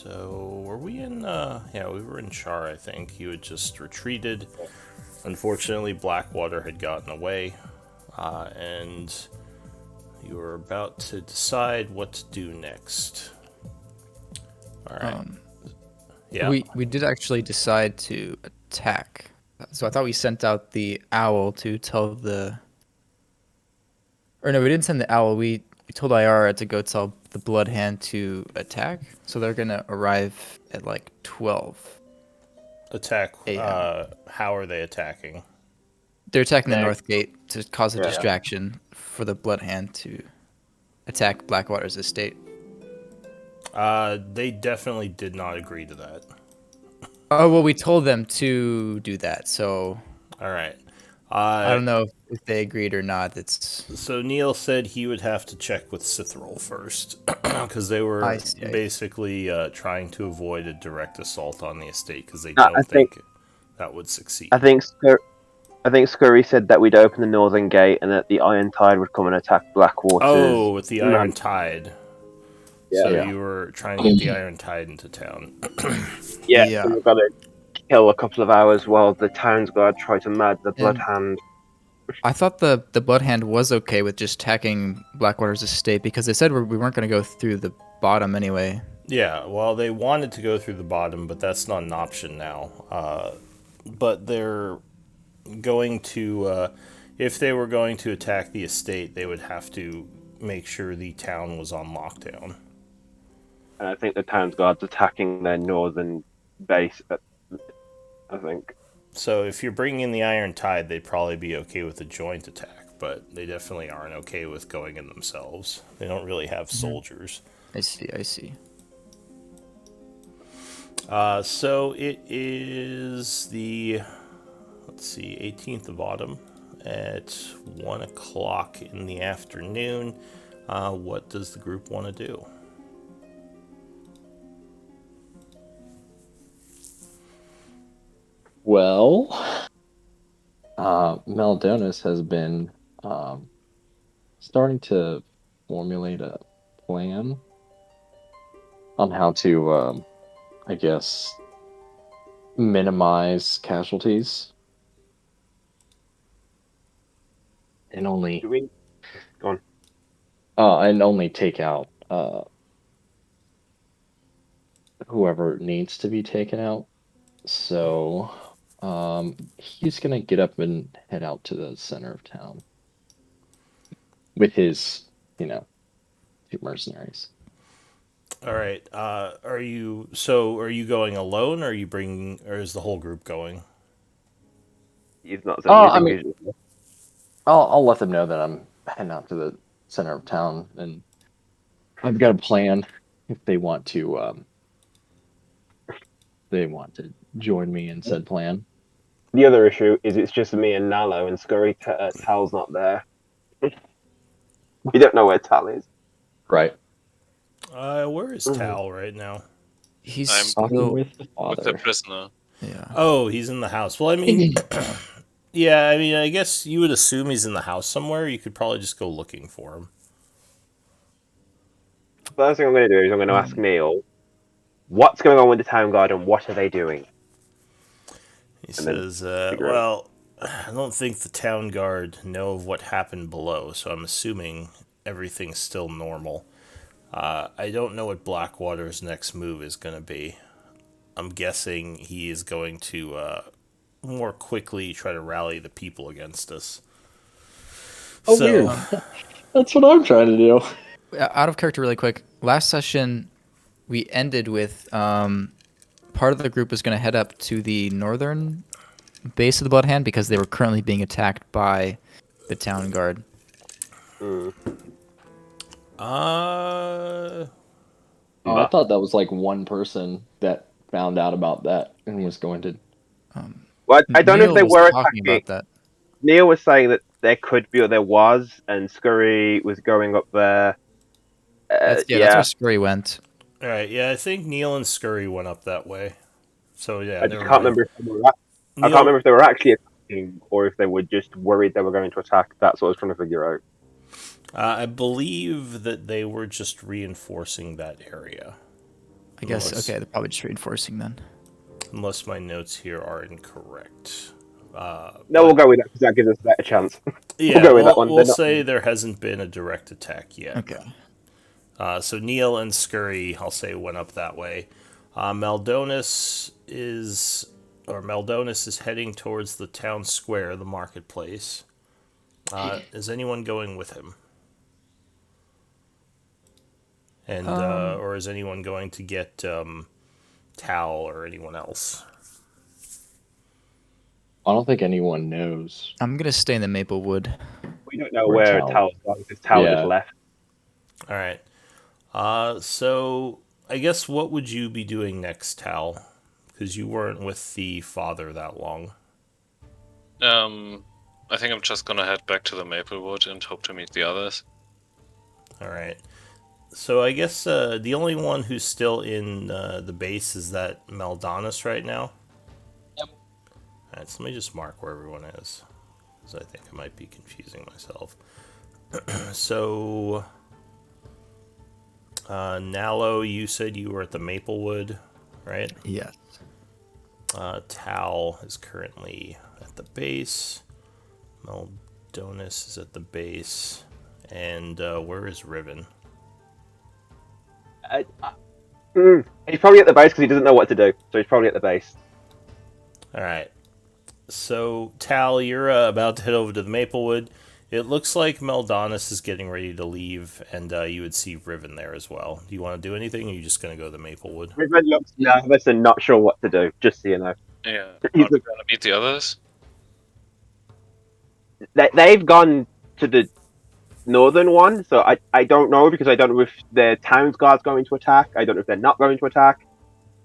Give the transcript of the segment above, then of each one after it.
So, were we in, yeah, we were in Char, I think. You had just retreated. Unfortunately, Blackwater had gotten away, and you were about to decide what to do next. Alright. Um, Yeah. we did actually decide to attack. So I thought we sent out the owl to tell the. Or no, we didn't send the owl. We told Iara to go tell the Blood Hand to attack. So they're gonna arrive at like Attack, 12 a.m. how are they attacking? They're attacking the They, North Gate to cause a yeah. distraction for the Blood Hand to attack Blackwater's estate. They definitely did not agree to that. Oh well, we told them to do that. So Alright. I don't know if they agreed or not. It's So Neil said he would have to check with Cithril first, because they I were see. basically trying to avoid a direct assault on the estate because they No, don't think that would succeed. I think Scurry said that we'd open the northern gate and that the Iron Tide would come and attack Blackwater's. Oh, with the Iron man. Tide. Yeah. So Yeah. you were trying to get the Iron Tide into town. Yeah, Yeah. so we've got to kill a couple of hours while the town's guard try to mad the Blood And Hand. I thought the Blood Hand was okay with just attacking Blackwater's estate because they said we weren't going to go through the bottom anyway. Yeah, well, they wanted to go through the bottom, but that's not an option now. But they're going to, if they were going to attack the estate, they would have to make sure the town was on lockdown. And I think the town's guard's attacking their northern base, I think. So if you're bringing in the Iron Tide, they'd probably be okay with a joint attack, but they definitely aren't okay with going in themselves. They don't really have soldiers. I see. I see. So it is the, let's see, 18th of autumn at 1 o'clock in the afternoon. What does the group want to do? Well, Maldonis has been starting to formulate a plan on how to, I guess, minimize casualties and only Do we? Go on. and only take out whoever needs to be taken out. So he's gonna get up and head out to the center of town with his, two mercenaries. All right. Are you going alone, or are you bringing, or is the whole group going? He's not I saying mean, anything. I'll let them know that I'm heading out to the center of town, and I've got a plan if they want to join me in said plan. The other issue is it's just me and Nalo, and Scurry Tal's not there. We don't know where Tal is. Right. Where is Tal right now? He's I'm Talking still. with the with the father. prisoner. Yeah. Oh, he's in the house. Well, I mean, yeah, I mean, I guess you would assume he's in the house somewhere. You could probably just go looking for him. First thing I'm going to do is I'm going to ask Neil, what's going on with the town guard and what are they doing? He And then says, figure out. well, I don't think the town guard know of what happened below, so I'm assuming everything's still normal. I don't know what Blackwater's next move is going to be. I'm guessing he is going to more quickly try to rally the people against us. Oh, weird. That's what I'm trying to do. Out of character, really quick. Last session, we ended with part of the group was going to head up to the northern base of the Blood Hand because they were currently being attacked by the town guard. Uh, Oh, I thought that was like one person that found out about that and was going to. Well, I don't know if Neil they was were talking attacking. about that. Neil was saying that there could be or there was, and Scurry was going up there. That's where Scurry went. all right, yeah, I think Neil and Scurry went up that way. So yeah, I just never can't mind. remember. I can't remember if they were actually attacking or if they were just worried they were going to attack. That's what I was trying to figure out. I believe that they were just reinforcing that area. I guess, Unless- okay, they're probably just reinforcing then. Unless my notes here are incorrect. No, we'll go with that because that gives us a better chance. Yeah, go with that one. we'll They're not- say there hasn't been a direct attack yet. Okay. So Neil and Scurry, I'll say, went up that way. Maldonis is heading towards the town square, the marketplace. Is anyone going with him? And or is anyone going to get Tal or anyone else? I don't think anyone knows. I'm gonna stay in the Maplewood. We don't know Where where Tal- Tal's gone because Tal just Yeah. left. All right. So I guess what would you be doing next, Tal? Because you weren't with the father that long. I think I'm just gonna head back to the Maplewood and hope to meet the others. All right. So I guess the only one who's still in the base is that Maldonis right now. Yep. All right, so let me just mark where everyone is, because I think I might be confusing myself. So, Nalo, you said you were at the Maplewood, right? Yes. Tal is currently at the base. Maldonis is at the base. And where is Riven? He's probably at the base because he doesn't know what to do. So he's probably at the base. All right. So, Tal, you're about to head over to the Maplewood. It looks like Maldonis is getting ready to leave, and you would see Riven there as well. Do you want to do anything, or are you just going to go to the Maplewood? Riven looks nervous and not sure what to do. Just so you know, Yeah, He's are we gonna meet the others? they've gone to the northern one, so I don't know because I don't know if the town's guard's going to attack. I don't know if they're not going to attack.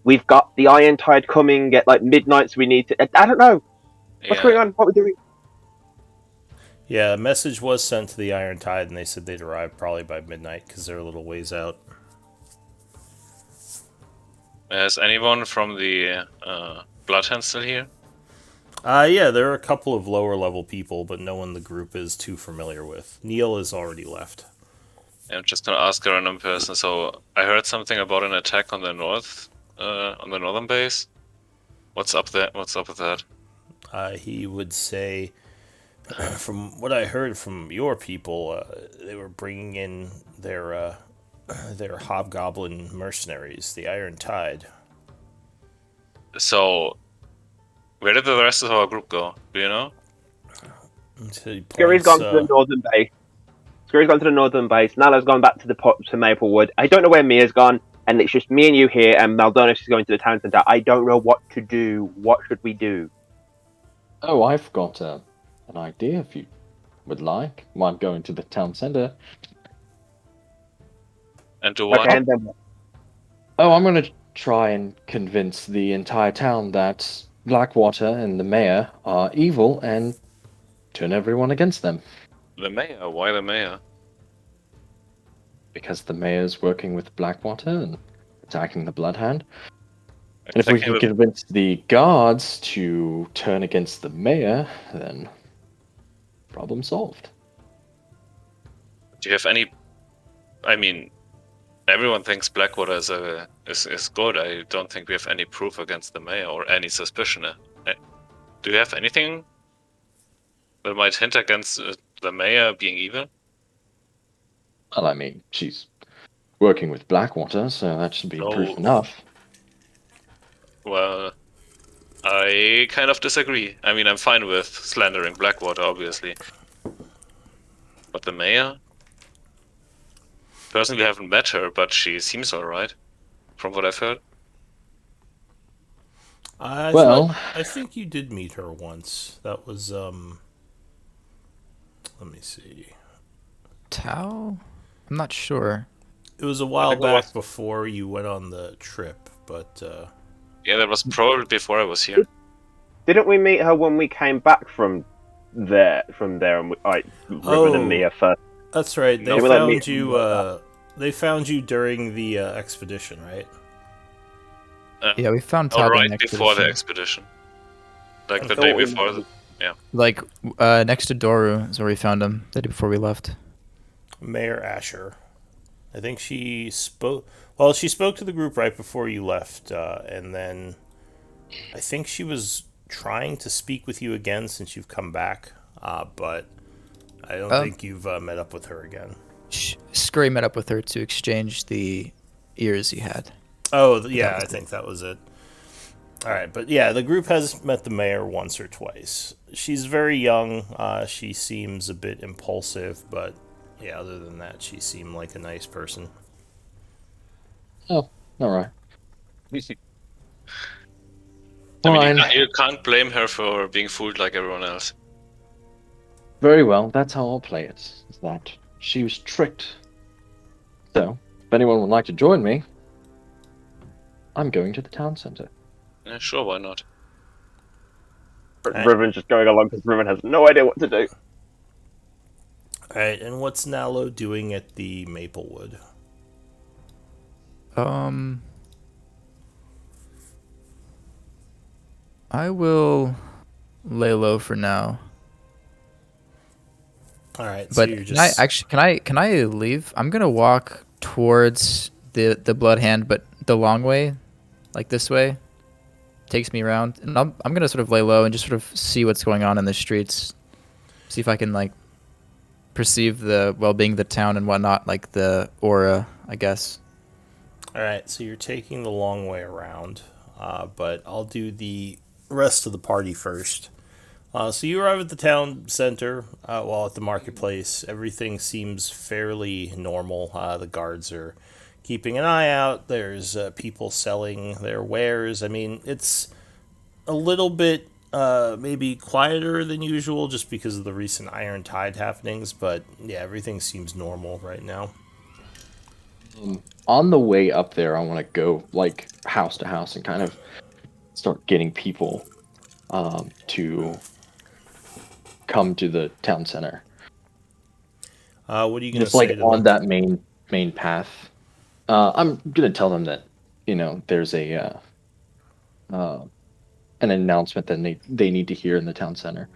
We've got the Iron Tide coming at like midnight, so we need to. I don't know what's going on. What are we doing? Yeah, a message was sent to the Iron Tide, and they said they'd arrive probably by midnight because they're a little ways out. Is anyone from the Bloodhound still here? Yeah, there are a couple of lower level people, but no one the group is too familiar with. Neil has already left. I'm just gonna ask a random person. So I heard something about an attack on the northern base. What's up there? What's up with that? He would say, from what I heard from your people, they were bringing in their hobgoblin mercenaries, the Iron Tide. So, where did the rest of our group go? Do you know? So he Scurry's points, gone to the northern base. Scurry's gone to the northern base. Nala's gone back to to Maplewood. I don't know where Mia's gone, and it's just me and you here. And Maldonis is going to the town centre. I don't know what to do. What should we do? Oh, I've got an idea if you would like. I'm going to the town center. And do what? Okay, and then what? Oh, I'm going to try and convince the entire town that Blackwater and the mayor are evil and turn everyone against them. The mayor? Why the mayor? Because the mayor's working with Blackwater and attacking the Bloodhound. And if we Attacking can the- convince the guards to turn against the mayor, then problem solved. Do you have any? I mean, everyone thinks Blackwater is good. I don't think we have any proof against the mayor or any suspicion. Do you have anything that might hint against the mayor being evil? Well, I mean, she's working with Blackwater, so that should be proof Oh. enough. Well, I kind of disagree. I mean, I'm fine with slandering Blackwater, obviously. But the mayor? Personally, I haven't met her, but she seems alright, from what I've heard. Well- I think you did meet her once. That was let me see. Tao? I'm not sure. It was a while think it back was- before you went on the trip, but Yeah, that was probably before I was here. Didn't we meet her when we came back from there? And Riven and Mia first. that's right. They No, we let me- found you. They found you during the expedition, right? Yeah, we found Oh, Tao right next before the expedition. expedition. Like the thought day we before. met- Like, next to Doru is where we found him the day before we left. Mayor Asher I think she spoke. Well, she spoke to the group right before you left, and then I think she was trying to speak with you again since you've come back, but I don't Um, think you've met up with her again. Scurry met up with her to exchange the ears he had. Oh, But that yeah, was I it. think that was it. All right, but yeah, the group has met the mayor once or twice. She's very young. She seems a bit impulsive, but yeah, other than that, she seemed like a nice person. Oh, all right. I mean, Fine. you can't blame her for being fooled like everyone else. Very well. That's how I'll play it. Is that she was tricked. So, if anyone would like to join me, I'm going to the town center. Yeah, sure, why not? All right, Riven's just going along because Riven has no idea what to do. all right, and what's Nalo doing at the Maplewood? Um, I will lay low for now. All right, so But you're can I just actually can I leave? I'm gonna walk towards the blood hand, but the long way, like this way, takes me around, and I'm gonna sort of lay low and just sort of see what's going on in the streets, see if I can like perceive the well-being of the town and whatnot, like the aura, I guess. all right. So you're taking the long way around, but I'll do the rest of the party first. So you arrive at the town center, well, at the marketplace. Everything seems fairly normal. The guards are keeping an eye out. There's people selling their wares. I mean, it's a little bit maybe quieter than usual just because of the recent Iron Tide happenings, but yeah, everything seems normal right now. On the way up there, I want to go like house to house and kind of start getting people to come to the town center. What are you gonna Just say like to on them? that main path. I'm gonna tell them that there's a an announcement that they need to hear in the town center.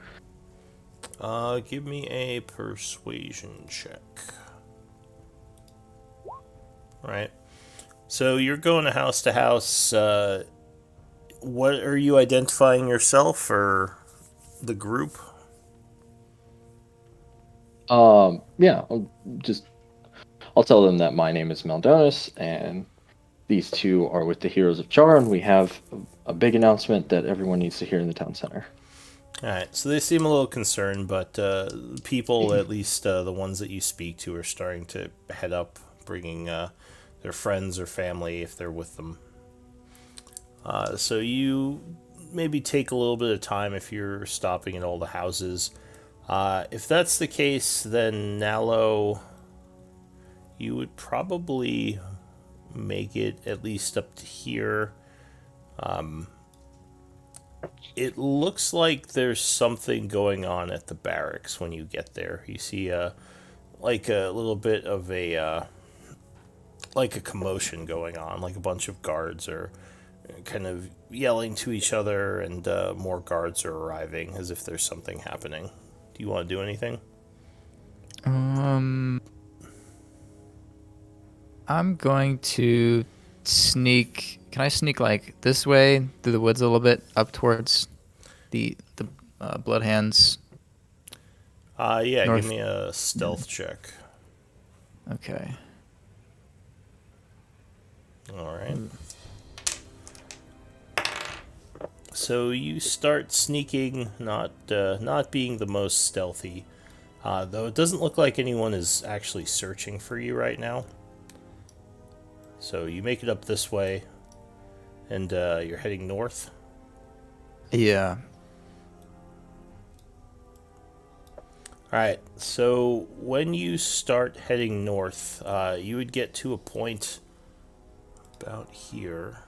Give me a persuasion check. Right. So you're going to house. What are you identifying yourself or the group? Yeah, I'll tell them that my name is Maldonis and these two are with the Heroes of Char, and we have a big announcement that everyone needs to hear in the town center. All right. So they seem a little concerned, but people, at least the ones that you speak to, are starting to head up, bringing their friends or family if they're with them. So you maybe take a little bit of time if you're stopping at all the houses. If that's the case, then Nalo, you would probably make it at least up to here. It looks like there's something going on at the barracks when you get there. You see like a little bit of a like a commotion going on, like a bunch of guards are kind of yelling to each other, and more guards are arriving as if there's something happening. Do you want to do anything? Um, I'm going to sneak. Can I sneak like this way through the woods a little bit up towards the blood hands Yeah, give north? me a stealth check. Okay. All right. So you start sneaking, not being the most stealthy, though it doesn't look like anyone is actually searching for you right now. So you make it up this way, and you're heading north. Yeah. All right. So when you start heading north, you would get to a point about here,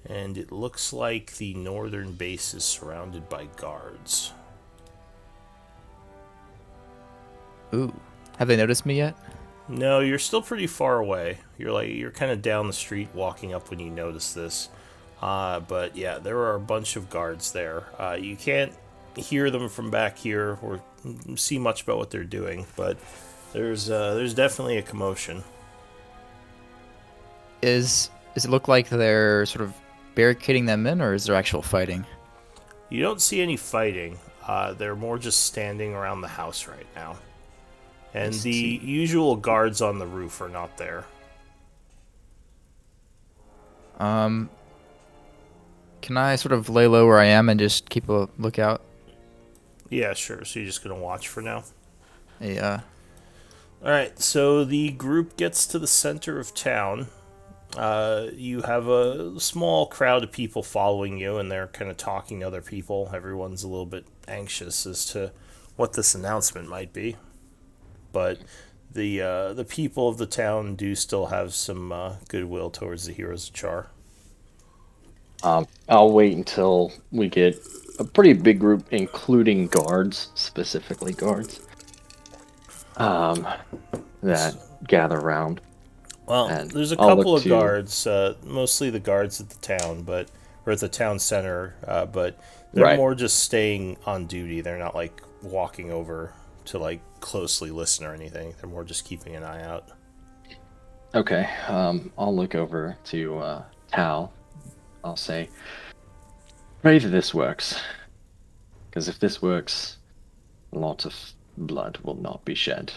and it looks like the northern base is surrounded by guards. Ooh. Have they noticed me yet? No, you're still pretty far away. You're kind of down the street walking up when you notice this. But yeah, there are a bunch of guards there. You can't hear them from back here or see much about what they're doing, but There's definitely a commotion. Does it look like they're sort of barricading them in, or is there actual fighting? You don't see any fighting. They're more just standing around the house right now. I And the see. usual guards on the roof are not there. Um, can I sort of lay low where I am and just keep a lookout? Yeah, sure. So you're just gonna watch for now. Yeah. Alright, so the group gets to the center of town. You have a small crowd of people following you, and they're kind of talking to other people. Everyone's a little bit anxious as to what this announcement might be. But the people of the town do still have some goodwill towards the heroes of Char. I'll wait until we get a pretty big group, including guards, specifically guards, that gather around. Well, And there's a I'll look couple of to- guards, mostly the guards at the town, or at the town center, but they're Right. more just staying on duty. They're not like walking over to like closely listen or anything. They're more just keeping an eye out. Okay, I'll look over to Tal. I'll say, pray that this works. Because if this works, a lot of blood will not be shed.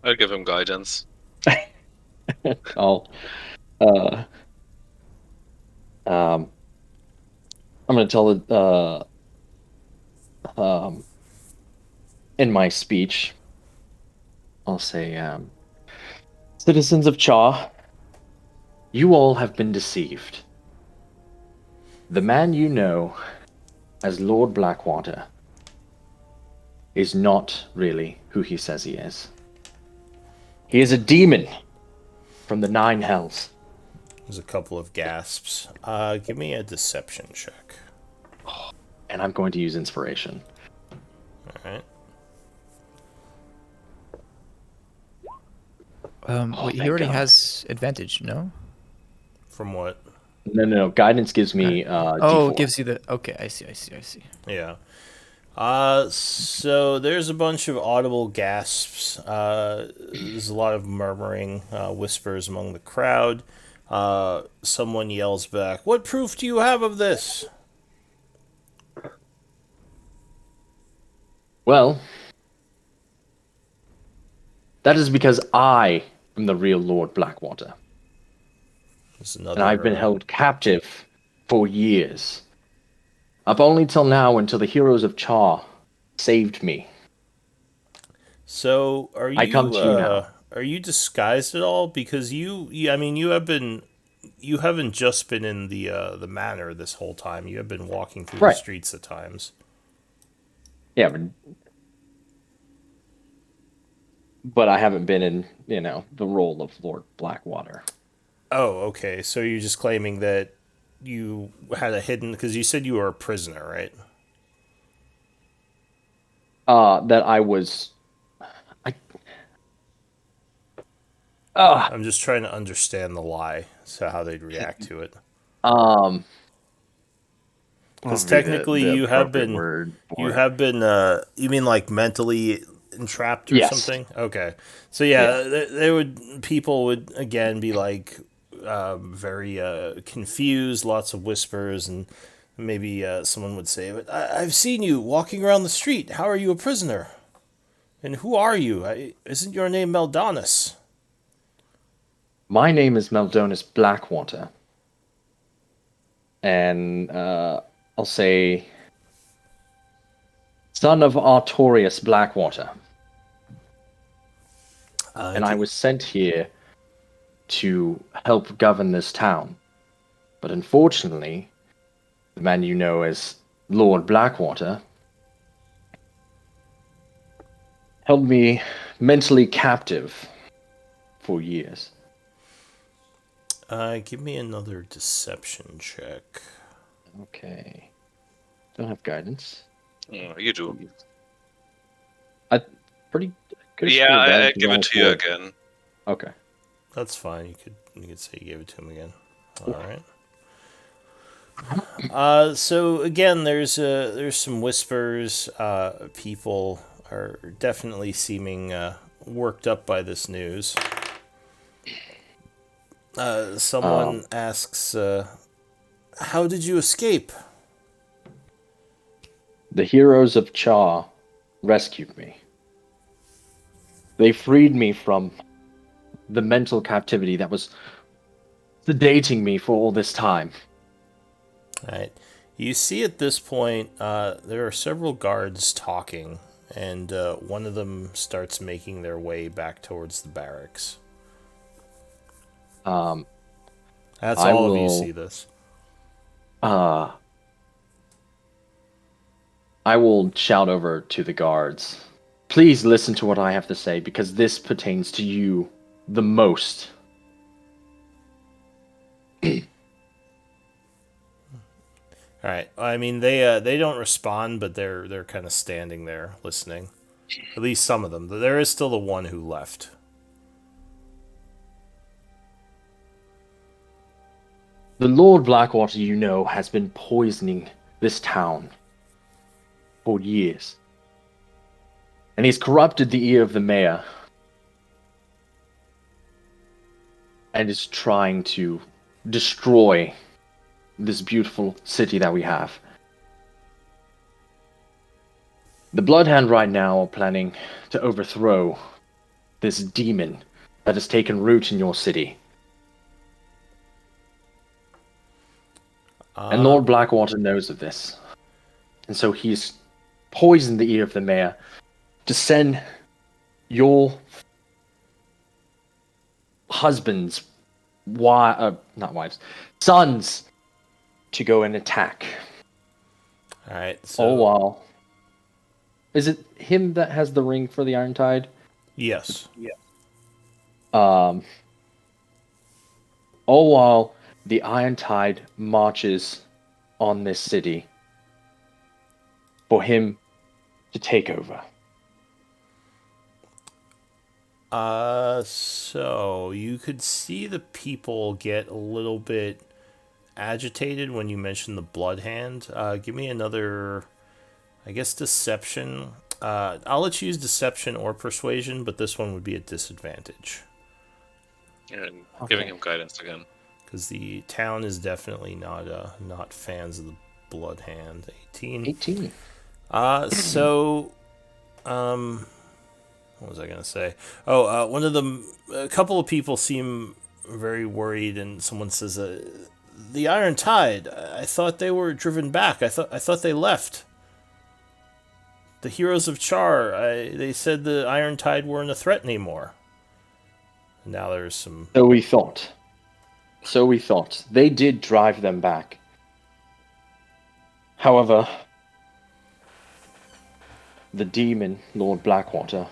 I'll give him guidance. I'll, uh, I'm going to tell it, in my speech, I'll say, citizens of Chaw, you all have been deceived. The man you know as Lord Blackwater is not really who he says he is. He is a demon from the Nine Hells. There's a couple of gasps. Give me a deception check. And I'm going to use inspiration. All right. Wait, he thank already God. has advantage, no? From what? No. Guidance gives me Oh, D4. it gives you the. Okay, I see. Yeah. So there's a bunch of audible gasps. There's a lot of murmuring, whispers among the crowd. Someone yells back, "What proof do you have of this?" Well, that is because I am the real Lord Blackwater. There's And another. I've been held captive for years. Up only till now, until the heroes of Char saved me. So I come to you now. are you disguised at all? Because I mean, you haven't just been in the manor this whole time. You have been walking through the Right. streets at times. Yeah, but I haven't been in, the role of Lord Blackwater. Oh, okay. So you're just claiming that you had a hidden, because you said you were a prisoner, right? That I was. I'm just trying to understand the lie, so how they'd react to it. Um. Because what would be technically, the you have appropriate been, word for you it? have been. You mean like mentally entrapped or Yes. something? Okay. So yeah, they would. People would again be like, very confused. Lots of whispers, and maybe someone would say, "But I've seen you walking around the street. How are you a prisoner? And who are you? Isn't your name Meldonis?" My name is Meldonis Blackwater, and I'll say, son of Artorius Blackwater. And I was sent here to help govern this town. But unfortunately, the man you know as Lord Blackwater held me mentally captive for years. Give me another deception check. Okay. Don't have guidance. Oh, you do. I pretty good. Yeah, I give it to you again. Okay. That's fine. You could say you gave it to him again. All right. So again, there's some whispers. People are definitely seeming worked up by this news. Um, Someone asks, "How did you escape?" the heroes of Chaur rescued me. They freed me from the mental captivity that was sedating me for all this time. Right. You see at this point, there are several guards talking, and one of them starts making their way back towards the barracks. Um, That's I all of you see will, this. uh, I will shout over to the guards. Please listen to what I have to say because this pertains to you the most. All right. I mean, they don't respond, but they're kind of standing there listening. At least some of them. There is still the one who left. The Lord Blackwater, you know, has been poisoning this town for years. And he's corrupted the ear of the mayor and is trying to destroy this beautiful city that we have. The Bloodhound right now are planning to overthrow this demon that has taken root in your city. And Uh, Lord Blackwater knows of this. And so he's poisoned the ear of the mayor to send your husbands, not wives, sons to go and attack. all right. All So while. Is it him that has the ring for the Iron Tide? yes. Um, all while the Iron Tide marches on this city for him to take over. So you could see the people get a little bit agitated when you mentioned the blood hand. Give me another, I guess, deception. I'll let you use deception or persuasion, but this one would be a disadvantage And giving Okay. him guidance again. because the town is definitely not fans of the blood hand. 18. 18. So what was I gonna say? Oh, one of them. A couple of people seem very worried, and someone says, "The Iron Tide. I thought they were driven back. I thought they left. The heroes of Char. They said the Iron Tide weren't a threat anymore." Now there's some. So we thought. So we thought. They did drive them back. However, the demon, Lord Blackwater,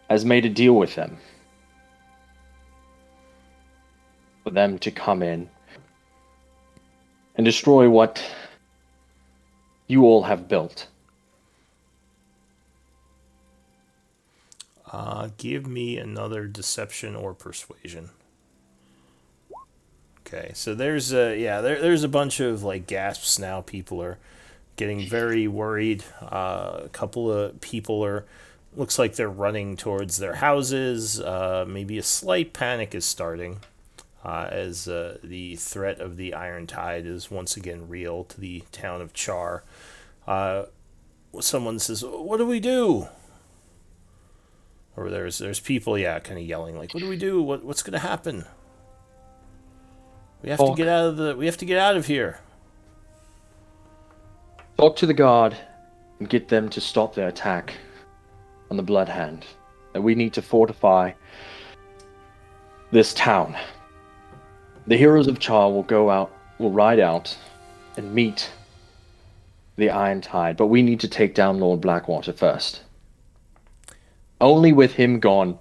has made a deal with them for them to come in and destroy what you all have built. Give me another deception or persuasion. Okay, so there's a bunch of like gasps now. People are getting very worried. A couple of people are looks like they're running towards their houses. Maybe a slight panic is starting as the threat of the Iron Tide is once again real to the town of Char. Uh, Someone says, "What do we do?" Or there's people, yeah, kind of yelling like, "What do we do? What's gonna happen? Talk, We have to get out of here." talk to the guard and get them to stop their attack on the Blood Hand. That we need to fortify this town. The heroes of Char will ride out and meet the Iron Tide, but we need to take down Lord Blackwater first. Only with him gone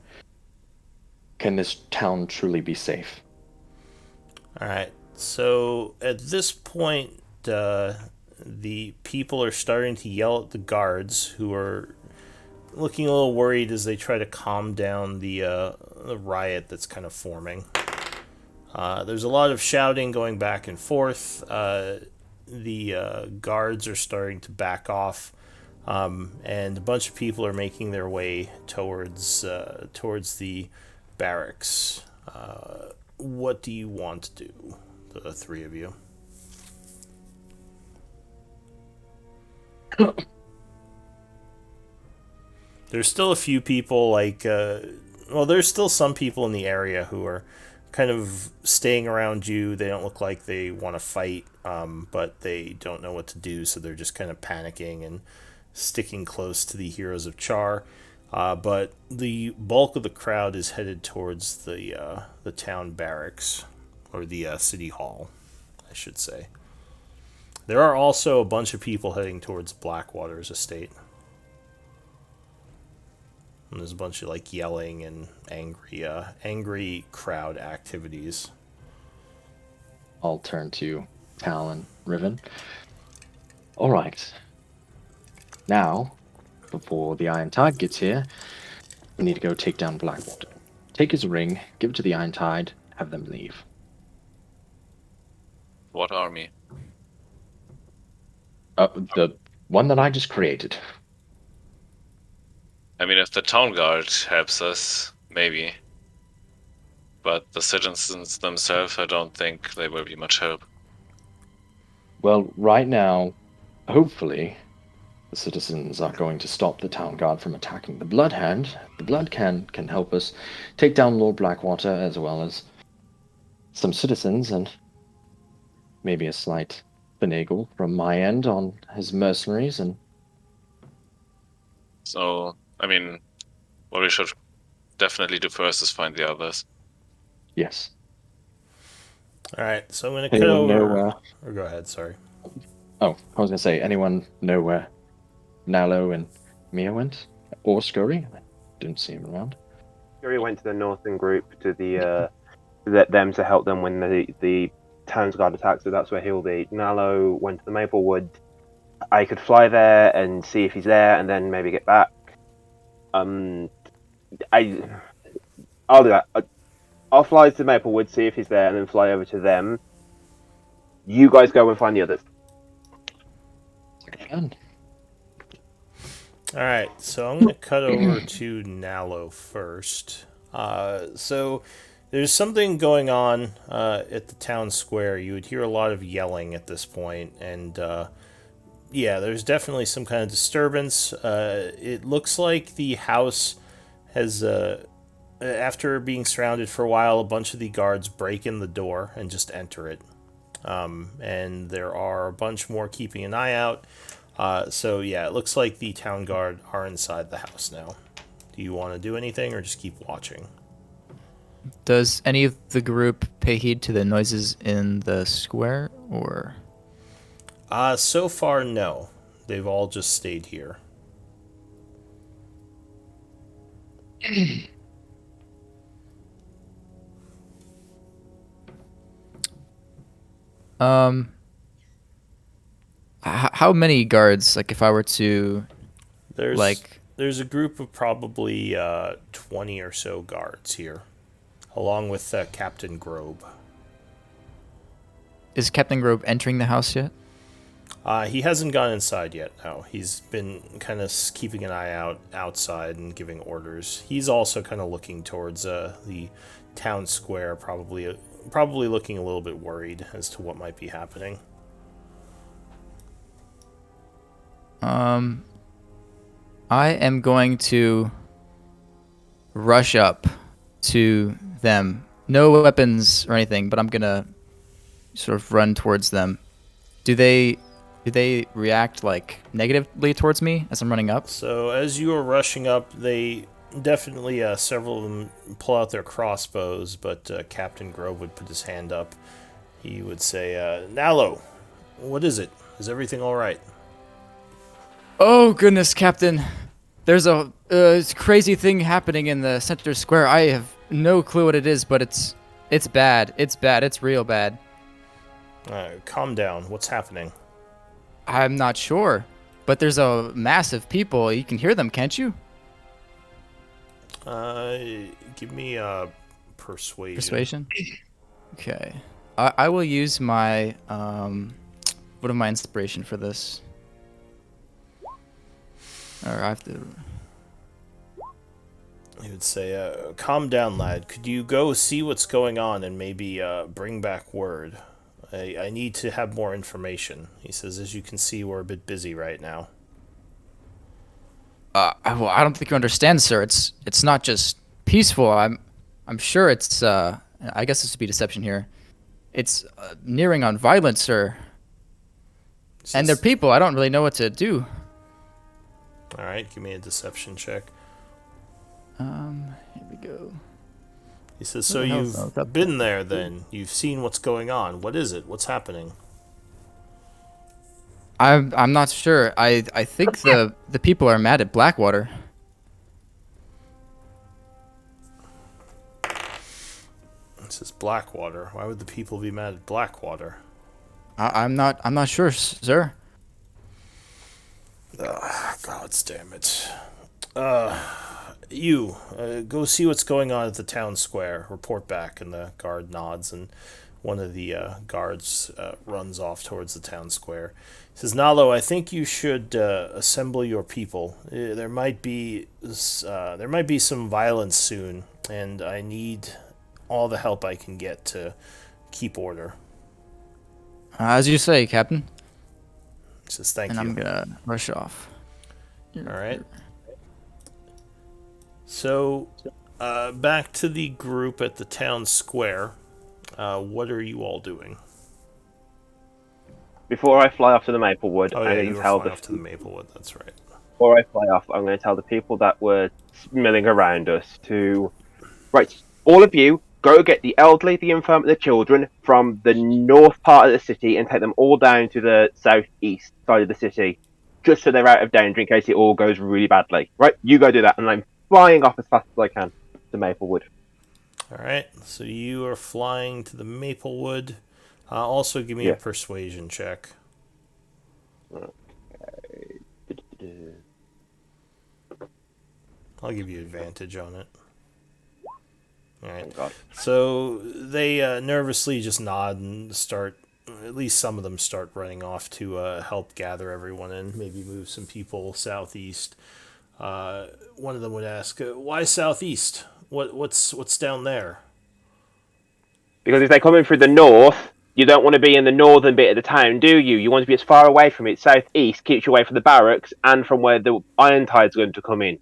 can this town truly be safe. All right. So at this point, the people are starting to yell at the guards, who are looking a little worried as they try to calm down the riot that's kind of forming. There's a lot of shouting going back and forth. The guards are starting to back off. and a bunch of people are making their way towards the barracks. What do you want to do, the three of you? There's still a few people there's still some people in the area who are kind of staying around you. They don't look like they want to fight, but they don't know what to do, so they're just kind of panicking and sticking close to the heroes of Chaur. But the bulk of the crowd is headed towards the town barracks, or the city hall, I should say. There are also a bunch of people heading towards Blackwater's estate. And there's a bunch of like yelling and angry crowd activities. I'll turn to Tal and Riven. All right. Now, before the Iron Tide gets here, we need to go take down Blackwater. Take his ring, give it to the Iron Tide, have them leave. What army? The one that I just created. I mean, if the town guard helps us, maybe. But the citizens themselves, I don't think they will be much help. Well, right now, hopefully, the citizens are going to stop the town guard from attacking the Bloodhand. The Blood can help us take down Lord Blackwater, as well as some citizens, and maybe a slight finagle from my end on his mercenaries. And So, I mean, what we should definitely do first is find the others. yes, All right, so I'm gonna cut anyone know over. where? Or go ahead. Sorry. Oh, I was gonna say, anyone know where Nalo and Mia went, or Scurry? I didn't see him around. Fury went to the northern group to them to help them when the town's guard attacked, so that's where he'll be. Nalo went to the Maplewood. I could fly there and see if he's there, and then maybe get back. I'll do that. I'll fly to Maplewood, see if he's there, and then fly over to them. You guys go and find the others. And All right, so I'm gonna cut over to Nalo first. So there's something going on at the town square. You would hear a lot of yelling at this point, and yeah, there's definitely some kind of disturbance. It looks like the house has, after being surrounded for a while, a bunch of the guards break in the door and just enter it. And there are a bunch more keeping an eye out. So yeah, it looks like the town guard are inside the house now. Do you want to do anything or just keep watching? Does any of the group pay heed to the noises in the square, or? So far, no. They've all just stayed here. How many guards? Like, if I were to, There's like, there's a group of probably 20 or so guards here, along with Captain Grobe. is Captain Grove entering the house yet? He hasn't gone inside yet. No, he's been kind of keeping an eye out outside and giving orders. He's also kind of looking towards the town square, probably looking a little bit worried as to what might be happening. I am going to rush up to them. No weapons or anything, but I'm gonna sort of run towards them. Do they react like negatively towards me as I'm running up? So as you are rushing up, they definitely several of them pull out their crossbows, but Captain Grove would put his hand up. He would say, "Nalo, what is it? Is everything all right?" Oh goodness, Captain! There's a crazy thing happening in the center square. I have no clue what it is, but it's bad. It's bad. It's real bad. Calm down. What's happening? I'm not sure, but there's a mass of people. You can hear them, can't you? Give me persuasion. Persuasion. Okay. I will use my what am my inspiration for this? Or I have to. He would say, calm down, lad. Could you go see what's going on and maybe bring back word? I need to have more information. He says, as you can see, we're a bit busy right now. Well, I don't think you understand, sir. It's not just peaceful. I'm sure it's. I guess this would be deception here. It's nearing on violence, sir. And they're people. I don't really know what to do. All right, give me a deception check. Here we go. He says, Who so the hell you've knows that? been there then. You've seen what's going on. What is it? What's happening? I'm not sure. I think the people are mad at Blackwater. It says Blackwater. Why would the people be mad at Blackwater? I'm not sure, sir. God damn it. Go see what's going on at the town square. Report back. And the guard nods, and one of the guards runs off towards the town square. He says, Nalo, I think you should assemble your people. There might be some violence soon, and I need all the help I can get to keep order. As you say, Captain. He says, thank And you. I'm gonna rush off. All right. So, back to the group at the town square. What are you all doing? Before I fly off to the Maplewood, Oh I'm yeah, going you to were tell flying off to the Maplewood. That's right. before I fly off, I'm going to tell the people that were milling around us to, right, all of you, go get the elderly, the infirm, and the children from the north part of the city and take them all down to the southeast side of the city, just so they're out of danger in case it all goes really badly. Right, you go do that, and I'm flying off as fast as I can to Maplewood. All right. So you are flying to the Maplewood. Also, give me a Yeah. persuasion check. I'll give you advantage on it. All right. Thank God. So they nervously just nod and start. At least some of them start running off to help gather everyone and maybe move some people southeast. One of them would ask, "Why southeast? What's down there?" Because if they're coming through the north, you don't want to be in the northern bit of the town, do you? You want to be as far away from it. Southeast keeps you away from the barracks and from where the Iron Tide's going to come in.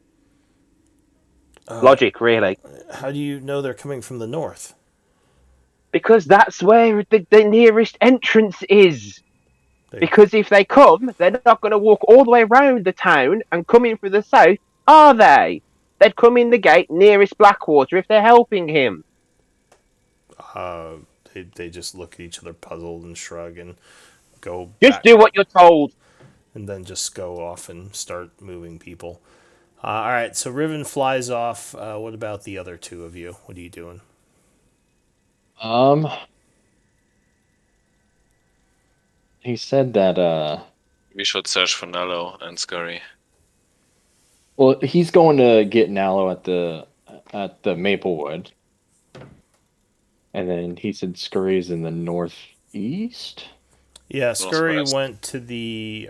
Logic, really. How do you know they're coming from the north? Because that's where the nearest entrance is. Because if they come, they're not going to walk all the way around the town and come in through the south, are they? They'd come in the gate nearest Blackwater if they're helping him. They just look at each other puzzled and shrug and go Just back, do what you're told. and then just go off and start moving people. All right, so Riven flies off. What about the other two of you? What are you doing? He said that We should search for Nello and Scurry. well, he's going to get Nalo at the Maplewood. And then he said Scurry's in the northeast? Yeah, Scurry Northwest. went to the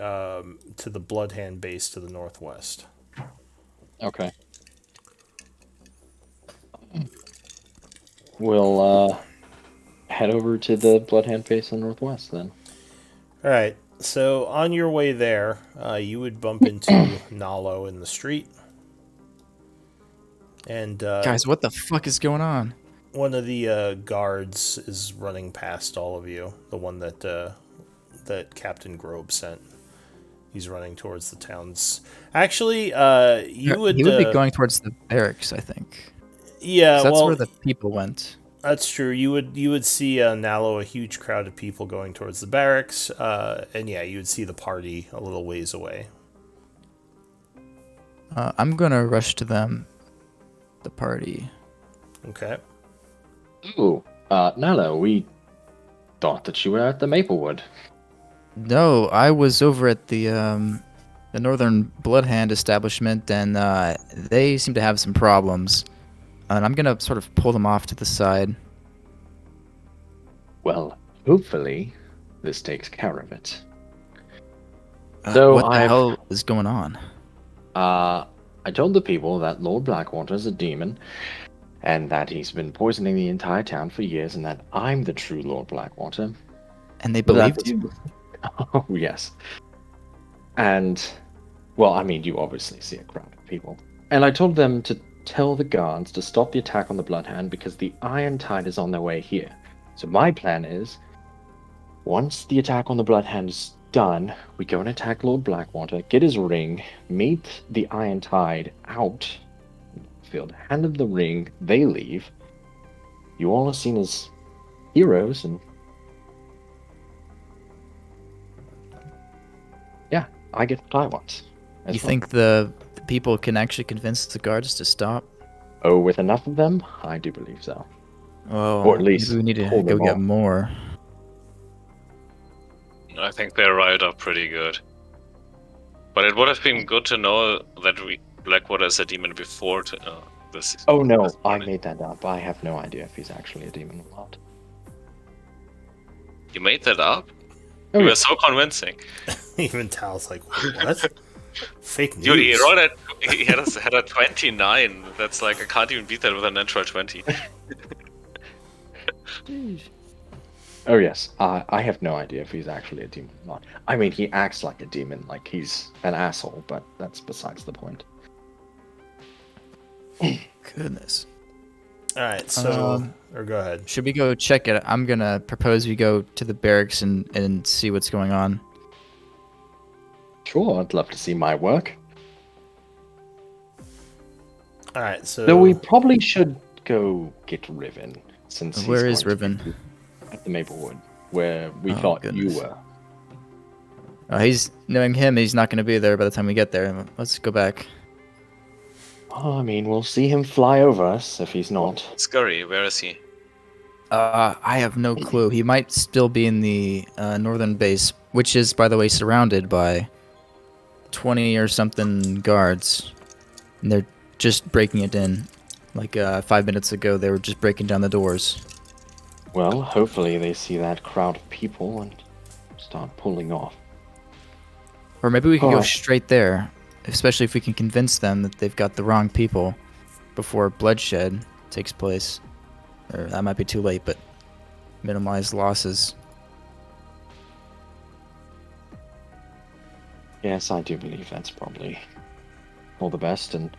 Bloodhand base to the northwest. Okay. We'll head over to the Bloodhand base in the northwest then. All right, so on your way there, you would bump into Nalo in the street, and Guys, what the fuck is going on? one of the guards is running past all of you. The one that Captain Grobe sent. He's running towards the towns. Actually, He would be going towards the barracks, I think. Yeah, 'Cause that's well, where the people went. that's true. You would see Nalo, a huge crowd of people going towards the barracks, and yeah, you would see the party a little ways away. I'm gonna rush to them. The party. Okay. Ooh, Nalo, we thought that you were at the Maplewood. No, I was over at the Northern Bloodhand establishment, and they seem to have some problems. And I'm gonna sort of pull them off to the side. Well, hopefully, this takes care of it. So what the I've- hell is going on? I told the people that Lord Blackwater is a demon, and that he's been poisoning the entire town for years, and that I'm the true Lord Blackwater. And they But that believed you? Oh, yes. And, well, I mean, you obviously see a crowd of people. And I told them to tell the guards to stop the attack on the Bloodhound because the Iron Tide is on their way here. So my plan is, once the attack on the Bloodhound is done, we go and attack Lord Blackwater, get his ring, meet the Iron Tide out in the field, hand them the ring, they leave. You all are seen as heroes, and yeah, I get what I want. You As well. think the people can actually convince the guards to stop? Oh, with enough of them, I do believe so. Oh, Or at maybe least we need to pull go them get off. more. I think they riled up pretty good. But it would have been good to know that Blackwater is a demon before this. Oh no, this I morning. made that up. I have no idea if he's actually a demon or not. You made that up? Oh, You yeah. were so convincing. Even Tal's like, "Wait, what? Fake news." Dude, he wrote it. He had a 29. That's like I can't even beat that with a natural 20. Oh yes, I have no idea if he's actually a demon or not. I mean, he acts like a demon, like he's an asshole, but that's besides the point. Goodness. All right, so Um, or go ahead. Should we go check it? I'm gonna propose we go to the barracks and see what's going on. Sure, I'd love to see my work. All right, so Though we probably should go get Riven, since Where he's is going to Riven? be at the Maplewood, where we Oh, thought goodness. you were. He's knowing him. He's not gonna be there by the time we get there. Let's go back. Oh, I mean, we'll see him fly over us if he's not. Scurry, where is he? I have no clue. He might still be in the northern base, which is, by the way, surrounded by 20 or something guards, and they're just breaking it in. Like 5 minutes ago, they were just breaking down the doors. Well, hopefully they see that crowd of people and start pulling off. Or maybe we could go Alright. straight there, especially if we can convince them that they've got the wrong people before bloodshed takes place. Or that might be too late, but minimize losses. Yes, I do believe that's probably all the best, and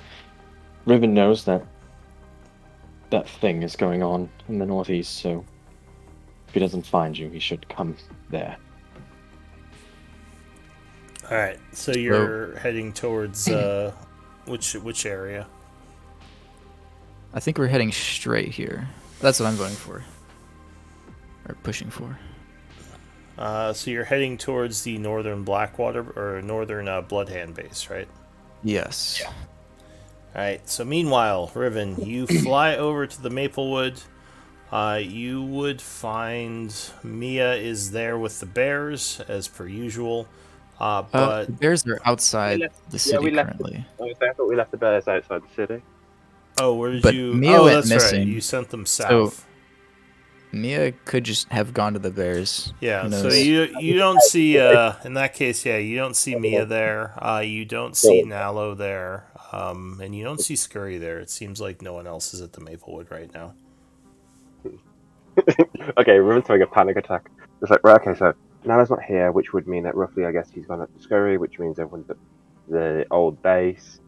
Riven knows that that thing is going on in the northeast, so if he doesn't find you, he should come there. all right, so you're heading towards which area? I think we're heading straight here. That's what I'm going for. Or pushing for. So you're heading towards the northern Blackwater or northern Bloodhand base, right? Yes. All right. So meanwhile, Riven, you fly over to the Maplewood. You would find Mia is there with the bears as per usual, but The bears are outside the city we left currently. I thought we left the bears outside the city. oh, where did But you? Mia Oh, went that's right. missing. You sent them south. Mia could just have gone to the bears. Yeah, Who so knows? you don't see in that case, yeah, you don't see Mia there. You don't see Nalo there, and you don't see Scurry there. It seems like no one else is at the Maplewood right now. Okay, Riven's having a panic attack. It's like, right, okay, so Nala's not here, which would mean that roughly, I guess, he's gone up to Scurry, which means everyone's at the old base.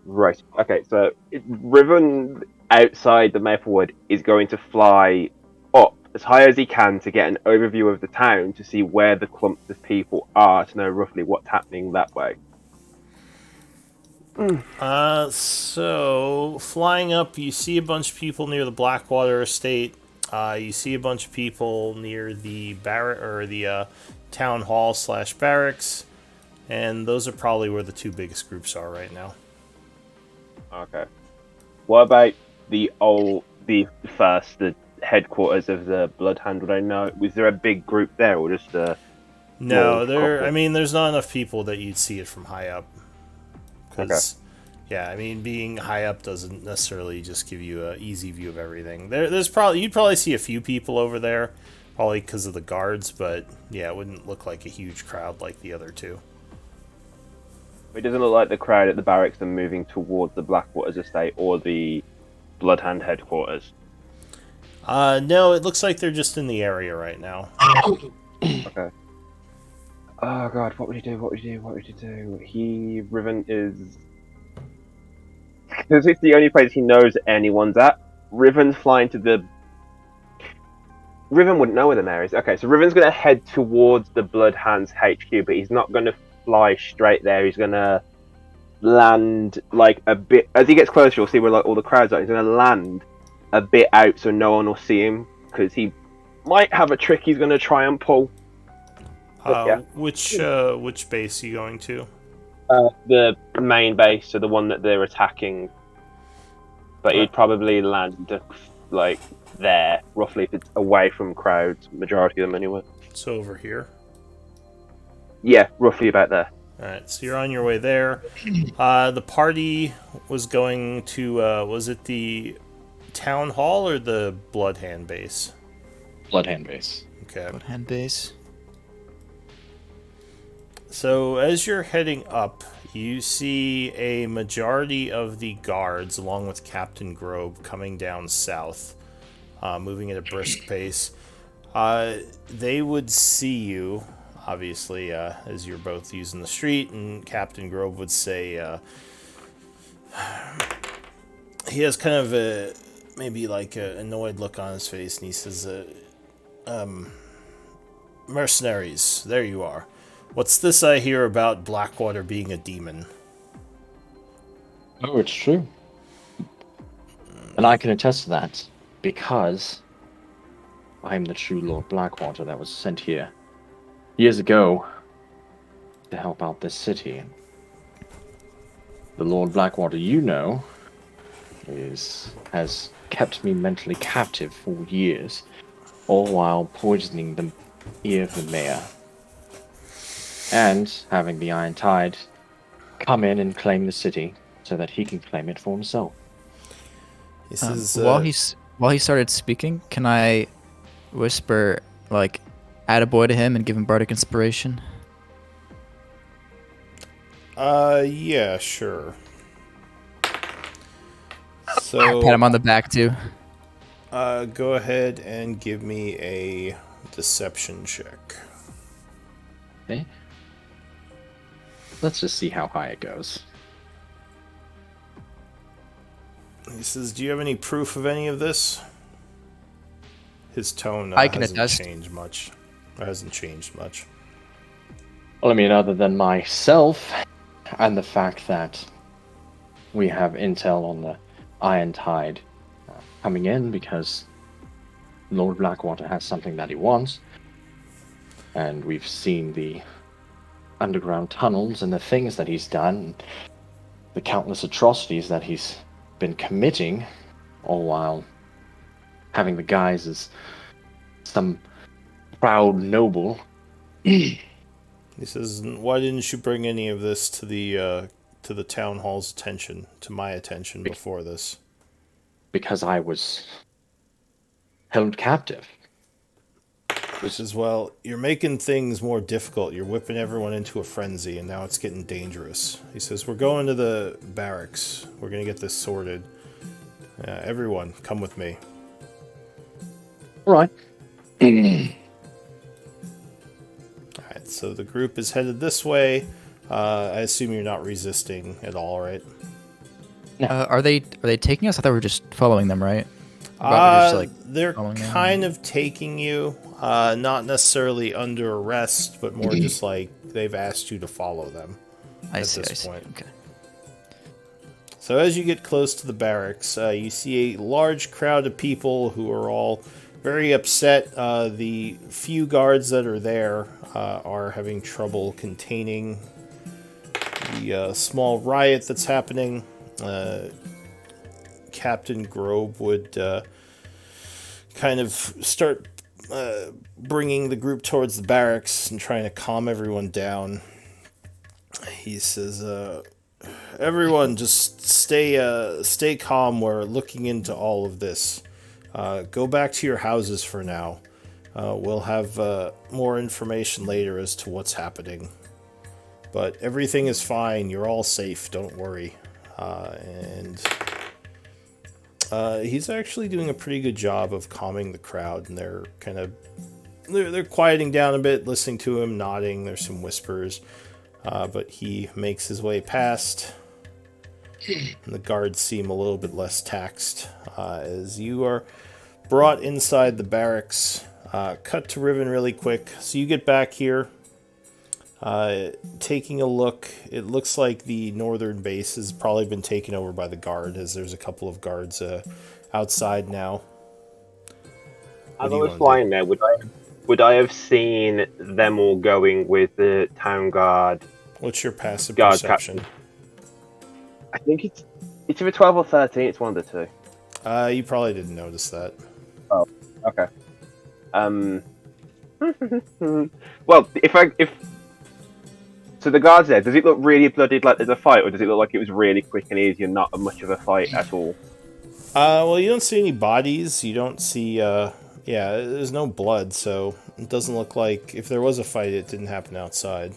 Right, okay, so Riven outside the Maplewood is going to fly up as high as he can to get an overview of the town to see where the clumps of people are to know roughly what's happening that way. So flying up, you see a bunch of people near the Blackwater estate. You see a bunch of people near the barrack or the town hall / barracks, and those are probably where the two biggest groups are right now. Okay. What about the headquarters of the Bloodhound? Would I know? Was there a big group there, or just a? No, couple? I mean, there's not enough people that you'd see it from high up. Because, yeah, I mean, being high up doesn't necessarily just give you an easy view of everything. You'd probably see a few people over there, probably because of the guards, but yeah, it wouldn't look like a huge crowd like the other two. It doesn't look like the crowd at the barracks are moving towards the Blackwaters estate or the Bloodhound headquarters. No, it looks like they're just in the area right now. Okay. Oh god, what would he do? What would he do? What would he do? Riven is... Because it's the only place he knows anyone's at. Riven's flying to the... Riven wouldn't know where the mayor is. Okay, so Riven's going to head towards the Bloodhounds HQ, but he's not going to fly straight there. He's going to land like a bit... As he gets closer, you'll see where like all the crowds are. He's going to land a bit out so no one will see him, because he might have a trick he's going to try and pull. Yeah. Which base are you going to? The main base, so the one that they're attacking. But he'd probably land like there, roughly, if it's away from crowds. Majority of them, anyway. So over here. Yeah, roughly about there. All right, so you're on your way there. The party was going to. Was it the town hall or the Bloodhand base? Bloodhand base. Okay. Bloodhand base. So as you're heading up, you see a majority of the guards, along with Captain Grobe, coming down south, moving at a brisk pace. They would see you, obviously, as you're both using the street, and Captain Grobe would say, he has kind of a, maybe like an annoyed look on his face, and he says, mercenaries, there you are. What's this I hear about Blackwater being a demon? Oh, it's true. And I can attest to that, because I'm the true Lord Blackwater that was sent here years ago to help out this city. The Lord Blackwater you know has kept me mentally captive for years, all while poisoning the ear of the mayor. And having the Iron Tide come in and claim the city so that he can claim it for himself. He says, While he started speaking, can I whisper, like, attaboy to him and give him bardic inspiration? yeah, sure. So, Pat him on the back, too. go ahead and give me a deception check. Okay. Let's just see how high it goes. He says, do you have any proof of any of this? His tone I can hasn't attest. changed much. Or hasn't changed much. Well, I mean, other than myself and the fact that we have intel on the Iron Tide coming in because Lord Blackwater has something that he wants, and we've seen the underground tunnels and the things that he's done, the countless atrocities that he's been committing, all while having the guise as some proud noble. He says, why didn't you bring any of this to the town hall's attention, to my attention before this? Because I was held captive. He says, well, you're making things more difficult. You're whipping everyone into a frenzy, and now it's getting dangerous. He says, we're going to the barracks. We're going to get this sorted. Everyone, come with me. All right. Alright, so the group is headed this way. I assume you're not resisting at all, right? Are they taking us? I thought we were just following them, right? Just, like, They're following them? kind of taking you, not necessarily under arrest, but more just like they've asked you to follow them I at see. this point. Okay. So as you get close to the barracks, you see a large crowd of people who are all very upset. The few guards that are there are having trouble containing the small riot that's happening. Captain Grobe would kind of start bringing the group towards the barracks and trying to calm everyone down. He says, everyone, just stay calm. We're looking into all of this. Go back to your houses for now. We'll have more information later as to what's happening. But everything is fine. You're all safe. Don't worry. And he's actually doing a pretty good job of calming the crowd, and they're kind of they're quieting down a bit, listening to him, nodding. There's some whispers, but he makes his way past. And the guards seem a little bit less taxed as you are brought inside the barracks. Cut to Riven really quick. So you get back here. Taking a look, it looks like the northern base has probably been taken over by the guard, as there's a couple of guards outside now. As I was flying there, would I have seen them all going with the town guard? What's your passive Guard perception? captain. I think it's either 12 or 13. It's one of the two. You probably didn't notice that. Oh, okay. Well, if so, the guards there. Does it look really bloodied like there's a fight, or does it look like it was really quick and easy and not much of a fight at all? Well, you don't see any bodies. You don't see. Yeah, there's no blood, so it doesn't look like if there was a fight, it didn't happen outside.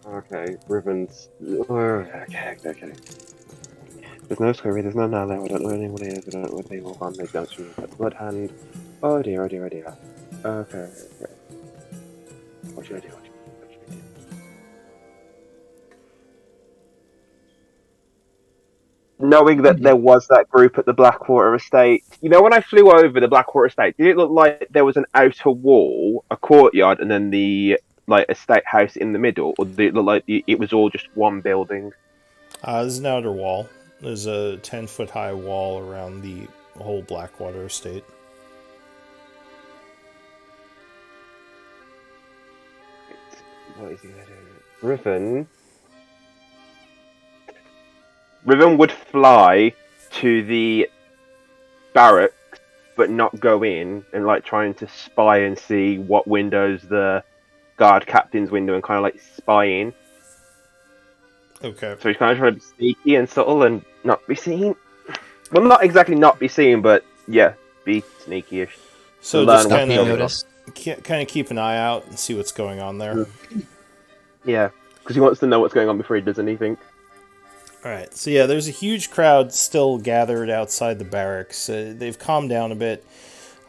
Okay, Riven's. Okay. There's no Scurry, there's no Nala, I don't know anyone is, I don't know what they walk on, they don't see the blood hand. Oh dear. Okay. What should I do? Knowing that there was that group at the Blackwater Estate, you know, when I flew over the Blackwater Estate, did it look like there was an outer wall, a courtyard, and then the estate house in the middle, or did it look like it was all just one building? There's an outer wall. There's a 10-foot high wall around the whole Blackwater Estate. What is he gonna do? Riven would fly to the barracks, but not go in, and trying to spy and see what windows the guard captain's window, and kind of spy in. Okay. So he's kind of trying to be sneaky and subtle and not be seen. Well, not exactly not be seen, but yeah, be sneaky-ish. So learn just what kind to notice. of keep an eye out and see what's going on there. Yeah, because he wants to know what's going on before he does anything. All right. So yeah, there's a huge crowd still gathered outside the barracks. They've calmed down a bit.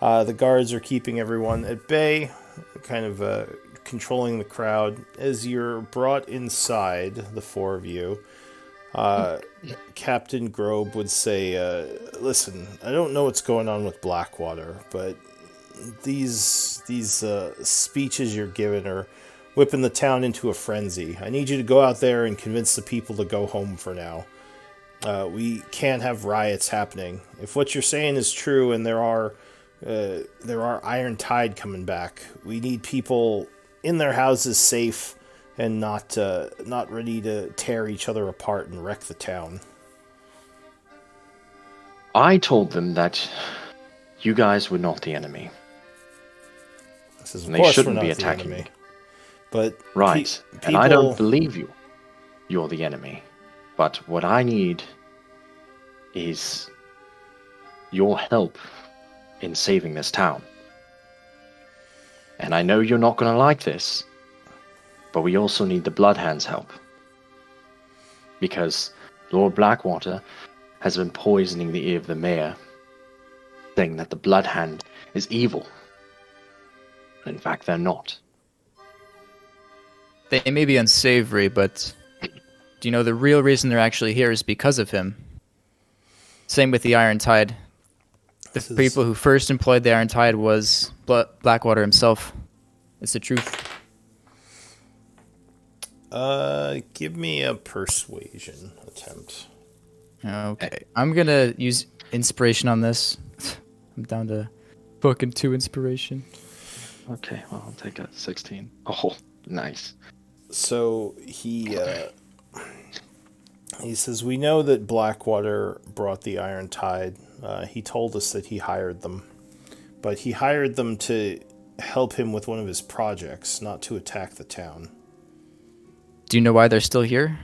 The guards are keeping everyone at bay, kind of controlling the crowd. As you're brought inside, the four of you, Captain Grobe would say, listen, I don't know what's going on with Blackwater, but these speeches you're giving are whipping the town into a frenzy. I need you to go out there and convince the people to go home for now. We can't have riots happening. If what you're saying is true and there are Iron Tide coming back, we need people in their houses safe and not ready to tear each other apart and wreck the town. I told them that you guys were not the enemy. This is, And of they course, we're shouldn't not be the attacking enemy. me. But Right. And I don't believe you. You're the enemy. But what I need is your help in saving this town. And I know you're not going to like this, but we also need the Bloodhand's help. Because Lord Blackwater has been poisoning the ear of the mayor, saying that the Bloodhand is evil. And in fact, they're not. They may be unsavory, but do you know the real reason they're actually here is because of him? Same with the Iron Tide. The people who first employed the Iron Tide was Blackwater himself. It's the truth. Give me a persuasion attempt. Okay. I'm gonna use inspiration on this. I'm down to fucking 2 inspiration. Okay, well, I'll take a 16. Oh, nice. So he says, we know that Blackwater brought the Iron Tide. He told us that he hired them. But he hired them to help him with one of his projects, not to attack the town. Do you know why they're still here?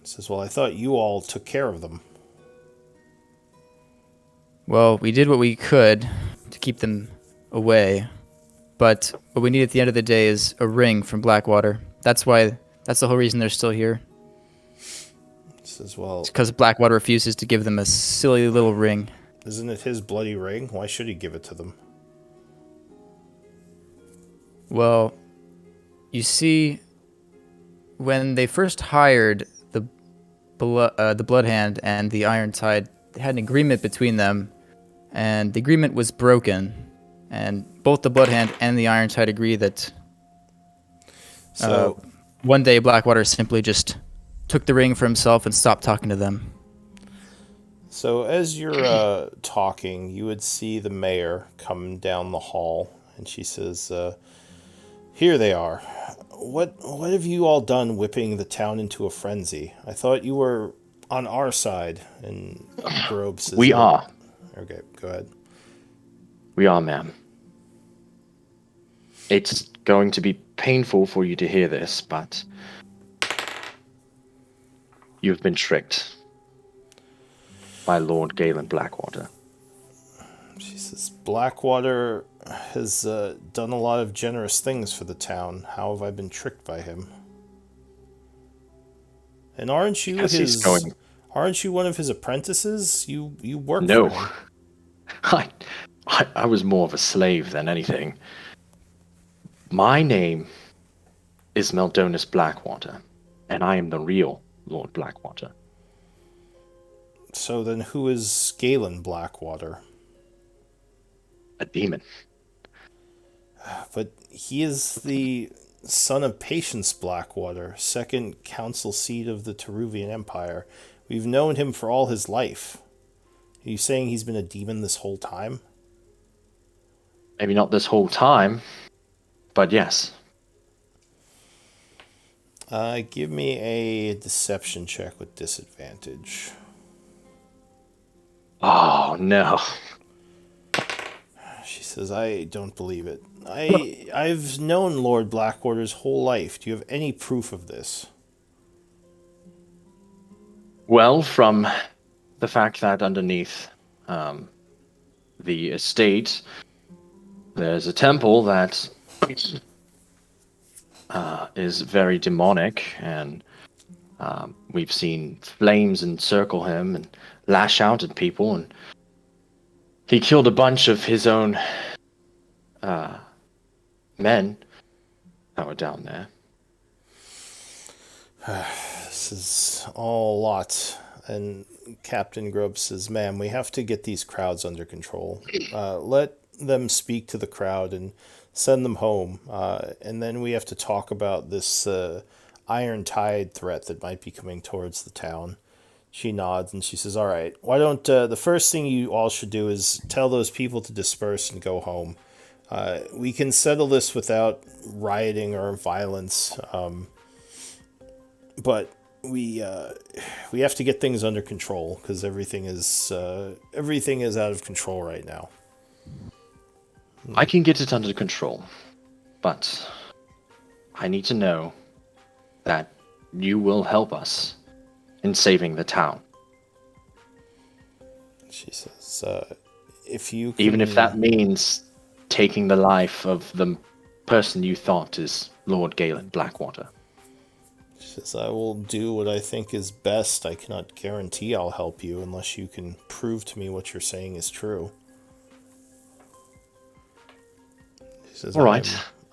He says, well, I thought you all took care of them. Well, we did what we could to keep them away, But what we need at the end of the day is a ring from Blackwater. That's the whole reason they're still here. Says, well, It's because Blackwater refuses to give them a silly little ring. isn't it his bloody ring? Why should he give it to them? Well, you see, when they first hired the Blood Hand and the Iron Tide, they had an agreement between them, and the agreement was broken. And both the Blood Hand and the Iron Tide agree that So, one day Blackwater simply just took the ring for himself and stopped talking to them. so as you're talking, you would see the mayor come down the hall, and she says, "Here they are. What have you all done, whipping the town into a frenzy? I thought you were on our side." And Grobe says, We are. Okay, go ahead. We are, ma'am. It's going to be painful for you to hear this, but you've been tricked by Lord Galen Blackwater. She says, "Blackwater has done a lot of generous things for the town. How have I been tricked by him? And aren't you Because he's going- Aren't you one of his apprentices? You work No. for him." I was more of a slave than anything. My name is Meldonis Blackwater, and I am the real Lord Blackwater. So then, who is Galen Blackwater? A demon. But he is the son of Patience Blackwater, second council seat of the Teruvian Empire. We've known him for all his life. Are you saying he's been a demon this whole time? Maybe not this whole time, but yes. Give me a deception check with disadvantage. Oh, no. She says, "I don't believe it. I've known Lord Blackwater's whole life. Do you have any proof of this?" Well, from the fact that underneath the estate, there's a temple that is very demonic, and we've seen flames encircle him and lash out at people, and he killed a bunch of his own men that were down there. This is all a lot. And Captain Grubb says, "Ma'am, we have to get these crowds under control. Let them speak to the crowd and send them home. And then we have to talk about this Iron Tide threat that might be coming towards the town." She nods and she says, "All right, why don't the first thing you all should do is tell those people to disperse and go home. We can settle this without rioting or violence, but we have to get things under control because everything is out of control right now." I can get it under control, but I need to know that you will help us in saving the town. She says, "If you Even if can- that means taking the life of the person you thought is Lord Galen Blackwater." She says, "I will do what I think is best. I cannot guarantee I'll help you unless you can prove to me what you're saying is true." She says, All right.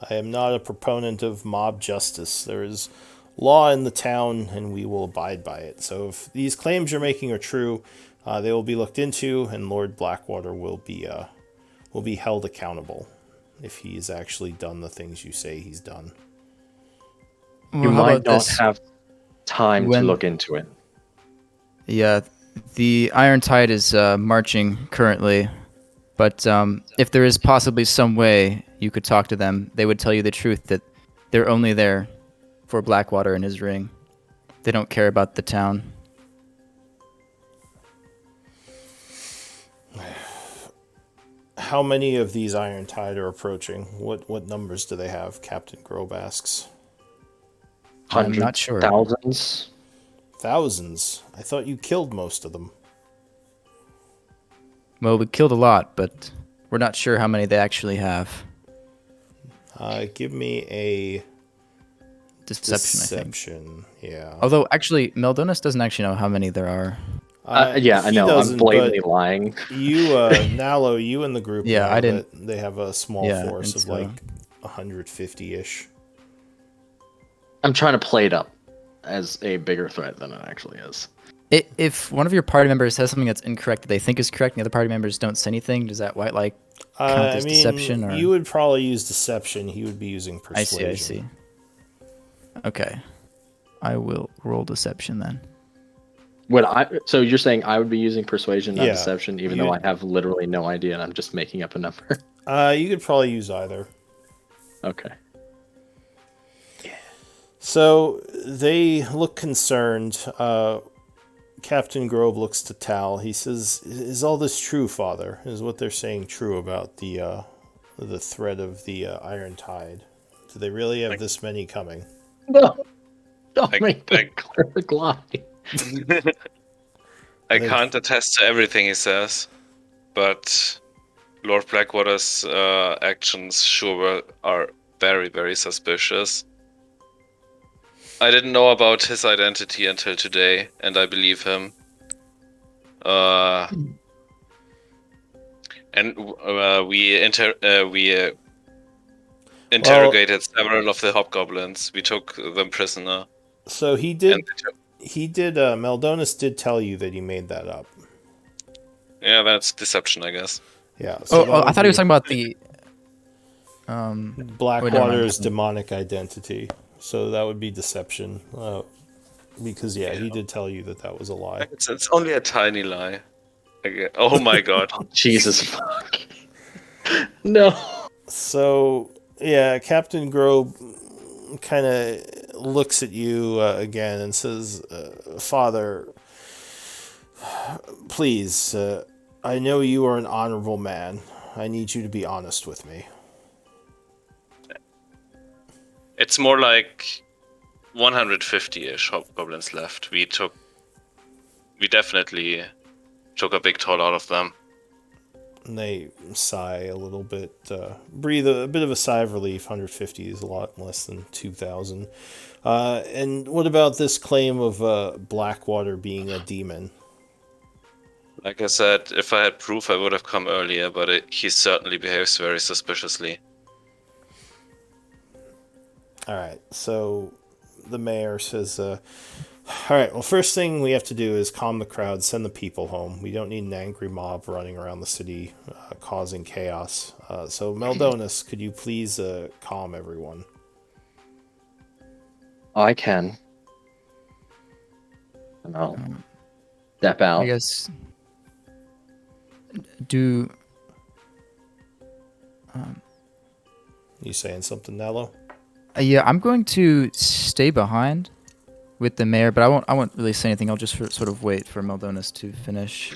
I am not a proponent of mob justice. There is law in the town, and we will abide by it. So if these claims you're making are true, they will be looked into, and Lord Blackwater will be held accountable if he's actually done the things you say he's done." You Well, how might about not this? have time to When- look into it. Yeah, the Iron Tide is marching currently, but if there is possibly some way you could talk to them, they would tell you the truth that they're only there for Blackwater and his ring. They don't care about the town. How many of these Iron Tide are approaching? What numbers do they have? Captain Grobe asks. I'm not sure. Thousands. Thousands. I thought you killed most of them. Well, we killed a lot, but we're not sure how many they actually have. Give me a Deception, I think. deception. Yeah. Although, actually, Meldonis doesn't actually know how many there are. Yeah, I he know. I'm doesn't, blatantly but lying. you, Nalo, you and the group Yeah, know I didn't. that they have a small Yeah, force and of so- like 150-ish. I'm trying to play it up as a bigger threat than it actually is. If one of your party members says something that's incorrect that they think is correct, and the other party members don't say anything, does that count I as mean, deception? Or you would probably use deception. He would be using I see. persuasion. Okay, I will roll deception then. So you're saying I would be using persuasion, not Yeah, deception, even you- though I have literally no idea and I'm just making up a number. You could probably use either. Okay. So they look concerned. Captain Grove looks to Tal. He says, "Is all this true, Father? Is what they're saying true about the threat of the Iron Tide? Do they really have this many coming?" No. Don't I- make I- the cleric lie. I can't attest to everything he says, but Lord Blackwater's actions sure are very, very suspicious. I didn't know about his identity until today, and I believe him. We interrogated several of the hobgoblins. We took them prisoner. So he did. He did. Meldonis did tell you that he made that up. Yeah, that's deception, I guess. Yeah. So I thought he was talking about the. Blackwater's demonic identity. So that would be deception. Because he did tell you that was a lie. It's only a tiny lie. Oh my god. Jesus fuck. No. So Captain Grove kind of looks at you again and says, "Father, please, I know you are an honorable man. I need you to be honest with me." It's more like 150-ish hobgoblins left. We definitely took a big toll out of them. And they sigh a little bit, breathe a bit of a sigh of relief. 150 is a lot less than 2,000. And what about this claim of Blackwater being a demon? Like I said, if I had proof, I would have come earlier, but he certainly behaves very suspiciously. All right, so the mayor says, all right, well, first thing we have to do is calm the crowd, send the people home. We don't need an angry mob running around the city causing chaos. So, Meldonis, could you please calm everyone? I can. And I'll step out. I guess. Do. You saying something, Nello? Yeah, I'm going to stay behind with the mayor, but I won't really say anything. I'll just sort of wait for Meldonis to finish.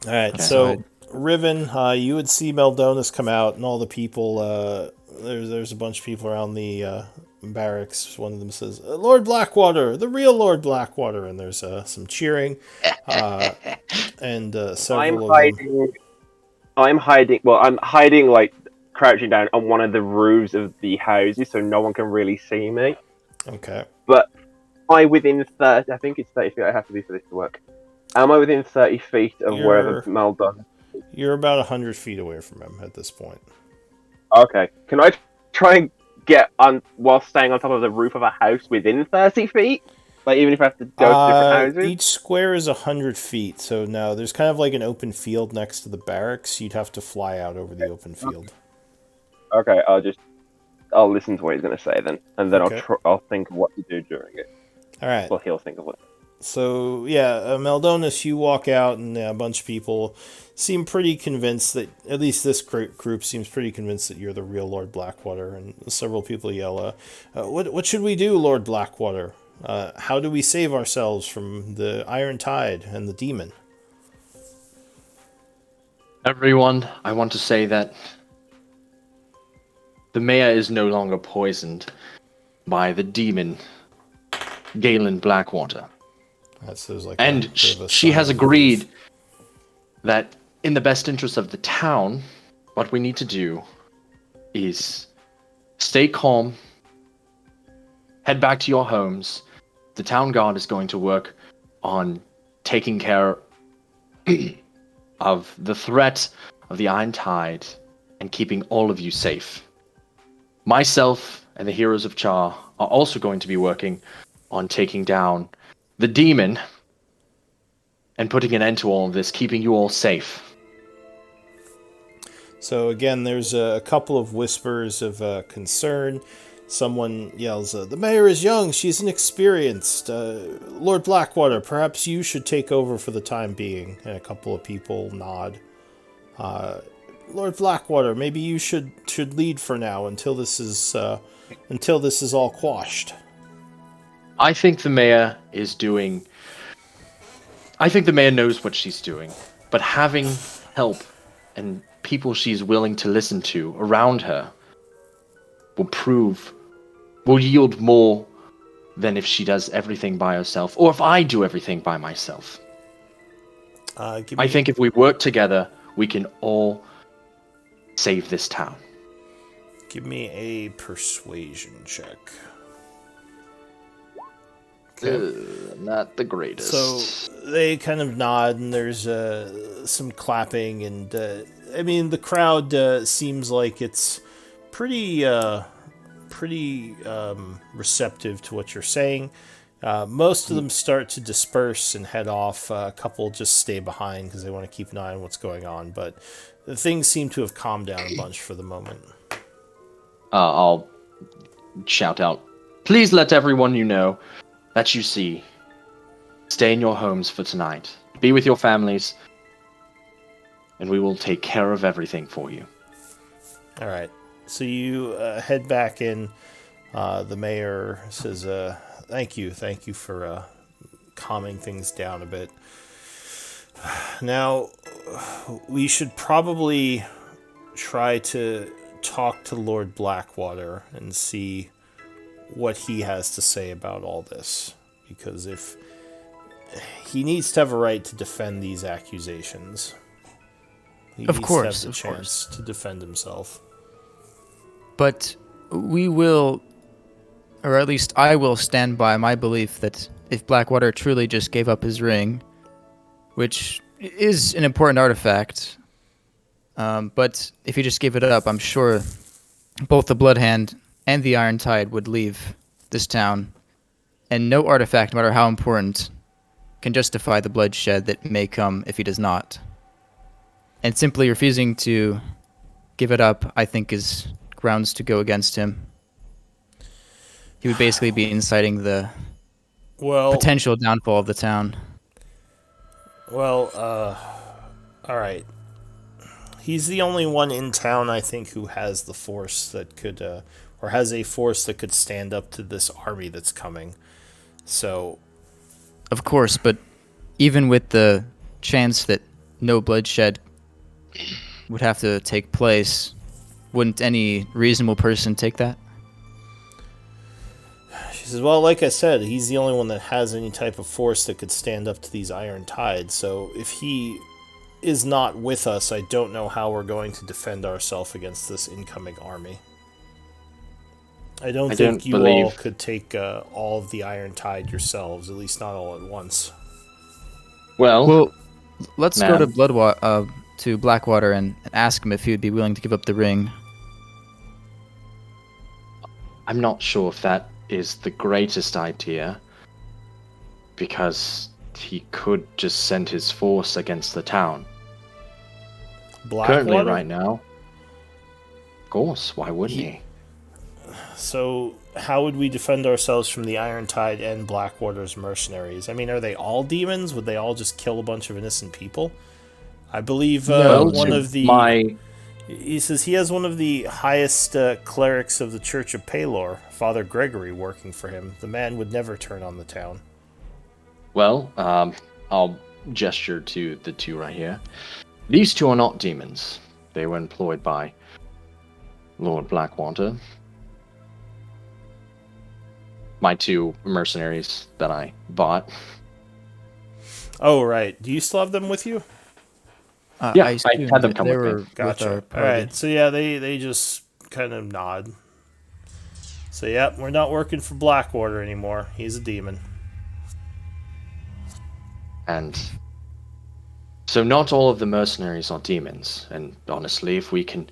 All right, Okay. so Riven, you would see Meldonis come out, and all the people. There's a bunch of people around the barracks. One of them says, "Lord Blackwater, the real Lord Blackwater," and there's some cheering. And several of them. I'm hiding. Well, I'm hiding like crouching down on one of the roofs of the houses, so no one can really see me. Okay. But am I within 30? I think it's 30 feet. I have to be for this to work. Am I within 30 feet of wherever Mel done? You're about 100 feet away from him at this point. Okay. Can I try and get on while staying on top of the roof of a house within 30 feet? Like, even if I have to go to different houses? Each square is 100 feet, so no, there's kind of like an open field next to the barracks. You'd have to fly out over the open field. Okay, I'll listen to what he's going to say then, and then Okay. I'll think of what to do during it. All right. Well, he'll think of what. So, Meldonis, you walk out, and a bunch of people seem pretty convinced that, at least this group seems pretty convinced that you're the real Lord Blackwater, and several people yell, what should we do, Lord Blackwater? How do we save ourselves from the Iron Tide and the demon? Everyone, I want to say that the mayor is no longer poisoned by the demon, Galen Blackwater. And she has agreed that in the best interest of the town, what we need to do is Stay calm. Head back to your homes. The town guard is going to work on taking care of the threat of the Iron Tide and keeping all of you safe. Myself and the heroes of Chaur are also going to be working on taking down the demon and putting an end to all of this, keeping you all safe. So again, there's a couple of whispers of concern. Someone yells, "The mayor is young. She's inexperienced. Lord Blackwater, perhaps you should take over for the time being." And a couple of people nod. Lord Blackwater, maybe you should lead for now until this is all quashed. I think the mayor knows what she's doing, but having help and people she's willing to listen to around her will yield more than if she does everything by herself, or if I do everything by myself. I think if we work together, we can all save this town. Give me a persuasion check. Not the greatest. So they kind of nod, and there's some clapping, and I mean the crowd seems like it's pretty receptive to what you're saying. Most of them start to disperse and head off. A couple just stay behind because they want to keep an eye on what's going on. But things seem to have calmed down a bunch for the moment. I'll shout out, "Please let everyone you know that you see stay in your homes for tonight. Be with your families, and we will take care of everything for you." All right. So you head back in. The mayor says, thank you for calming things down a bit. Now, we should probably try to talk to Lord Blackwater and see what he has to say about all this. Because if he needs to have a right to defend these accusations. He Of needs course, to have the of chance to defend himself. But we will, or at least I will, stand by my belief that if Blackwater truly just gave up his ring, which is an important artifact, but if he just gave it up, I'm sure both the Blood Hand and the Iron Tide would leave this town, and no artifact, no matter how important, can justify the bloodshed that may come if he does not. And simply refusing to give it up, I think, is grounds to go against him. He would basically be inciting the potential downfall of the town. Well, all right. He's the only one in town, I think, who has the force that could, or has a force that could stand up to this army that's coming. So, Of course, but even with the chance that no bloodshed would have to take place, wouldn't any reasonable person take that? she says, well, like I said, he's the only one that has any type of force that could stand up to these Iron Tides. So if he is not with us, I don't know how we're going to defend ourselves against this incoming army. I don't think you all could take all of the Iron Tide yourselves, at least not all at once. Well, let's go to Blackwater and ask him if he would be willing to give up the ring. I'm not sure if that is the greatest idea, because he could just send his force against the town. Blackwater? Currently, right now. Of course, why wouldn't he? So, how would we defend ourselves from the Iron Tide and Blackwater's mercenaries? I mean, are they all demons? Would they all just kill a bunch of innocent people? I believe he says he has one of the highest clerics of the Church of Palor, Father Gregory, working for him. The man would never turn on the town. Well, I'll gesture to the two right here. These two are not demons. They were employed by Lord Blackwater. My two mercenaries that I bought. Oh, right. Do you still have them with you? Yeah, I had them come with me. Gotcha. All right. So, yeah, they just kind of nod. So, yep, we're not working for Blackwater anymore. He's a demon. And so not all of the mercenaries are demons, and honestly, if we can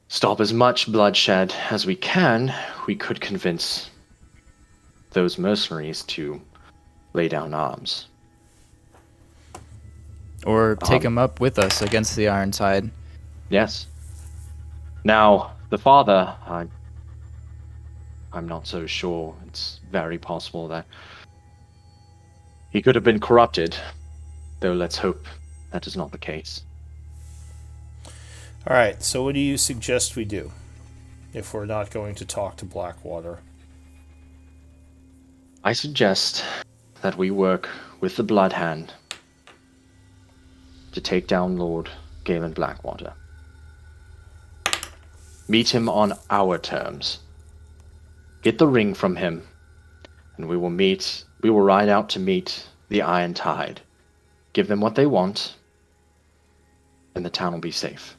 stop as much bloodshed as we can, we could convince those mercenaries to lay down arms. Or take him up with us against the Iron Tide. Yes. Now, the father, I'm not so sure. It's very possible that he could have been corrupted, though let's hope that is not the case. Alright, so what do you suggest we do if we're not going to talk to Blackwater? I suggest that we work with the Blood Hand to take down Lord Galen Blackwater. Meet him on our terms. Get the ring from him, and we will ride out to meet the Iron Tide. Give them what they want, and the town will be safe.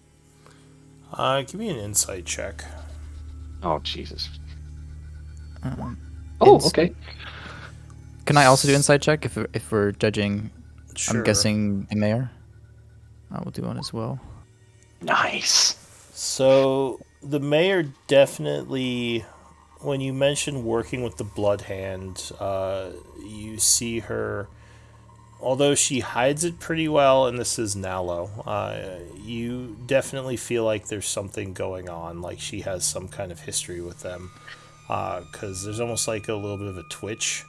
Give me an insight check. Oh, Jesus. Ins- Okay. Can I also do insight check if we're judging? Sure. I'm guessing the mayor. I will do one as well. Nice. So, the mayor definitely, when you mention working with the Blood Hand, you see her, although she hides it pretty well, and this is Nalo, you definitely feel like there's something going on, like she has some kind of history with them, because there's almost like a little bit of a twitch.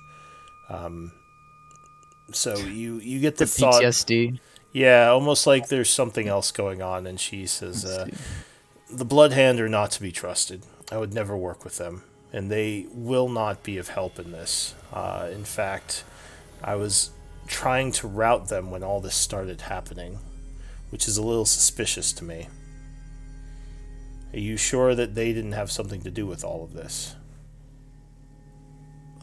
So you get the thought, PTSD. yeah, almost like there's something else going on, and she says, the Blood Hand are not to be trusted. I would never work with them, and they will not be of help in this. In fact, I was trying to rout them when all this started happening, which is a little suspicious to me. Are you sure that they didn't have something to do with all of this?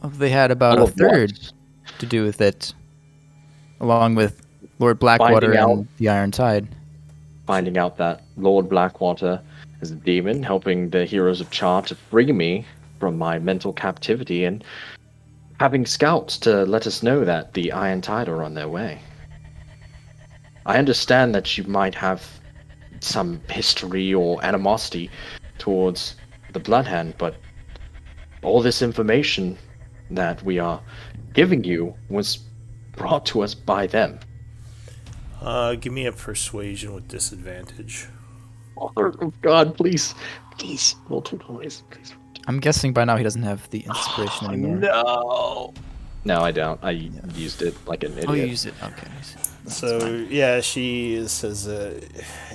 They had about All a of third what? to do with it, along with Lord Blackwater Finding and the Iron Tide. Finding out that Lord Blackwater is a demon, helping the heroes of Chaur to free me from my mental captivity, and having scouts to let us know that the Iron Tide are on their way. I understand that you might have some history or animosity towards the Bloodhand, but all this information that we are giving you was brought to us by them. Give me a persuasion with disadvantage. Father of God, please, please, roll 2 dice, please. I'm guessing by now he doesn't have the inspiration anymore. No. No, I don't. I used it like an idiot. Oh, you used it. Okay. That's So, fine. yeah, she says,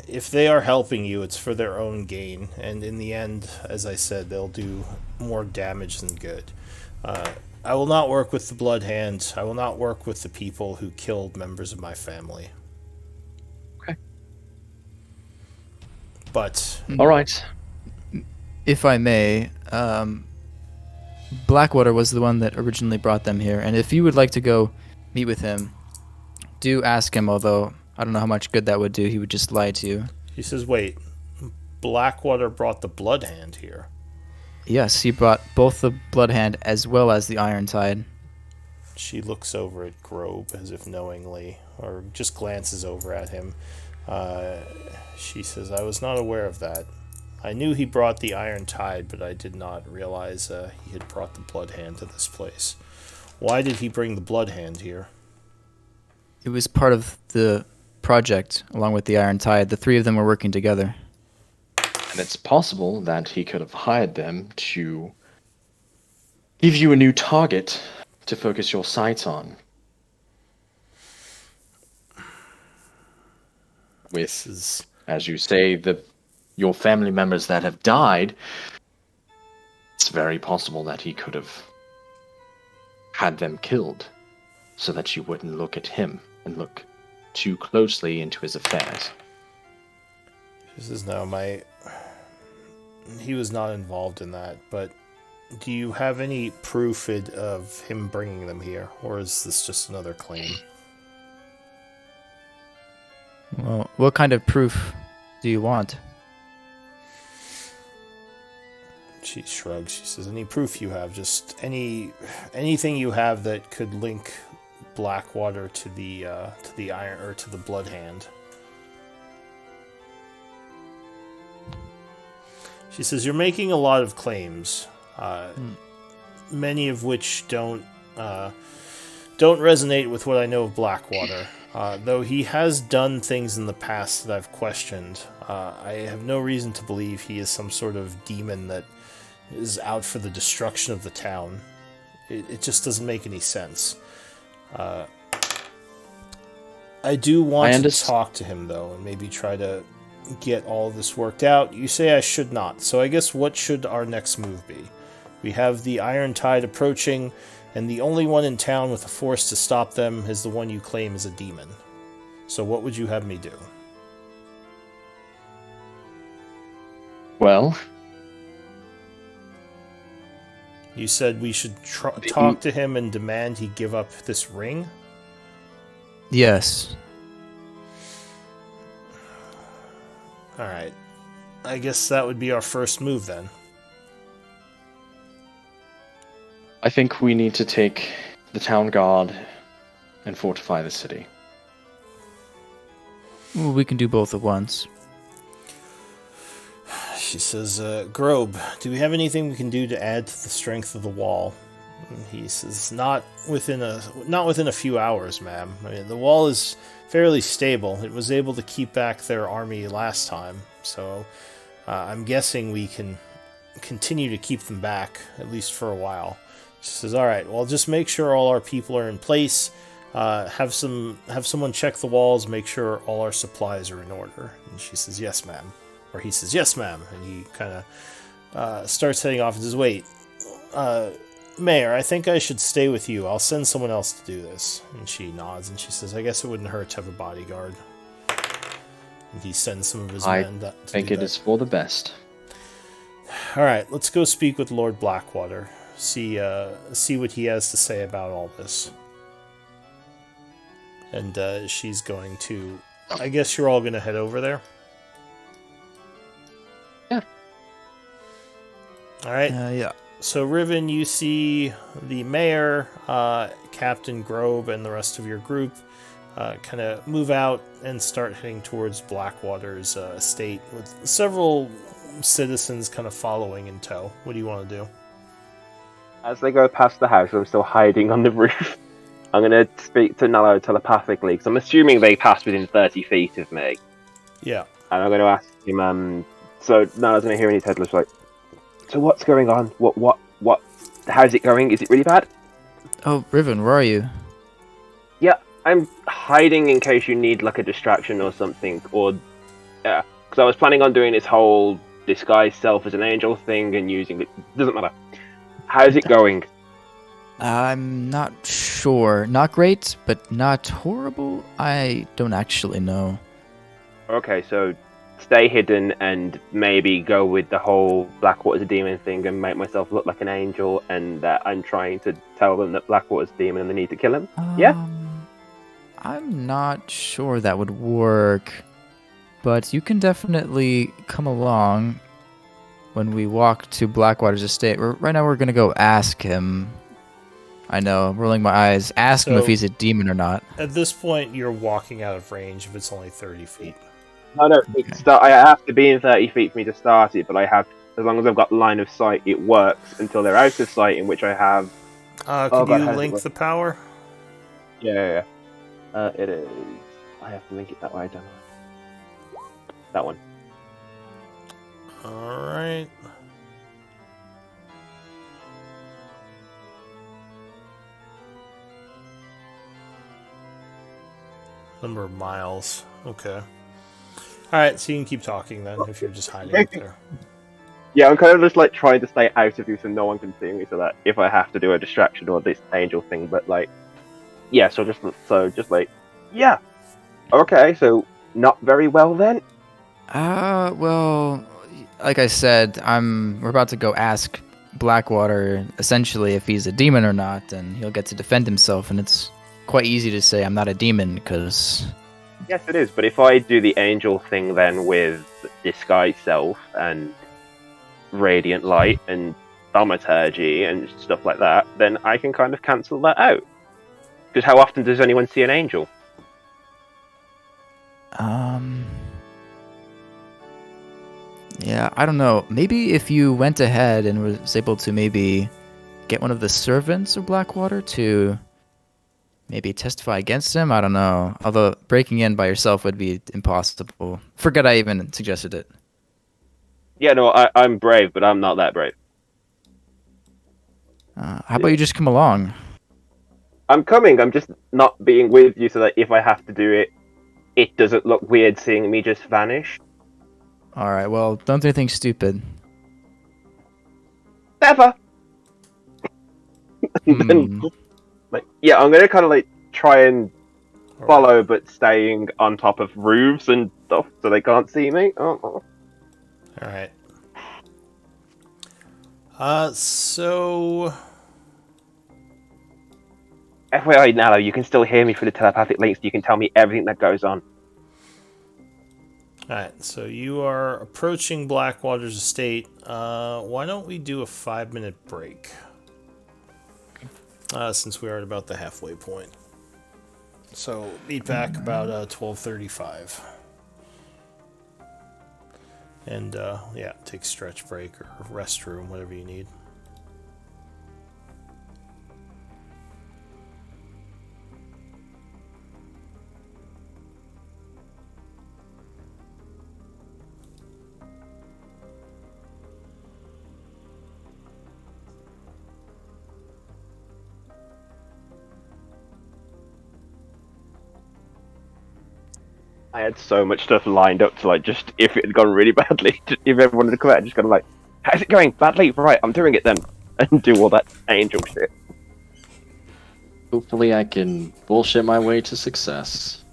if they are helping you, it's for their own gain. And in the end, as I said, they'll do more damage than good. I will not work with the Blood Hand. I will not work with the people who killed members of my family. Okay. But, All right. If I may, Blackwater was the one that originally brought them here, and if you would like to go meet with him, do ask him, although I don't know how much good that would do. He would just lie to you. he says, wait, Blackwater brought the Blood Hand here. Yes, he brought both the Blood Hand as well as the Iron Tide. She looks over at Grobe as if knowingly, or just glances over at him. She says, I was not aware of that. I knew he brought the Iron Tide, but I did not realize he had brought the Blood Hand to this place. Why did he bring the Blood Hand here? It was part of the project, along with the Iron Tide. The three of them were working together. And it's possible that he could have hired them to give you a new target to focus your sights on. With, as you say, your family members that have died, it's very possible that he could have had them killed so that you wouldn't look at him and look too closely into his affairs. She says, no, he was not involved in that, but do you have any proof of him bringing them here, or is this just another claim? Well, what kind of proof do you want? She shrugs. She says, "Any proof you have? Just anything you have that could link Blackwater to the iron or to the Blood Hand." She says, "You're making a lot of claims, many of which don't resonate with what I know of Blackwater. Though he has done things in the past that I've questioned, I have no reason to believe he is some sort of demon that is out for the destruction of the town. It just doesn't make any sense. I do want to talk to him, though, and maybe try to get all this worked out. You say I should not, so I guess what should our next move be? We have the Iron Tide approaching, and the only one in town with a force to stop them is the one you claim is a demon. So what would you have me do?" Well, You said we should talk to him and demand he give up this ring? Yes. Alright. I guess that would be our first move then. I think we need to take the town guard and fortify the city. Well, we can do both at once. She says, "Grobe, do we have anything we can do to add to the strength of the wall?" And he says, not within a few hours, ma'am. I mean, the wall is fairly stable. It was able to keep back their army last time, so I'm guessing we can continue to keep them back, at least for a while. She says, "Alright, well, just make sure all our people are in place. Have someone check the walls, make sure all our supplies are in order." And she says, "Yes, ma'am." Or he says, "Yes, ma'am." And he kind of starts heading off and says, "Wait, Mayor, I think I should stay with you. I'll send someone else to do this." And she nods and she says, "I guess it wouldn't hurt to have a bodyguard." And he sends some of his men to think do it that. is for the best. Alright, let's go speak with Lord Blackwater. See what he has to say about all this. And she's going to... I guess you're all going to head over there? Yeah. Alright. Yeah. So, Riven, you see the mayor, Captain Grobe, and the rest of your group kind of move out and start heading towards Blackwater's estate, with several citizens kind of following in tow. What do you want to do? As they go past the house, I'm still hiding on the roof. I'm going to speak to Nallo telepathically, because I'm assuming they pass within 30 feet of me. Yeah. And I'm going to ask him, so Nallo's going to hear in his head, like, "So what's going on? What, how's it going? Is it really bad?" Oh, Riven, where are you? Yeah, I'm hiding in case you need, like, a distraction or something, or, yeah. Because I was planning on doing this whole disguise self as an angel thing and using it. Doesn't matter. How's it going? I'm not sure. Not great, but not horrible. I don't actually know. Okay, so stay hidden and maybe go with the whole Blackwater's a demon thing and make myself look like an angel, and that I'm trying to tell them that Blackwater's a demon and they need to kill him. Yeah? I'm not sure that would work, but you can definitely come along when we walk to Blackwater's estate. Right now we're going to go ask him. I know, I'm rolling my eyes. Ask him if he's a demon or not. At this point, you're walking out of range if it's only 30 feet. No, I have to be in 30 feet for me to start it, but I have, as long as I've got line of sight, it works until they're out of sight, in which I have... Could you link the power? Yeah. It is... I have to link it that way, don't I? That one. Alright. Number of miles. Okay. Alright, so you can keep talking then, if you're just hiding up there. Yeah, I'm kind of just like trying to stay out of you so no one can see me, so that if I have to do a distraction or this angel thing, but like... Yeah, so just like... Yeah! Okay, so not very well then? Well, like I said, we're about to go ask Blackwater, essentially, if he's a demon or not, and he'll get to defend himself, and it's quite easy to say I'm not a demon, because... Yes, it is, but if I do the angel thing then with disguise self and radiant light and thaumaturgy and stuff like that, then I can kind of cancel that out. Because how often does anyone see an angel? Yeah, I don't know. Maybe if you went ahead and was able to maybe get one of the servants of Blackwater to maybe testify against him, I don't know. Although breaking in by yourself would be impossible. Forget I even suggested it. Yeah, no, I'm brave, but I'm not that brave. How about you just come along? I'm coming, I'm just not being with you so that if I have to do it, it doesn't look weird seeing me just vanish. All right, well, don't do anything stupid. Never! Then, like, yeah, I'm gonna kind of like try and follow, but staying on top of roofs and stuff so they can't see me. Oh. All right. So FYI, Nalo, you can still hear me through the telepathic links. You can tell me everything that goes on. Alright, so you are approaching Blackwater's estate. Why don't we do a 5-minute break? Since we are at about the halfway point. So, meet back about 12:35. And, yeah, take stretch break or restroom, whatever you need. I had so much stuff lined up to like just if it had gone really badly, if everyone had come out, just kind of like, how's it going? Badly? Right, I'm doing it then, and do all that angel shit. Hopefully, I can bullshit my way to success.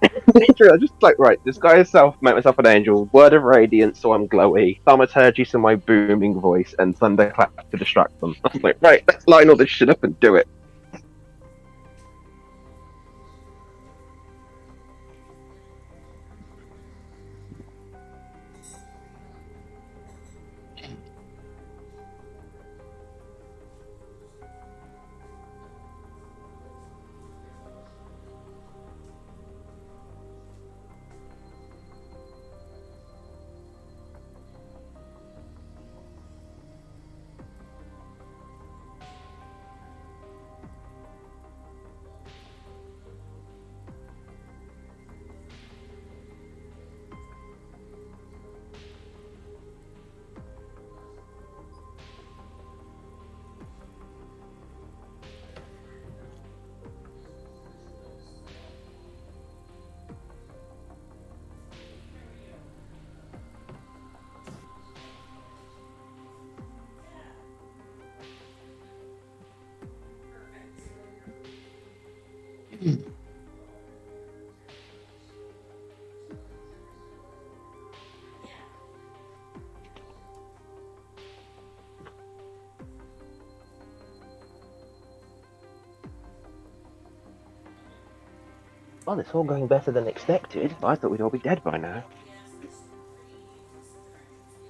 I just like right, disguise self, make myself an angel, word of radiance so I'm glowy, thaumaturgy so my booming voice, and thunderclap to distract them. I was like, right, let's line all this shit up and do it. Well, it's all going better than expected. I thought we'd all be dead by now.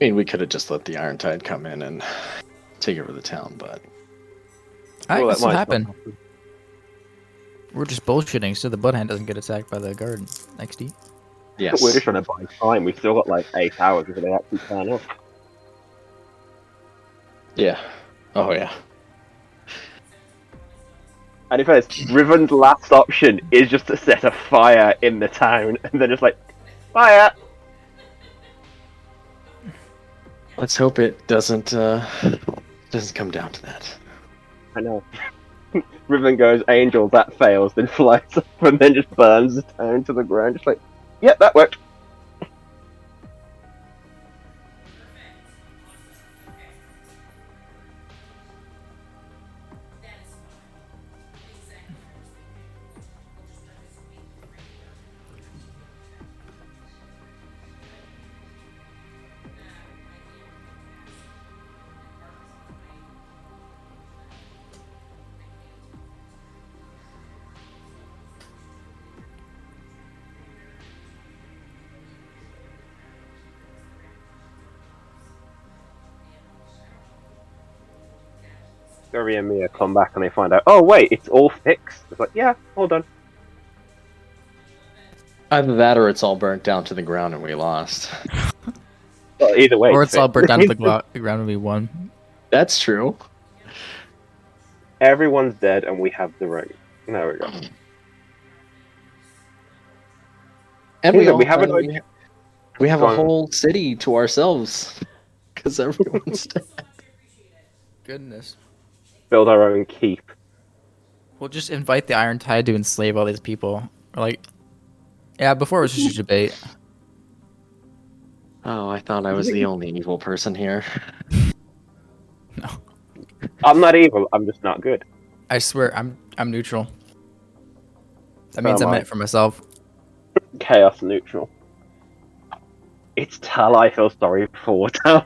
I mean, we could have just let the Iron Tide come in and take over the town, but I Well, guess that what might happened. not happen. We're just bullshitting so the Bloodhound doesn't get attacked by the guard next year. yes. We're just trying to buy time. We've still got like 8 hours before they actually turn up. Yeah. Oh, yeah. And in fact, Riven's last option is just to set a fire in the town, and they're just like, fire! Let's hope it doesn't come down to that. I know. Riven goes, angel, that fails, then flies up and then just burns the town to the ground. Just like, yep, that worked. Gary and Mia come back and they find out, oh wait, it's all fixed. It's like, yeah, all done. Either that or it's all burnt down to the ground and we lost. Well, either way, Or it's all fixed. burnt down to the ground and we won. That's true. Everyone's dead and we have the ring. There we go. And Either all we have have an we have Go a on. whole city to ourselves because everyone's dead. Goodness. build our own keep. We'll just invite the Iron Tide to enslave all these people. Or like, yeah, before it was just a debate. Oh, I thought I was the only evil person here. No, I'm not evil. I'm just not good. I swear, I'm neutral. That means am I'm I. in it for myself. Chaos neutral. It's Tal I feel sorry for. Tal.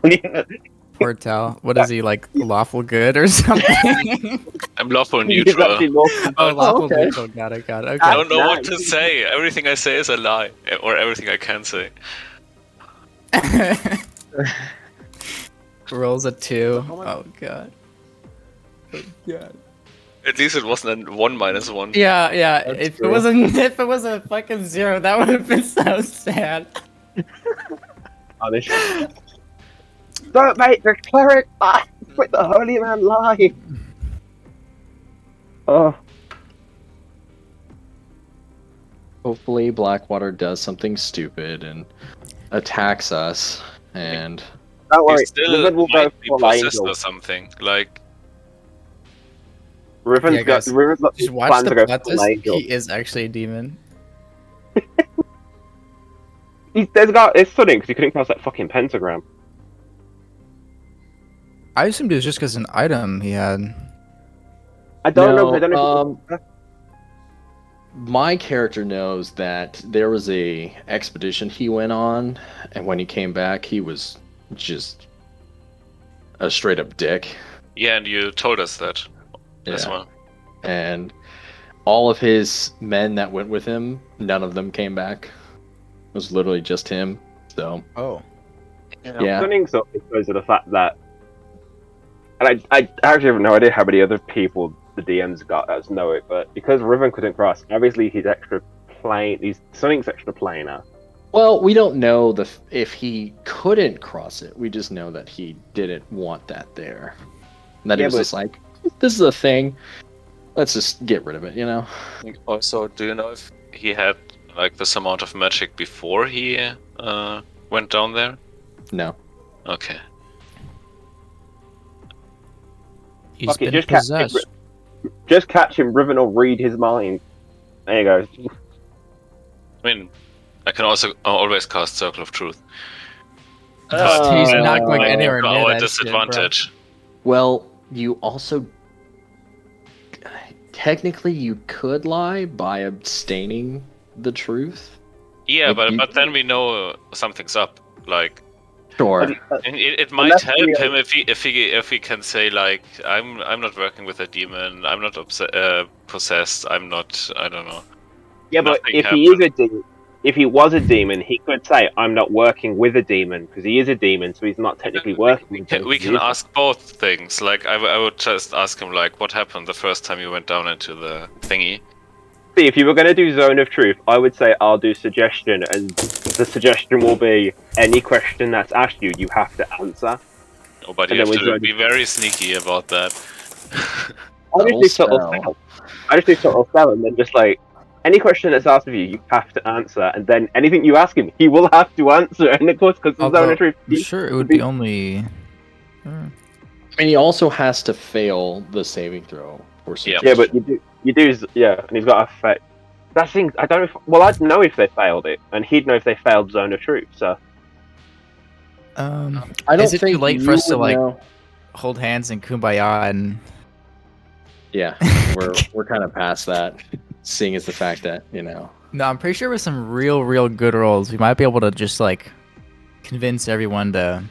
Poor Tal. What is he, like, lawful good or something? I'm lawful He's neutral. actually more- Oh, lawful okay. neutral. Got it. I Okay. don't know what Nice. to say. Everything I say is a lie, or everything I can say. Rolls a 2. Oh, God. Oh, God. At least it wasn't a 1 minus 1. Yeah. That's If true. it was a fucking 0, that would have been so sad. Honest. Don't make the cleric lie with the holy man lie. Oh, Hopefully, Blackwater does something stupid and attacks us. And don't He worry. still Riven will go might be full possessed angel. or something. Like, Riven's Yeah, guys, Riven's got Just watch plans the to go plot full twist. angel. He is actually a demon. It's stunning because he couldn't cross that fucking pentagram. I assumed it was just because an item he had. I don't know. No, I don't know. my character knows that there was a expedition he went on, and when he came back, he was just a straight up dick. yeah, and you told us that as Yeah. well. And all of his men that went with him, none of them came back. It was literally just him. So Oh. yeah, Stunning so because of the fact that, and I actually have no idea how many other people the DMs got as know it, but because Riven couldn't cross, obviously he's Stunning's extra planar. well, we don't know if he couldn't cross it. We just know that he didn't want that there. And that he Yeah, was but- just like, this is a thing. Let's just get rid of it, you know? Also, do you know if he had like this amount of magic before he went down there? No. Okay. He's Fuck it, been just catch him. possessed. Just catch him. Riven will read his mind. There you go. I mean, I can also always cast Circle of Truth. He's not going Like, anywhere near our that shit, bro. disadvantage. Well, you also technically you could lie by abstaining the truth. Yeah, Like, but you- but then we know something's up. Like, Sure. and it might Unless help we- him if he can say like, I'm not working with a demon. I'm not possessed. I'm not. I don't know. Yeah, but Nothing if he is a demon, if he was a demon, he could say, "I'm not working with a demon," because he is a demon, so he's not technically working. We with can, them, we 'cause he can is- ask both things. Like, I would just ask him like, what happened the first time you went down into the thingy? See, if you were going to do Zone of Truth, I would say I'll do suggestion, and the suggestion will be any question that's asked you, you have to answer. Oh, but And you then have we to join- be very sneaky about that. I just do subtle spell. spell. I just do subtle spell, and then just like any question that's asked of you, you have to answer, and then anything you ask him, he will have to answer. And of course, because the Zone Although, of Truth, I'm sure it would be only. And he also has to fail the saving throw for Yeah. yeah, but you do, yeah, and he's got a fail. That thing, I don't know. I'd know if they failed it, and he'd know if they failed Zone of Truth. So I don't Is it too think late for you us to, would like- know. hold hands and kumbaya and. Yeah, we're kind of past that, seeing as the fact that No, I'm pretty sure with some real good rolls, we might be able to just like convince everyone to.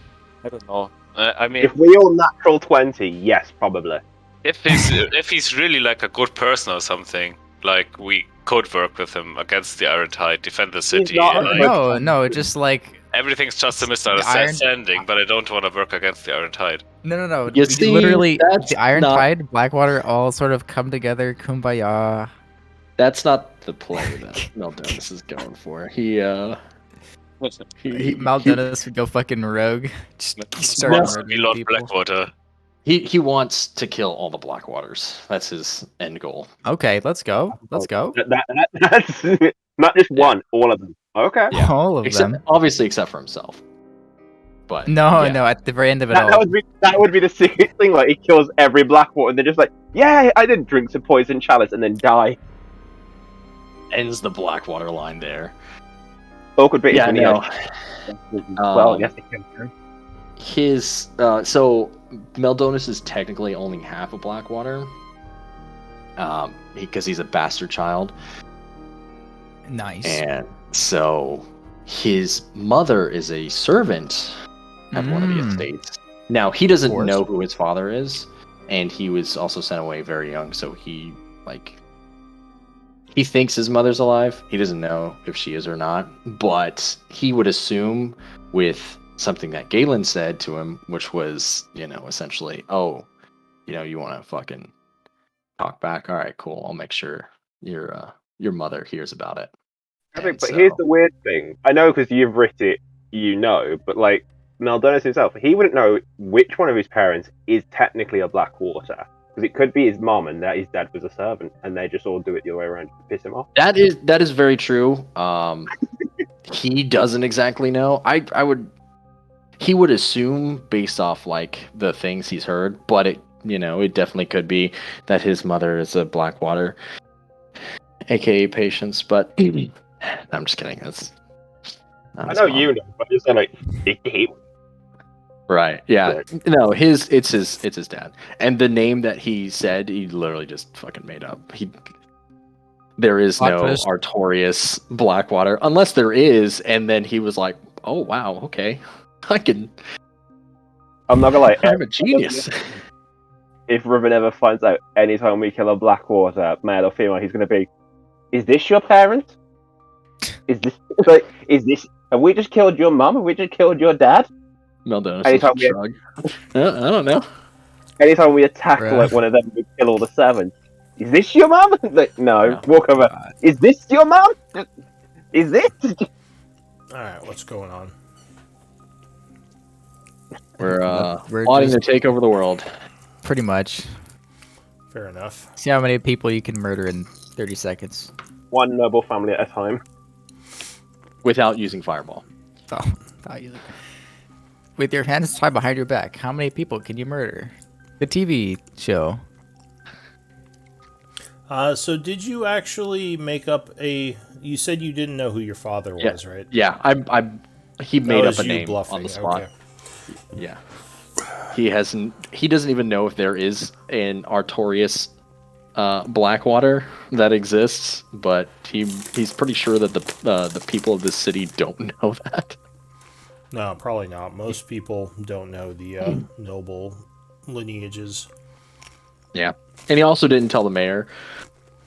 I don't know. I mean, if we all natural 20, yes, probably. if he's really like a good person or something, like we could work with him against the Iron Tide, defend the city. not a Like, good- No, just like Everything's just a The Iron- misunderstanding, but I don't want to work against the Iron Tide. No. You We see, literally, that's the Iron not- Tide, Blackwater, all sort of come together, kumbaya. That's not the play that Meldonis is going for. Maldonis would go fucking rogue. Just start No. murdering Me Lord people. Blackwater. He wants to kill all the Blackwaters. That's his end goal. Okay, let's go. Let's go. That's not just one, all of them. Okay. Yeah. All of them. Obviously, except for himself. But No, yeah. no, at the very end of it That all. would be the secret thing. Like he kills every Blackwater, and they're just like, "Yeah, I didn't drink some poison chalice and then die." Ends the Blackwater line there. Awkward bit is Yeah, when no. well, yes, they can. His so Meldonis is technically only half a Blackwater. Because he's a bastard child. Nice. And so his mother is a servant at one of the estates. Now, he doesn't course. know who his father is, and he was also sent away very young, so he thinks his mother's alive. He doesn't know if she is or not, but he would assume with something that Galen said to him, which was, essentially, oh, you want to fucking talk back? All right, cool. I'll make sure your mother hears about it. And But here's the weird thing. I know because you've written it, but like Maldonis himself, he wouldn't know which one of his parents is technically a Blackwater. Because it could be his mom and that his dad was a servant, and they just all do it the other way around to piss him off. That is very true. He doesn't exactly know. He would assume based off like the things he's heard, but it definitely could be that his mother is a Blackwater, aka Patience. But I'm just kidding. I know you know, but it's like right. Yeah. No, it's his dad. And the name that he said, he literally just fucking made up. There is no Blackfish. Artorias Blackwater, unless there is, and then he was like, "Oh wow, okay, I'm not gonna lie. I'm a genius." If Riven ever finds out anytime we kill a Blackwater, male or female, he's gonna be, "Is this your parent? Is this? Have we just killed your mum? Have we just killed your dad?" Meldonis Anytime will shrug. I don't know. Anytime we attack Bruh. like one of them, we kill all the seven. Is this your mum? Like, no. No. Walk over. God. Is this your mum? Is this? Alright, what's going on? We're We're plotting to just- take over the world. Pretty much. Fair enough. See how many people you can murder in 30 seconds. One noble family at a time. Without using fireball. Oh, thought you- With your hands tied behind your back, how many people can you murder? The TV show. So did you actually make up a... You said you didn't know who your father Yeah. was, right? Yeah, he That made was up a you name bluffing, on the spot. okay. Yeah. He doesn't even know if there is an Artorias Blackwater that exists, but he's pretty sure that the people of this city don't know that. No, probably not. Most people don't know the noble lineages. Yeah. And he also didn't tell the mayor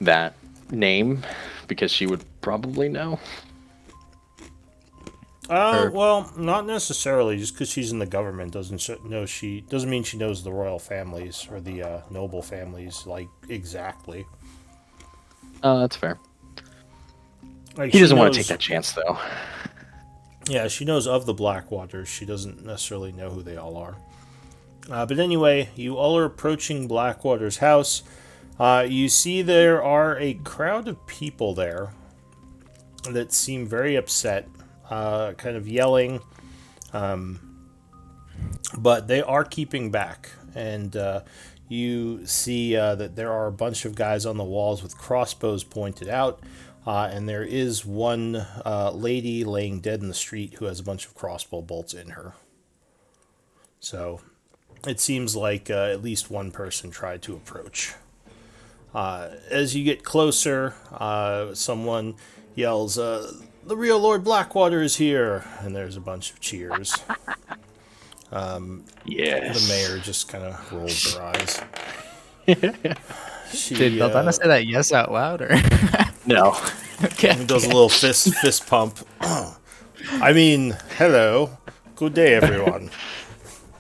that name because she would probably know. Well, not necessarily. Just because she's in the government doesn't mean she knows the royal families or the noble families like exactly. That's fair. Like, He she doesn't want to knows- take that chance though. Yeah, she knows of the Blackwaters. She doesn't necessarily know who they all are. But anyway, you all are approaching Blackwater's house. You see there are a crowd of people there that seem very upset, kind of yelling, but they are keeping back. And you see that there are a bunch of guys on the walls with crossbows pointed out. And there is one lady laying dead in the street who has a bunch of crossbow bolts in her. So it seems like at least one person tried to approach. As you get closer, someone yells, "The real Lord Blackwater is here!" And there's a bunch of cheers. Yes. The mayor just kind of rolls her eyes. She Did Beltana say that yes out loud or? No. Okay. does a little fist pump. I mean, hello. Good day, everyone.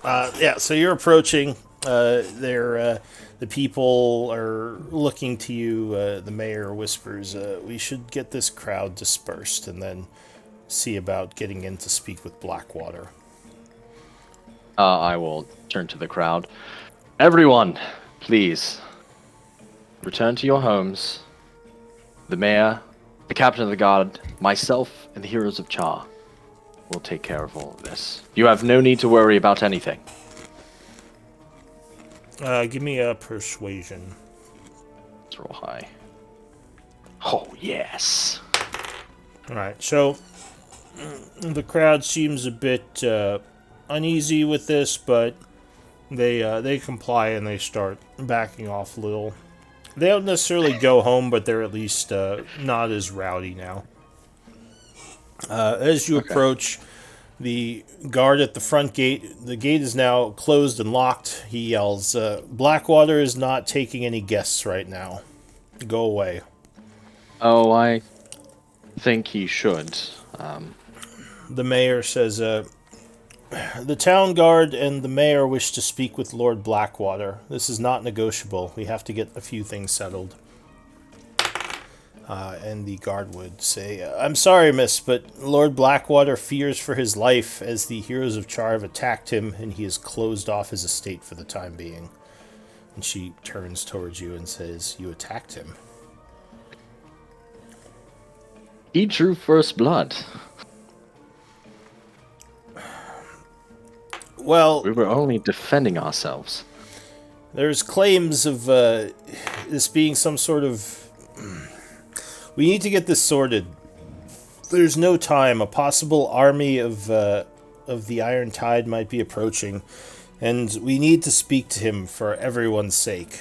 Yeah, so you're approaching. The people are looking to you. The mayor whispers, we should get this crowd dispersed and then see about getting in to speak with Blackwater. I will turn to the crowd. Everyone, please return to your homes. The mayor, the captain of the guard, myself, and the heroes of Chaur will take care of all of this. You have no need to worry about anything. Give me a persuasion. Let's roll high. Oh, yes. All right, so the crowd seems a bit uneasy with this, but they comply and they start backing off a little. They don't necessarily go home, but they're at least not as rowdy now. As you approach the guard at the front gate, the gate is now closed and locked. He yells, Blackwater is not taking any guests right now. Go away. Oh, I think he should. The mayor says, the town guard and the mayor wish to speak with Lord Blackwater. This is not negotiable. We have to get a few things settled. And the guard would say, I'm sorry, miss, but Lord Blackwater fears for his life as the heroes of Chaur have attacked him and he has closed off his estate for the time being. And she turns towards you and says, you attacked him. He drew first blood. Well, We were only defending ourselves. there's claims of this being some sort of... We need to get this sorted. There's no time. A possible army of the Iron Tide might be approaching, and we need to speak to him for everyone's sake.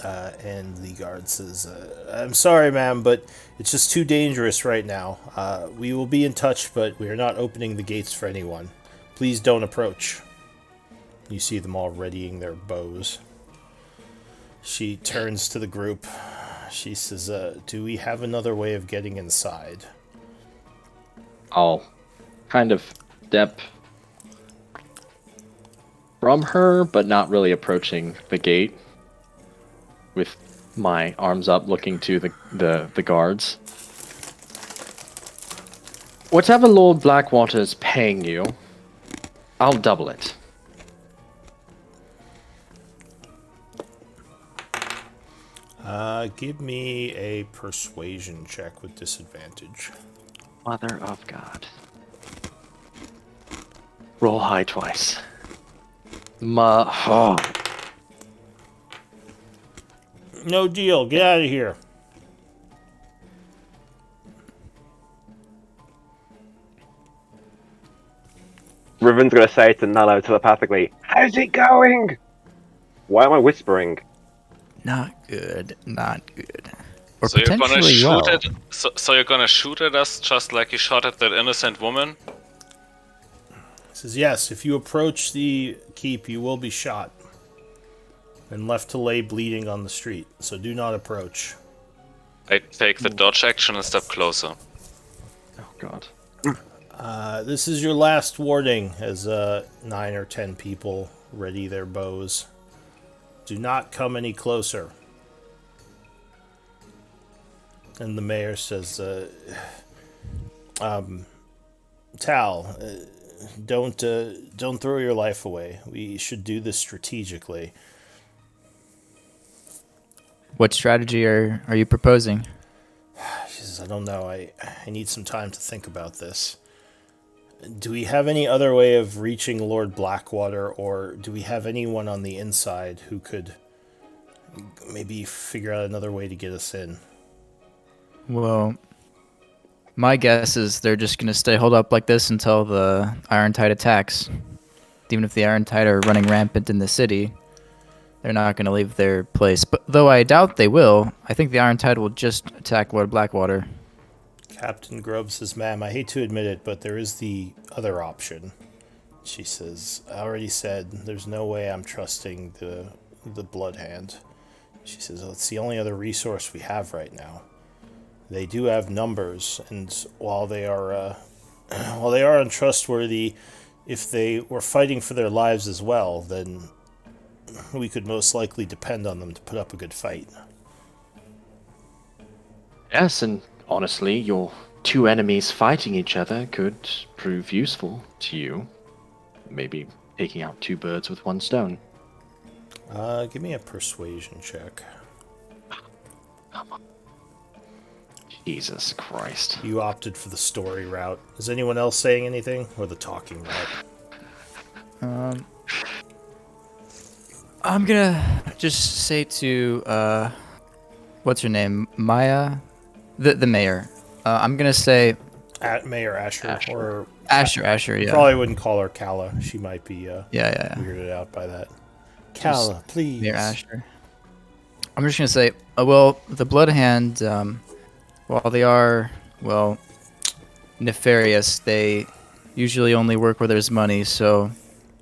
And the guard says, I'm sorry, ma'am, but it's just too dangerous right now. We will be in touch, but we are not opening the gates for anyone. Please don't approach. You see them all readying their bows. She turns to the group. She says, do we have another way of getting inside? I'll kind of step from her, but not really approaching the gate, with my arms up looking to the guards. Whatever Lord Blackwater is paying you, I'll double it. Give me a persuasion check with disadvantage. Mother of God. Roll high twice. Oh. No deal. Get out of here. Riven's gonna say to Nalo telepathically, how's it going? Why am I whispering? Not good. Not good. Or So you're gonna potentially shoot well. at so you're gonna shoot at us just like you shot at that innocent woman? He says, yes, if you approach the keep, you will be shot and left to lay bleeding on the street. So do not approach. I take the dodge action and step closer. Oh God. This is your last warning as 9 or 10 people ready their bows. Do not come any closer. And the mayor says, Tal, don't throw your life away. We should do this strategically. What strategy are you proposing? She says, I don't know. I need some time to think about this. Do we have any other way of reaching Lord Blackwater, or do we have anyone on the inside who could maybe figure out another way to get us in? Well, my guess is they're just going to stay holed up like this until the Iron Tide attacks. Even if the Iron Tide are running rampant in the city, they're not going to leave their place. But though I doubt they will, I think the Iron Tide will just attack Lord Blackwater. Captain Grubb says, ma'am, I hate to admit it, but there is the other option. She says, I already said there's no way I'm trusting the Blood Hand. She says, well, it's the only other resource we have right now. They do have numbers, and while they are Well, they are untrustworthy. If they were fighting for their lives as well, then we could most likely depend on them to put up a good fight. Yes, and honestly, your two enemies fighting each other could prove useful to you. Maybe taking out two birds with one stone. Give me a persuasion check. Jesus Christ. You opted for the story route. Is anyone else saying anything, or the talking route? I'm gonna just say to what's her name, Maya, the mayor. I'm gonna say At Mayor Asher, Asher. or Asher. Yeah. probably wouldn't call her Kala. She might be Yeah. weirded out by that. Kala, please. Mayor Asher. I'm just gonna say, well, the Blood Hand, while they are, well, nefarious, they usually only work where there's money. So,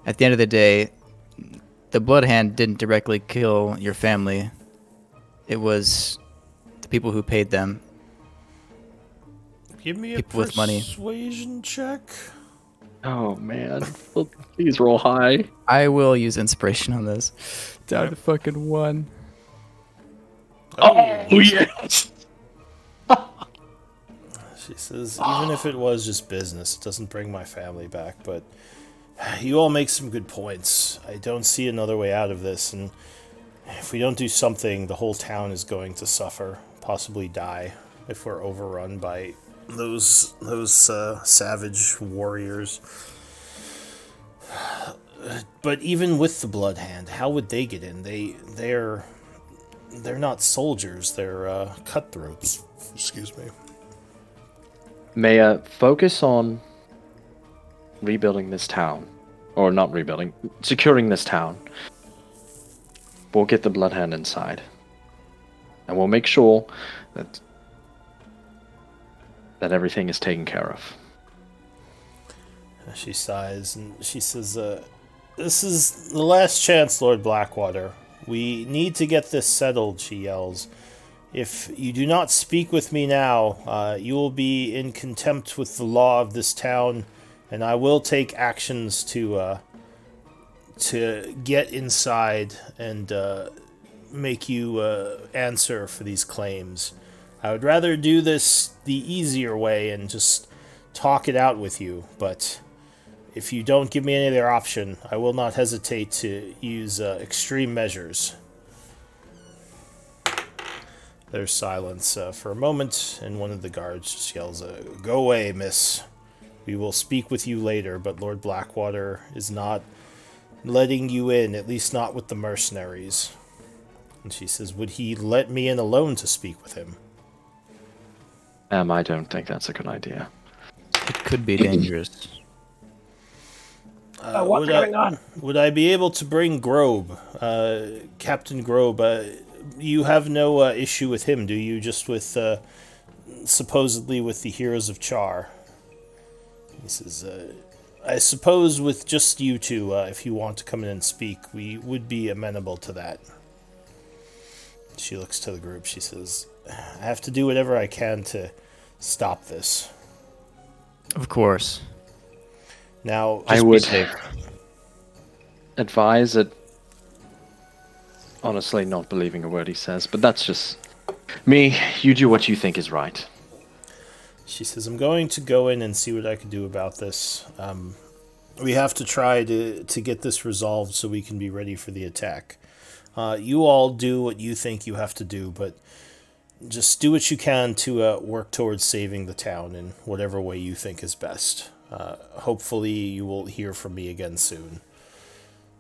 at the end of the day, the Blood Hand didn't directly kill your family. It was the people who paid them. Give me a People with money. persuasion check. Oh man. Well, please roll high. I will use inspiration on this. Down Yep. to fucking 1. Oh yes. She says, even if it was just business, it doesn't bring my family back, but you all make some good points. I don't see another way out of this, and if we don't do something, the whole town is going to suffer, possibly die, if we're overrun by those savage warriors. But even with the Blood Hand, how would they get in? They're not soldiers. They're cutthroats. Excuse me. Maya, focus on rebuilding this town. Or not rebuilding, securing this town. We'll get the Blood Hand inside. And we'll make sure that everything is taken care of. She sighs and she says, this is the last chance, Lord Blackwater. We need to get this settled, she yells. If you do not speak with me now, you will be in contempt with the law of this town, and I will take actions to get inside and make you answer for these claims. I would rather do this the easier way and just talk it out with you, but if you don't give me any other option, I will not hesitate to use extreme measures. There's silence for a moment, and one of the guards just yells, go away, miss. We will speak with you later, but Lord Blackwater is not letting you in, at least not with the mercenaries. And she says, would he let me in alone to speak with him? I don't think that's a good idea. It could be dangerous. What's going on? Would I be able to bring Grobe, Captain Grobe? You have no issue with him, do you? Just with, supposedly with the heroes of Chaur. He says, I suppose with just you two, if you want to come in and speak, we would be amenable to that. She looks to the group. She says, I have to do whatever I can to stop this. Of course. Now, I Just be would safe. advise it. Honestly, not believing a word he says, but that's just me. You do what you think is right. she says, I'm going to go in and see what I can do about this. We have to try to get this resolved so we can be ready for the attack. You all do what you think you have to do, but just do what you can to work towards saving the town in whatever way you think is best. Hopefully you will hear from me again soon.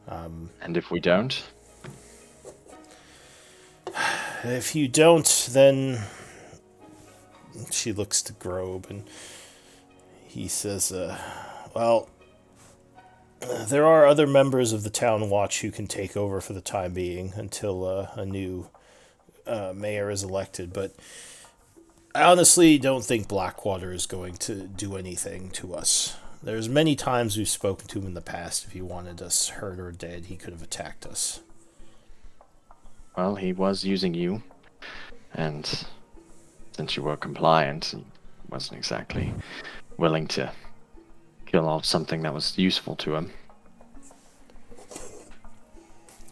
And if we don't, If you don't, then she looks to Grobe and he says, well, there are other members of the town watch who can take over for the time being until a new mayor is elected, but I honestly don't think Blackwater is going to do anything to us. There's many times we've spoken to him in the past. If he wanted us hurt or dead, he could have attacked us. well, he was using you, and since you were compliant, he wasn't exactly willing to kill off something that was useful to him.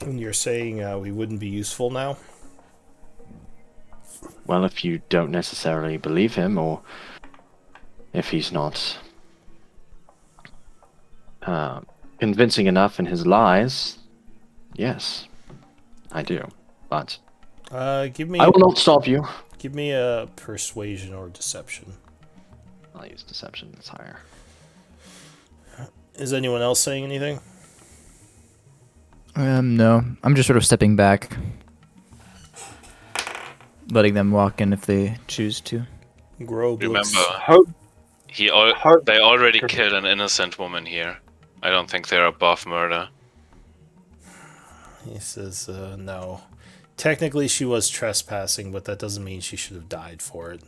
And you're saying we wouldn't be useful now? Well, if you don't necessarily believe him, or if he's not convincing enough in his lies, yes, I do. But Give me I will not stop you. give me a persuasion or deception. I'll use deception. It's higher. Is anyone else saying anything? No. I'm just sort of stepping back. Letting them walk in if they choose to. Grobe looks... Remember, Hope. they already killed an innocent woman here. I don't think they're above murder. He says, no. Technically, she was trespassing, but that doesn't mean she should have died for it.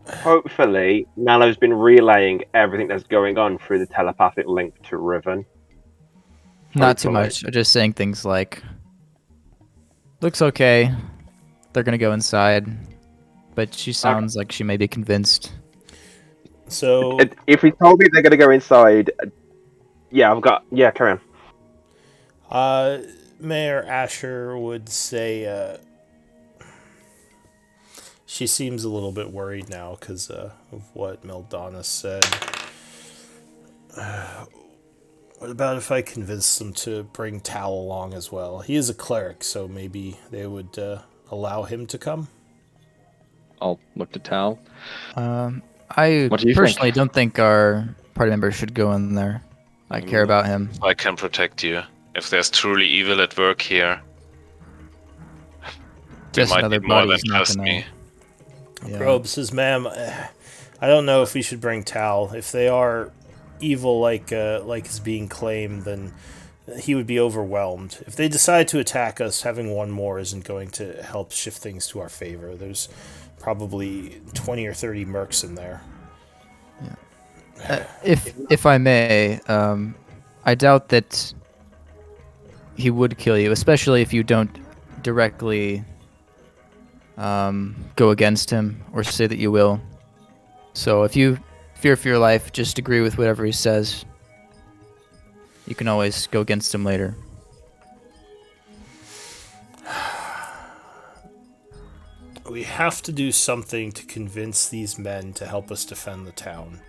Hopefully, Nalo's been relaying everything that's going on through the telepathic link to Riven. Not too Hopefully. much. Just saying things like, looks okay. They're gonna go inside. But she sounds like she may be convinced. So, If he told me they're going to go inside, yeah, carry on. Mayor Asher would say she seems a little bit worried now because of what Mildana said. What about if I convince them to bring Tal along as well? He is a cleric, so maybe they would allow him to come? I'll look to Tal. I What do you personally think? don't think our party members should go in there. I care about him. I can protect you. If there's truly evil at work here, they Just might another need more than body's not just gonna. me. Yeah. Grobe says, ma'am, I don't know if we should bring Tal. If they are evil like is being claimed, then he would be overwhelmed. If they decide to attack us, having one more isn't going to help shift things to our favor. There's probably 20 or 30 mercs in there. If I may, I doubt that he would kill you, especially if you don't directly go against him or say that you will. So if you fear for your life, just agree with whatever he says. You can always go against him later. We have to do something to convince these men to help us defend the town.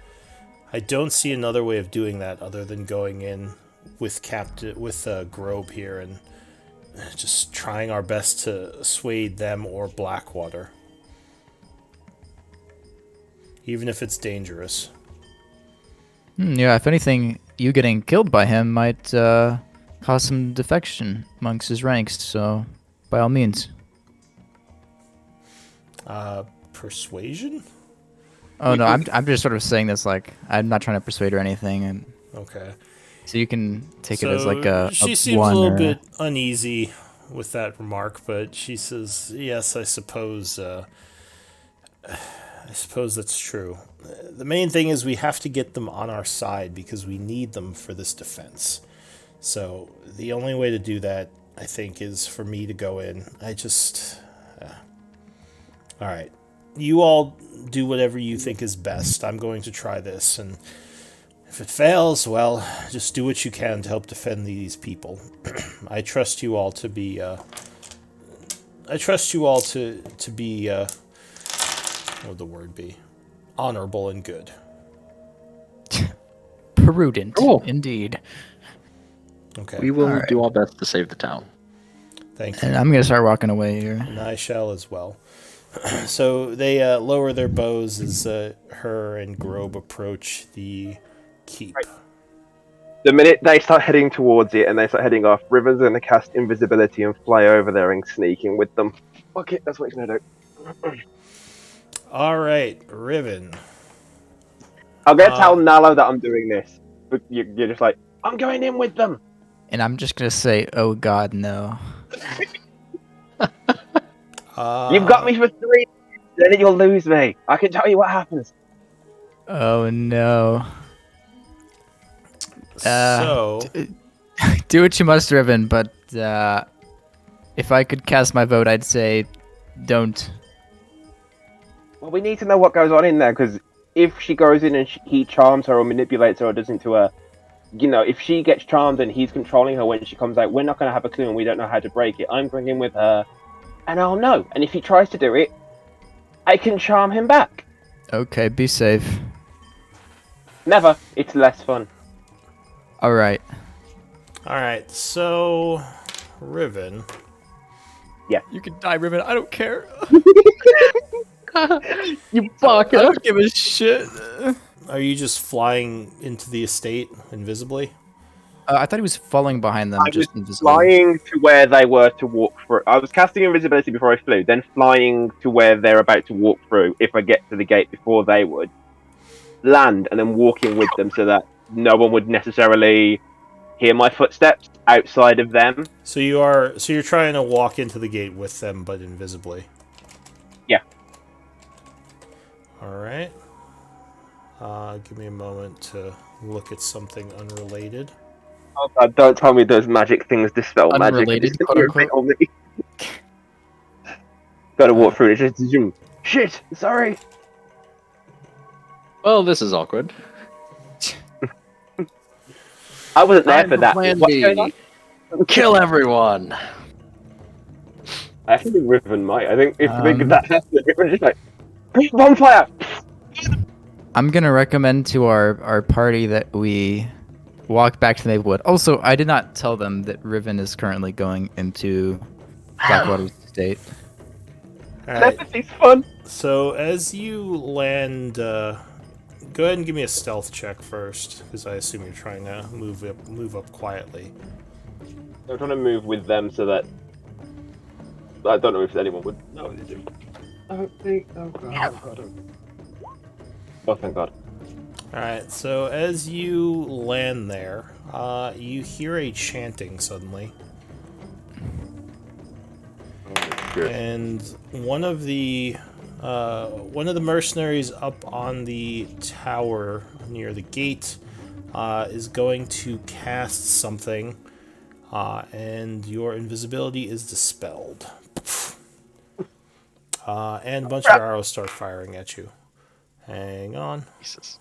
I don't see another way of doing that other than going in with Grobe here and just trying our best to sway them or Blackwater. Even if it's dangerous. Yeah, if anything, you getting killed by him might cause some defection amongst his ranks, so by all means. Persuasion? Oh no, I'm just sort of saying this like I'm not trying to persuade or anything, and Okay. so you can take it as like a she seems one a little or bit uneasy with that remark, but she says, "Yes, I suppose that's true. The main thing is we have to get them on our side because we need them for this defense. So the only way to do that, I think, is for me to go in. All right. You all do whatever you think is best. I'm going to try this, and if it fails, well, just do what you can to help defend these people. I trust you all to be. What would the word be? Honorable and good. prudent, Cool. indeed. Okay. We will Alright. do our best to save the town. Thank you. And I'm gonna start walking away here. And I shall as well. So they lower their bows as her and Grobe approach the keep. Right. The minute they start heading towards it and they start heading off, Riven's going to cast invisibility and fly over there and sneak in with them. Okay, that's what he's going to do. All right, Riven. I'm going to tell Nalo that I'm doing this. But you're just like, I'm going in with them. And I'm just gonna say, oh god, no. You've got me for 3, then you'll lose me. I can tell you what happens. Oh no. So Do what you must, Riven, but if I could cast my vote, I'd say don't. Well, we need to know what goes on in there, because if she goes in and he charms her or manipulates her or does into her, if she gets charmed and he's controlling her when she comes out, we're not going to have a clue and we don't know how to break it. I'm going in with her, and I'll know. And if he tries to do it, I can charm him back. Okay, be safe. Never. It's less fun. All right. All right, so Riven. You can die, Riven. I don't care. You I baka. don't give a shit. Are you just flying into the estate invisibly? I thought he was falling behind them, I just was invisible. flying to where they were to walk through. I was casting invisibility before I flew, then flying to where they're about to walk through if I get to the gate before they would. Land, and then walking with them so that no one would necessarily hear my footsteps outside of them. So you're trying to walk into the gate with them, but invisibly. Yeah. All right. Give me a moment to look at something unrelated. Oh God, don't tell me those magic things dispel Unrelated, magic. quote unquote. Me. Gotta walk through it. Just zoom. Shit, sorry. Well, this is awkward. I wasn't there Time for that. Plan What's going on? B. Kill everyone. I think Riven might. I think if Um, that happens, Riven just like bonfire. I'm gonna recommend to our party that we walk back to Maplewood. Also, I did not tell them that Riven is currently going into Blackwater's estate. All right. Telepathy's fun. So as you land, go ahead and give me a stealth check first, because I assume you're trying to move up quietly. I'm trying to move with them so that I don't know if anyone would know. Oh God. Oh, thank God. Alright, so as you land there, you hear a chanting suddenly. And one of the mercenaries up on the tower near the gate is going to cast something, and your invisibility is dispelled. And a bunch of arrows start firing at you. Hang on. Jesus.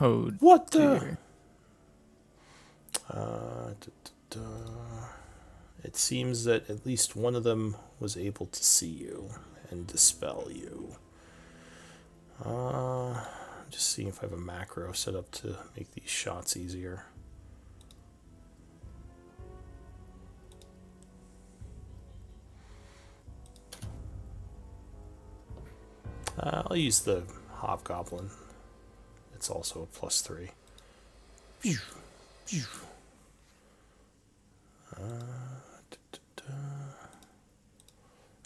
Oh, What the? dear. It seems that at least one of them was able to see you and dispel you. Just seeing if I have a macro set up to make these shots easier. I'll use the Hobgoblin. It's also a +3.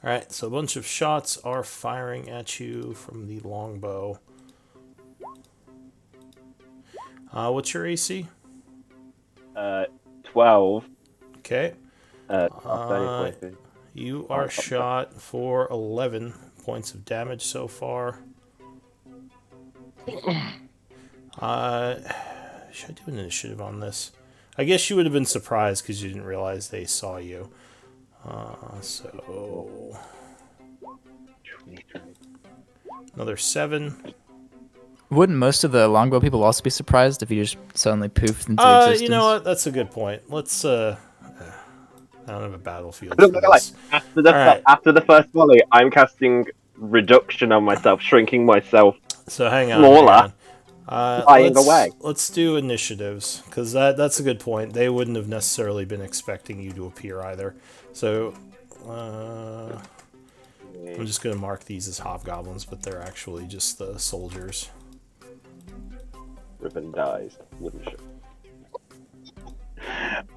Alright, so a bunch of shots are firing at you from the longbow. What's your AC? 12. Okay. Uh, You are shot for 11 points of damage so far. Should I do an initiative on this? I guess you would have been surprised because you didn't realize they saw you. So another 7. Wouldn't most of the longbow people also be surprised if you just suddenly poofed into existence? You know what? That's a good point. Let's I don't have a battlefield for this. Alright. After the first volley, I'm casting reduction on myself, shrinking myself. So hang on. Smaller. Flying away. Let's do initiatives, because that's a good point. They wouldn't have necessarily been expecting you to appear either. So I'm just going to mark these as hobgoblins, but they're actually just the soldiers. Riven dies. Wouldn't she?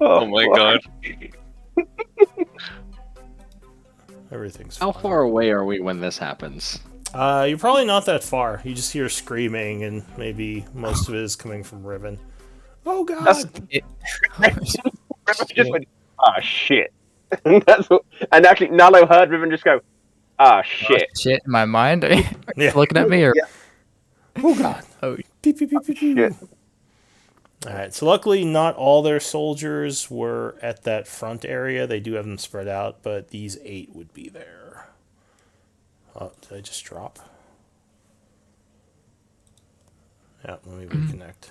Oh my God. Everything's How fine. far away are we when this happens? You're probably not that far. You just hear screaming, and maybe most of it is coming from Riven. Oh God! Just went, ah, shit. And actually, Nalo heard Riven just go, ah, shit. Shit in my mind? Are you Yeah. looking at me? Or... Yeah. Oh God! Oh, Pew, pew, pew, pew, pew. Shit. Alright, so luckily not all their soldiers were at that front area. They do have them spread out, but these 8 would be there. Oh, did I just drop? Yeah, let me reconnect.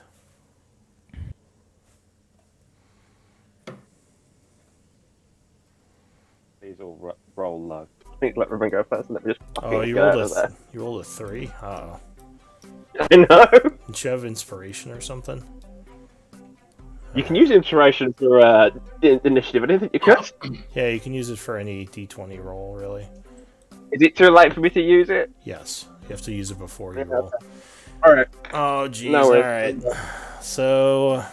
These all roll low. Let Riven go first, and let me just Oh, fucking you get rolled out of there. you rolled a 3? Uh-oh. I know. Did you have inspiration or something? You can use inspiration for initiative. I didn't think you could. Yeah, you can use it for any d20 roll, really. Is it too late for me to use it? Yes, you have to use it before you Yeah, roll. Alright. Oh, jeez. No All worries. right. So,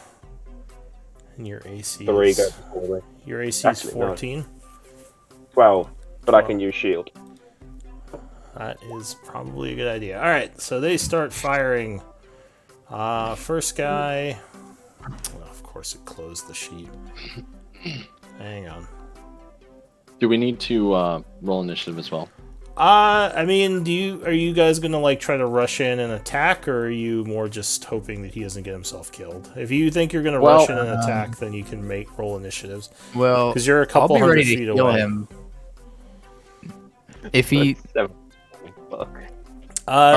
and your AC 3 is goes before me. your AC is Actually, no. 14. 12, but I 12. can use shield. That is probably a good idea. All right, so they start firing. First guy. Well, of course, it closed the sheet. Hang on. Do we need to roll initiative as well? I mean, are you guys gonna like try to rush in and attack, or are you more just hoping that he doesn't get himself killed? If you think you're gonna rush in and attack, then you can roll initiatives. Well, Because you're a couple I'll be hundred ready to feet kill away. him. If he Fuck.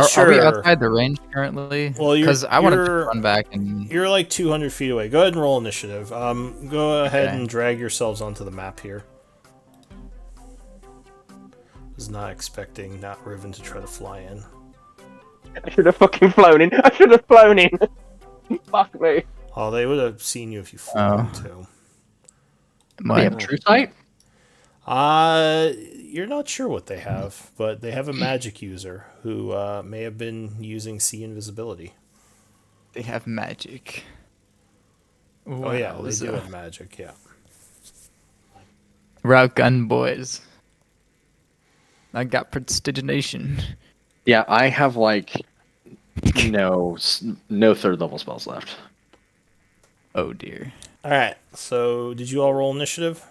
Sure. are we outside the range currently? Well, because I want to you're- run back and You're like 200 feet away. Go ahead and roll initiative. Go ahead Okay. and drag yourselves onto the map here. Was not expecting not Riven to try to fly in. I should have fucking flown in. I should have flown in. Fuck me. Oh, they would have seen you if you flew Oh. in too. We my, have true sight. You're not sure what they have, but they have a magic user who may have been using sea invisibility. they have magic. Oh yeah, they Wowza. do have magic. Yeah. Route gun boys. I got prestidigitation. Yeah, I have like no third level spells left. Oh dear. All right. So, did you all roll initiative?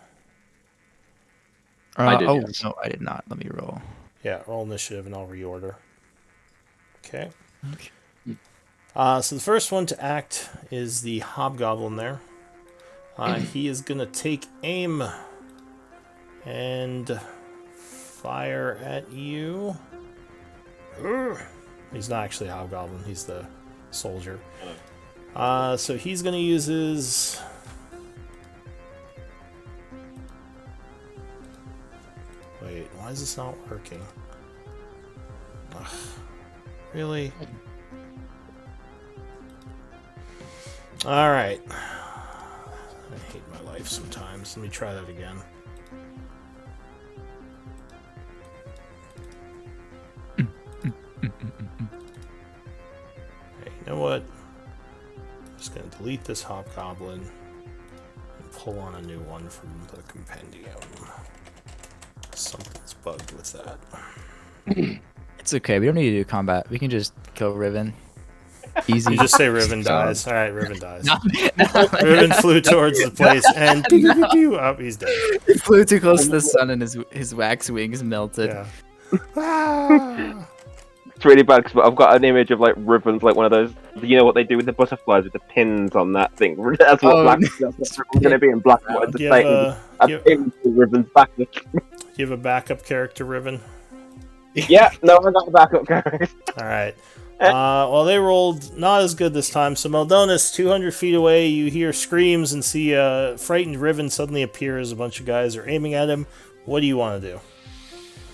I did, Oh yes. no, I did not. Let me roll. Yeah, roll initiative and I'll reorder. Okay. Okay. So the first one to act is the hobgoblin there. He is gonna take aim and fire at you. Urgh. He's not actually a hobgoblin. He's the soldier. So he's gonna use his. Wait, why is this not working? Ugh. Really? Alright. I hate my life sometimes. Let me try that again. Hey, you know what? I'm just going to delete this hobgoblin and pull on a new one from the compendium. Something's bugged with that. It's okay. We don't need to do combat. We can just kill Riven. Easy. You just say Riven So- dies. Alright, Riven dies. No, Riven flew towards the place and pew, pew, pew, pew. Oh, he's dead. He flew too close to the sun and his wax wings melted. Yeah. Ah. It's really bad because I've got an image of like ribbons, like one of those. You know what they do with the butterflies with the pins on that thing. That's what Oh, that's what going to be in black and white. Do The you have Satan. a, A do you- pin with ribbons back. do you have a backup character, Riven? Yeah, no, I got a backup character. Alright. Well, they rolled not as good this time. So, Meldonis, 200 feet away, you hear screams and see a frightened Riven suddenly appear as a bunch of guys are aiming at him. What do you want to do?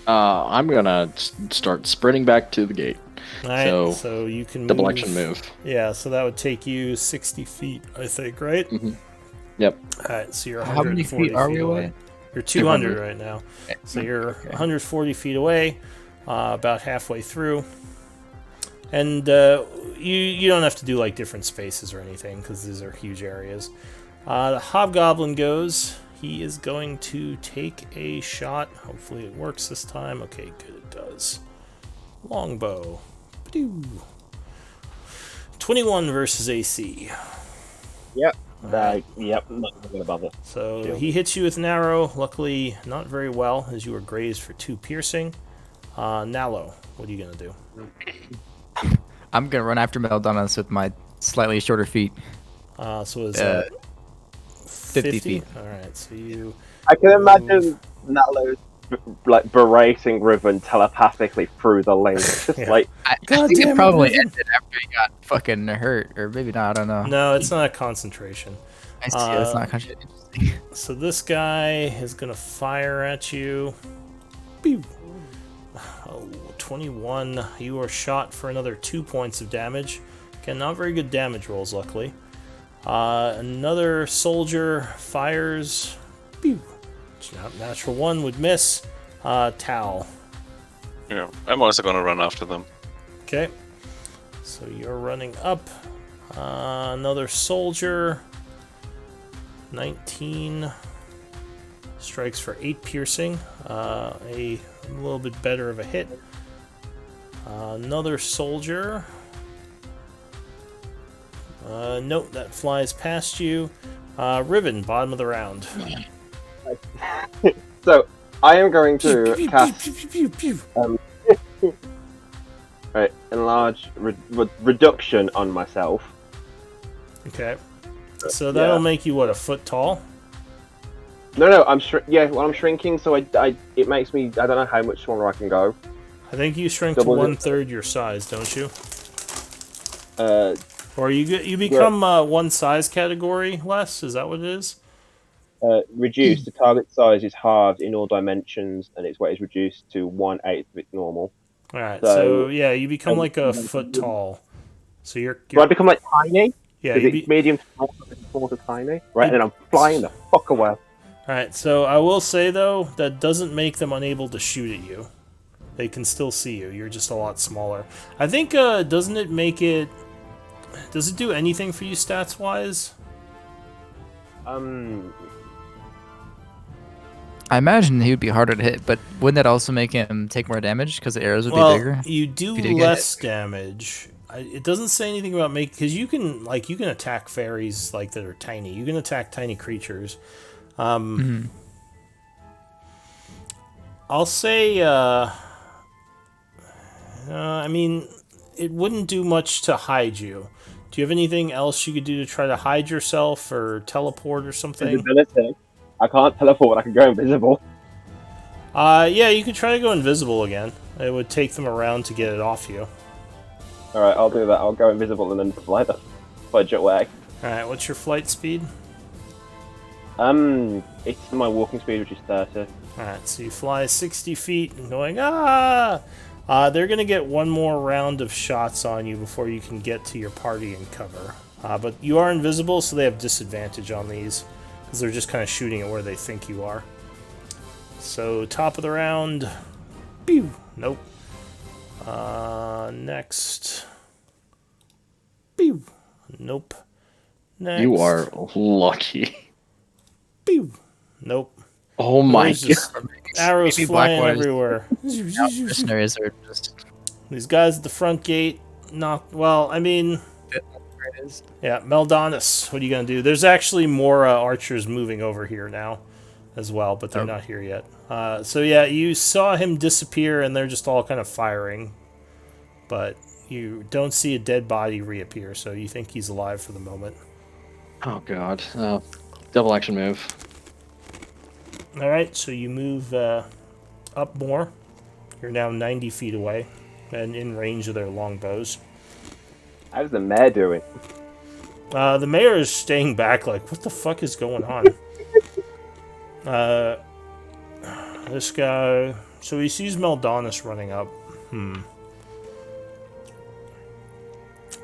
I'm gonna start sprinting back to the gate. Alright, So, you can Double move. action move. Yeah, so that would take you 60 feet, I think, right? Yep. Alright, so you're How many 140 feet are we away. away? You're 200 200. right now. So Okay. you're Okay. 140 feet away, about halfway through. And you don't have to do like different spaces or anything because these are huge areas. The hobgoblin goes. He is going to take a shot. Hopefully it works this time. Okay, good, it does. Longbow. Ba-doo. 21 versus AC. Yep. Yep. I'm not going to bother. So Deal. he hits you with an arrow. Luckily, not very well, as you were grazed for 2 piercing. Nalo, what are you gonna do? I'm gonna run after Meldonis with my slightly shorter feet. So is 50 feet. All right. So you. I can imagine Nalo like berating Riven telepathically through the link. Just Yeah. like I God think damn it it, probably Riven. ended after he got fucking hurt, or maybe not. I don't know. No, it's not a concentration. I see. That's not kind of interesting. So this guy is gonna fire at you. Pew. Oh, 21. You are shot for another 2 points of damage. Again, not very good damage rolls, luckily. Another soldier fires. Pew. Natural 1 would miss. Towel. Yeah, I'm also gonna run after them. Okay. So you're running up. Another soldier. 19. Strikes for 8 piercing. A little bit better of a hit. Another soldier. Nope, that flies past you. Riven, bottom of the round. so. I am going to cast right, enlarge reduction on myself. Okay. So that'll Yeah. make you, what, a foot tall? No, I'm well, I'm shrinking, so it makes me. I don't know how much smaller I can go. I think you shrink Double to it. 1/3 your size, don't you? Uh, Or you become one size category less? Is that what it is? reduced. The target size is halved in all dimensions, and its weight is reduced to 1/8 of its normal. All right. So, So yeah, you become like a foot tall. So Do I you're become like tiny? yeah. Is You it be, medium small to tiny? Right, You- and then I'm flying the fuck away. all right. So I will say though that doesn't make them unable to shoot at you. They can still see you. You're just a lot smaller. I think doesn't it make it? Does it do anything for you stats wise? I imagine he would be harder to hit, but wouldn't that also make him take more damage because the arrows would Well, be bigger? you do if you did get less damage. It doesn't say anything about because you can attack fairies like that are tiny. You can attack tiny creatures. I'll say. I mean, it wouldn't do much to hide you. Do you have anything else you could do to try to hide yourself or teleport or something? Invisibility. I can't teleport. I can go invisible. Yeah, you could try to go invisible again. It would take them around to get it off you. All right, I'll do that. I'll go invisible and then fly the fudge away. Alright, what's your flight speed? It's my walking speed, which is 30. Alright, so you fly 60 feet and going, they're going to get one more round of shots on you before you can get to your party and cover. But you are invisible, so they have disadvantage on these, because they're just kind of shooting at where they think you are. So, top of the round. Pew! Nope. Next. Pew! Nope. Next. You are lucky. Pew! Nope. Oh my There's just god. arrows Maybe flying Blackwater's- everywhere. Mercenaries are just. These guys at the front gate, not well. I mean, yeah, Meldonis. What are you gonna do? There's actually more archers moving over here now, as well, but they're not here yet. So yeah, you saw him disappear, and they're just all kind of firing, but you don't see a dead body reappear. So you think he's alive for the moment. Oh god. Double action move. All right, so you move up more. You're now 90 feet away, and in range of their longbows. How's the mayor doing? The mayor is staying back like, what the fuck is going on? This guy... So he sees Meldonis running up.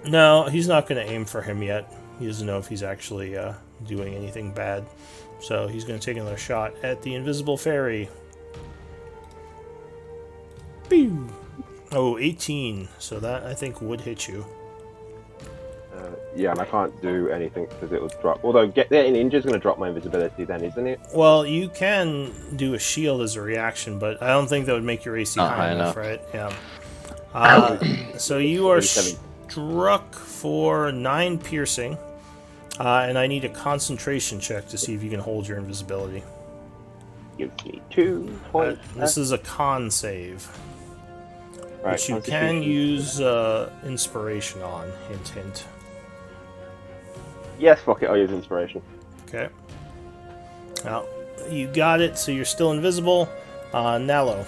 No, he's not going to aim for him yet. He doesn't know if he's actually doing anything bad. So he's going to take another shot at the invisible fairy. Pew! Oh, 18. So that, I think, would hit you. Yeah, and I can't do anything because it will drop. Although getting injured is going to drop my invisibility then, isn't it? Well, you can do a shield as a reaction, but I don't think that would make your AC Not high high enough, enough. right? Yeah. So you are 37. struck for 9 piercing, and I need a concentration check to see if you can hold your invisibility. Give me 2 points. This is a con save, Right, which you can use inspiration on. Hint, hint. Yes, fuck it, I'll use inspiration. Okay. Now, you got it, so you're still invisible. Nalo.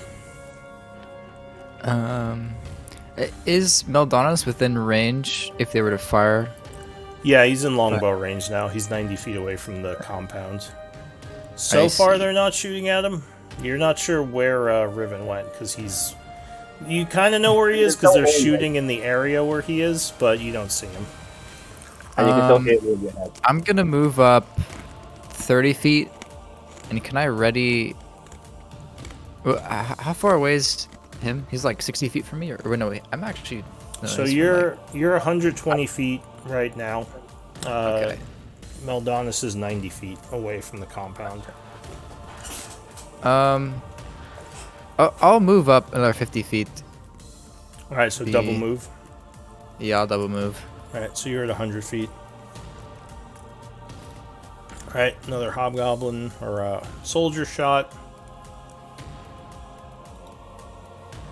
Is Meldonis within range if they were to fire? Yeah, he's in longbow range now. He's 90 feet away from the compound. So I far, see. they're not shooting at him. You're not sure where Riven went, because he's... You kind of know where he is, because they're shooting in the area where he is, but you don't see him. And you can still hear it with your head. I'm gonna move up 30 feet, and can I ready? How far away is him? He's like 60 feet from me, or no? Wait, I'm actually. No, So he's from, you're 120 feet right now. Okay. Meldonis is 90 feet away from the compound. I'll move up another 50 feet. All right, so double move. Yeah, I'll double move. All right, so you're at 100 feet. All right, another hobgoblin or soldier shot.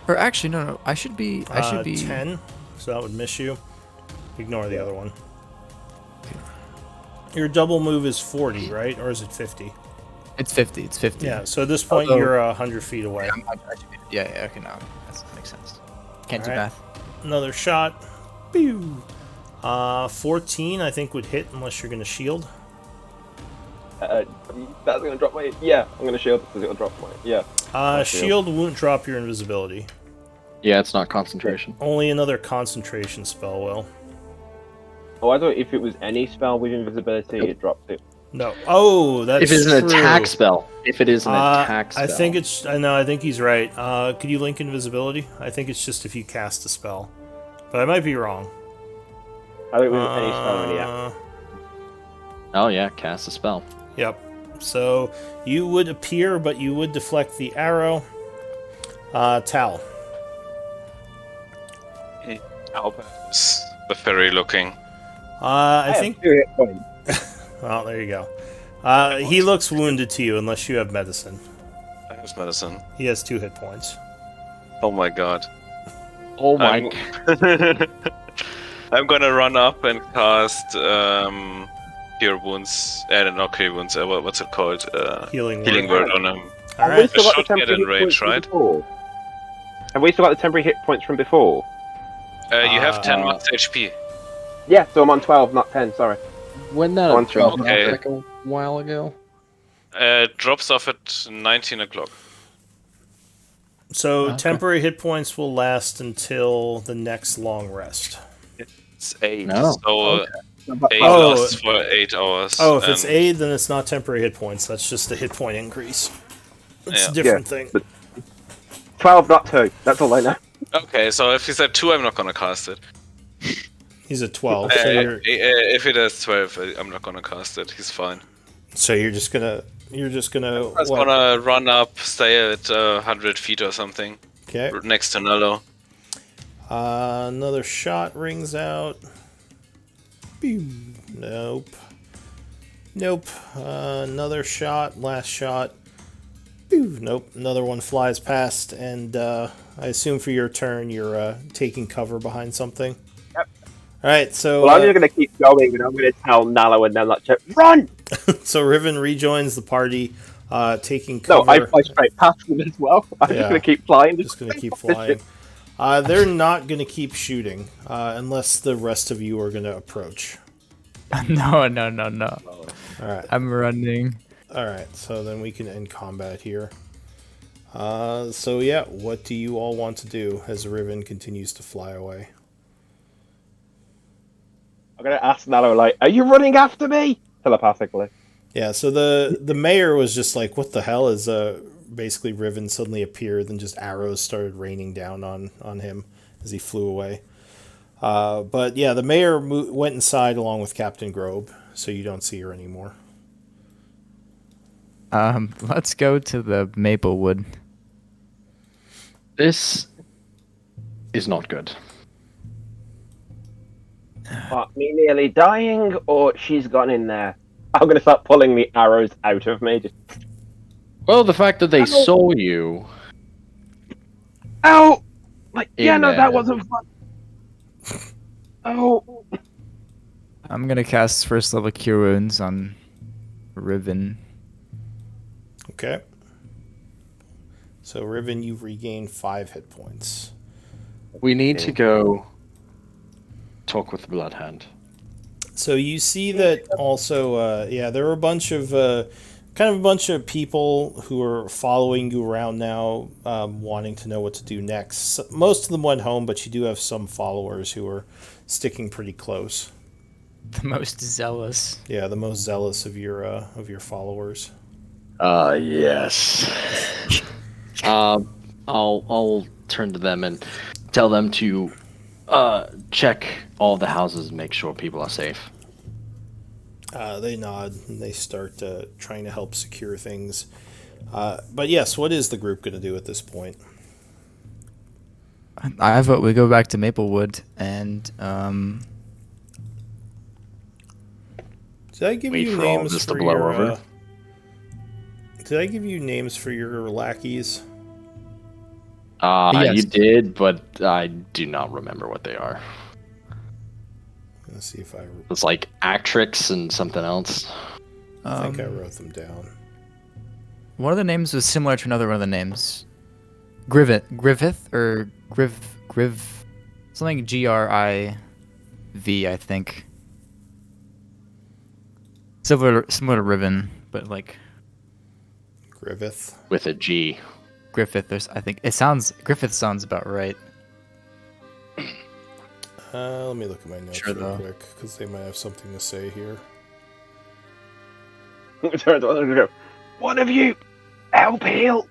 Or actually, no. I should be. 10, so that would miss you. Ignore the other one. Your double move is 40, right? Or is it 50? It's 50. It's 50. Yeah, so at this point, Although- you're 100 feet away. Yeah. Okay, no, that makes sense. Can't do Alright. math. Another shot. Pew! 14, I think, would hit unless you're going to shield. That's gonna drop my. Yeah, I'm gonna shield because it'll drop my. Yeah. Shield won't drop your invisibility. Yeah, it's not concentration. Only another concentration spell will. Oh, I thought if it was any spell with invisibility, it drops it. No. Oh, that's If it's an true. attack spell. If it is an attack spell. I think it's. I know. I think he's right. Could you link invisibility? I think it's just if you cast a spell, but I might be wrong. I think it was any spell really. Yeah. Oh yeah, cast a spell. Yep. So you would appear, but you would deflect the arrow. Tal. How bad is the ferry looking? I think. 2 hit points. Well, there you go. He looks wounded to you unless you have medicine. I have medicine. He has 2 hit points. Oh my god. Oh my. I'm gonna run up and cast Cure Wounds. Not Cure Wounds. What's it called? Healing Healing word. Word on him. All Have we right. still got the Should get temporary in hit range, points from right? before? Have we still got the temporary hit points from before? You have 10 max HP. Yeah, so I'm on 12, not 10. Sorry. When that On dropped 12. Okay. like a while ago. Drops off at 19 o'clock. So Okay. temporary hit points will last until the next long rest. It's 8. No. So 8 Oh. lasts for 8 hours. Oh, if it's and- 8, then it's not temporary hit points. That's just a hit point increase. It's Yeah. a different Yeah, thing. but- 12, not 2. That's all I know. Okay, so if he's at 2, I'm not gonna cast it. He's at 12, so If it has 12, I'm not gonna cast it. He's fine. you're just gonna I'm just what? gonna run up, stay at 100 feet or something, Okay. next to Nello. Another shot rings out. Pew. Nope. Nope. Another shot. Last shot. Pew. Nope. Another one flies past, and I assume for your turn you're taking cover behind something. Yep. All right. So Well, I'm just going to keep going, and I'm going to tell Nalo and then run! so Riven rejoins the party, taking No, cover. I fly straight past them as well. I'm Yeah. just going to keep flying. Just gonna keep flying. They're not gonna keep shooting unless the rest of you are gonna approach. No. All right. I'm running. All right. So then we can end combat here. So yeah, what do you all want to do as Riven continues to fly away? I'm going to ask Nalo, like, are you running after me? Telepathically. Yeah. So the mayor was just like, "What the hell?" Is basically Riven suddenly appeared and just arrows started raining down on him as he flew away. But yeah, the mayor went inside along with Captain Grobe, so you don't see her anymore. Let's go to the Maplewood. This is not good. What, me nearly dying, or she's gone in there? I'm going to start pulling the arrows out of me. Just, Well, the fact that they saw you. ow! Like, In yeah, no, there. that wasn't fun. Oh. I'm gonna cast first level Cure Wounds on Riven. Okay. So, Riven, you've regained 5 hit points. We need to go talk with the Bloodhound. So you see that also, there are a bunch of people who are following you around now, wanting to know what to do next. Most of them went home, but you do have some followers who are sticking pretty close. The most zealous. Yeah, the most zealous of your followers. Yes. I'll turn to them and tell them to check all the houses and make sure people are safe. They nod and they start trying to help secure things. But yes, what is the group going to do at this point? I vote we go back to Maplewood and Did I give Wait you for all names this to for blow your? over. Did I give you names for your lackeys? Yes. You did, but I do not remember what they are. Let's see if I It's like Actrix and something else. think I wrote them down. one of the names was similar to another one of the names. Griffith or Griv something Griv, I think. Similar to Riven, but like Griffith. With a G. Griffith. I think Griffith sounds about right. Let me look at my notes Sure, real though. quick because they might have something to say here. One of you, help heal.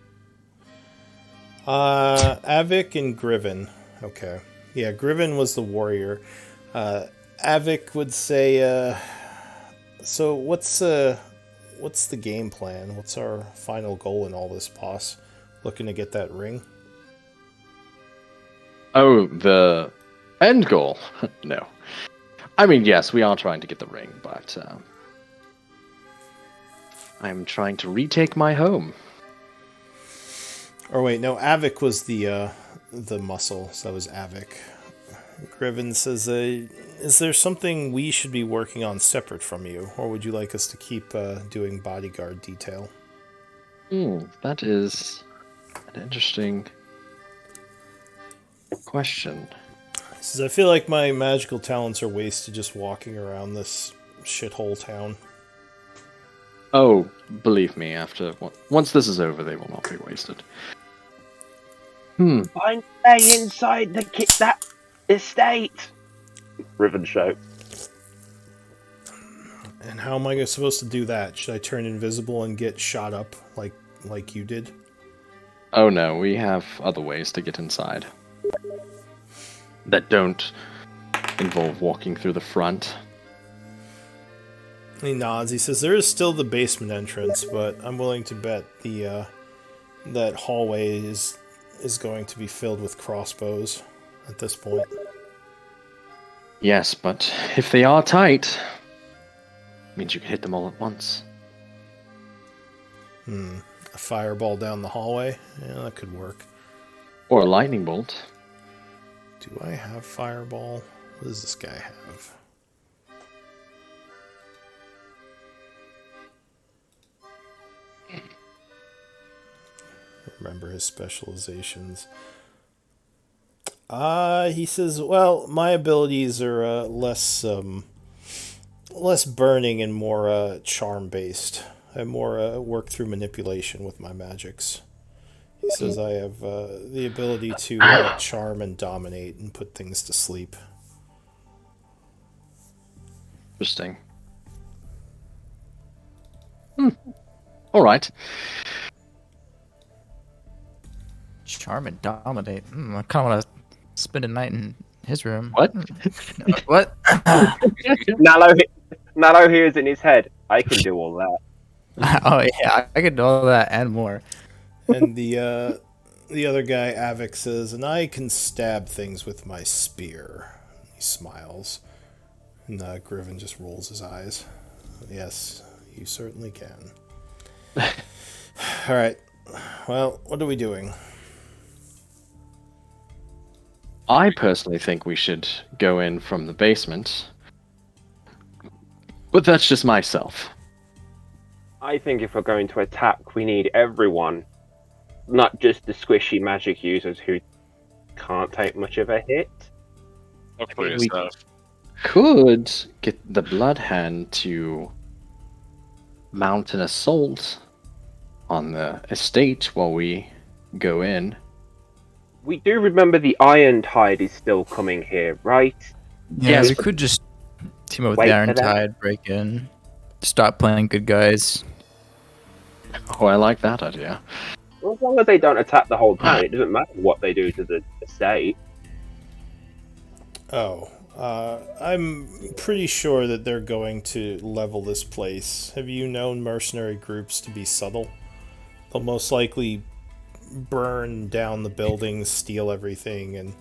Avik and Griven. Okay. Yeah, Griven was the warrior. Avik would say, so what's the game plan? What's our final goal in all this, boss? Looking to get that ring? Oh, the end goal? No. I mean, yes, we are trying to get the ring, but I'm trying to retake my home. Or wait, no, Avik was the muscle, so that was Avik. Griven says, is there something we should be working on separate from you, or would you like us to keep doing bodyguard detail? That is an interesting question. He says, I feel like my magical talents are wasted just walking around this shithole town. Oh, believe me, once this is over, they will not be wasted. I'm staying inside that estate. Riven shout. And how am I supposed to do that? Should I turn invisible and get shot up like you did? Oh no, we have other ways to get inside that don't involve walking through the front. He nods. He says, there is still the basement entrance, but I'm willing to bet that hallway is going to be filled with crossbows at this point. Yes, but if they are tight, it means you can hit them all at once. A fireball down the hallway? Yeah, that could work. Or a lightning bolt. Do I have fireball? What does this guy have? Remember his specializations. He says, well, my abilities are less burning and more charm-based. I more work through manipulation with my magics. He says I have the ability to charm and dominate and put things to sleep. Interesting. All right. Charm and dominate. I kind of want to spend a night in his room. What? What? Nalo hears in his head, I can do all that. Oh yeah, I could do all that and more. And the other guy, Avik, says, and I can stab things with my spear. He smiles. And Griven just rolls his eyes. Yes, you certainly can. Alright. Well, what are we doing? I personally think we should go in from the basement. But that's just myself. I think if we're going to attack, we need everyone not just the squishy magic users who can't take much of a hit. Talk I for mean, we yourself. could get the Blood Hand to mount an assault on the estate while we go in. We do remember the Iron Tide is still coming here, right? Yeah, Yes, we but- could just team up with Wait the for Iron them. Tide, break in, stop playing good guys. Oh, I like that idea. Well, as long as they don't attack the whole town, it doesn't matter what they do to the estate. Oh, I'm pretty sure that they're going to level this place. Have you known mercenary groups to be subtle? They'll most likely burn down the buildings, steal everything, and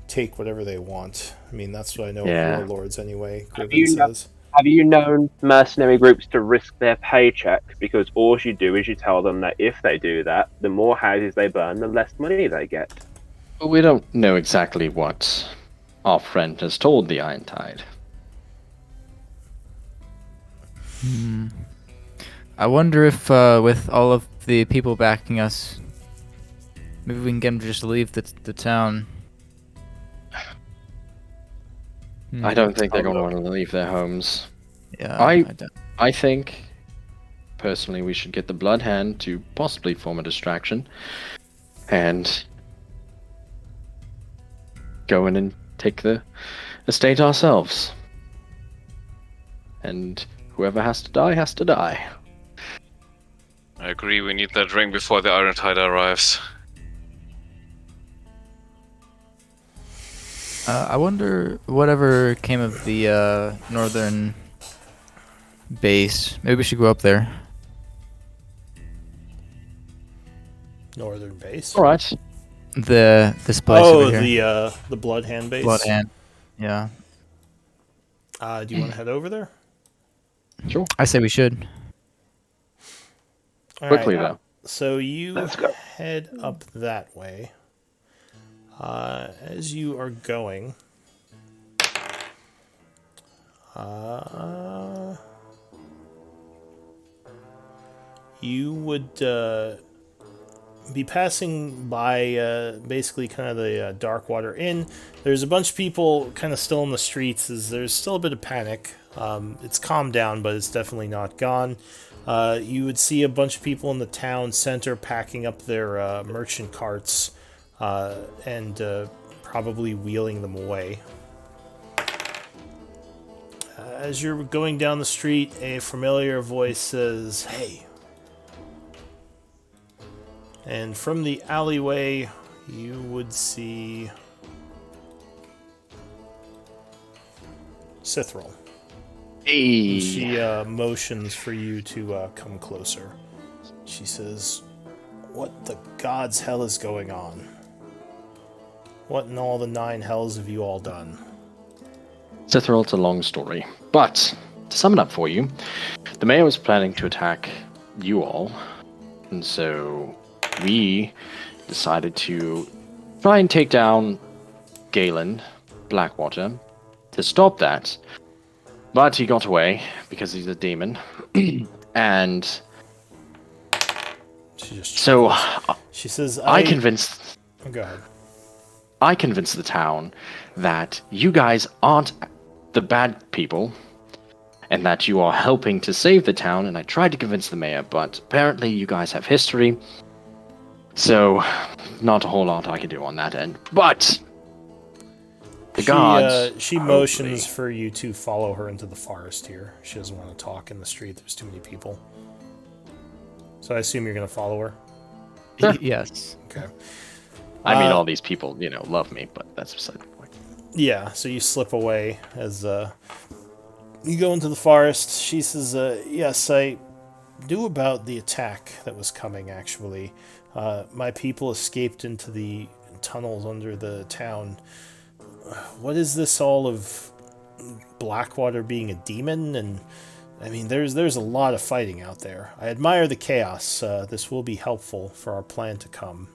take whatever they want. I mean, that's what I know Yeah. of warlords anyway, Have Griven you kno- says. Have you known mercenary groups to risk their paycheck? Because all you do is you tell them that if they do that, the more houses they burn, the less money they get. But we don't know exactly what our friend has told the Iron Tide. I wonder if, with all of the people backing us, maybe we can get them to just leave the town. I don't think they're going to want to leave their homes. Yeah, I- don't. I think, personally, we should get the Blood Hand to possibly form a distraction and go in and take the estate ourselves. And whoever has to die has to die. I agree. We need that ring before the Iron Tide arrives. I wonder whatever came of the northern base. Maybe we should go up there. Northern base. All right. This place Oh, over here. the Blood Hand base. Blood Hand. Yeah, Do you want to head over there? Sure. I say we should. All Quickly, right, though. So you Let's go. head up that way. As you are going, you would be passing by basically kind of the Darkwater Inn. There's a bunch of people kind of still in the streets. There's still a bit of panic. It's calmed down, but it's definitely not gone. You would see a bunch of people in the town center packing up their merchant carts and probably wheeling them away. As you're going down the street, a familiar voice says, "Hey." And from the alleyway, you would see Cithril. Hey. She motions for you to come closer. She says, "What the god's hell is going on? What in all the nine hells have you all done?" Cithril, it's a long story. But, to sum it up for you, the mayor was planning to attack you all. And so, we decided to try and take down Galen Blackwater to stop that. But he got away because he's a demon. And She just so, she says, I convinced Oh, go ahead. I convinced the town that you guys aren't the bad people and that you are helping to save the town, and I tried to convince the mayor, but apparently you guys have history, so not a whole lot I can do on that end. But the gods... She motions for you to follow her into the forest here. She doesn't want to talk in the street. There's too many people. So I assume you're going to follow her? Sure. Yes. Okay. I mean, all these people, love me, but that's beside the point. Yeah, so you slip away as you go into the forest. She says, yes, I knew about the attack that was coming, actually. My people escaped into the tunnels under the town. What is this all of Blackwater being a demon? And, I mean, there's a lot of fighting out there. I admire the chaos. This will be helpful for our plan to come.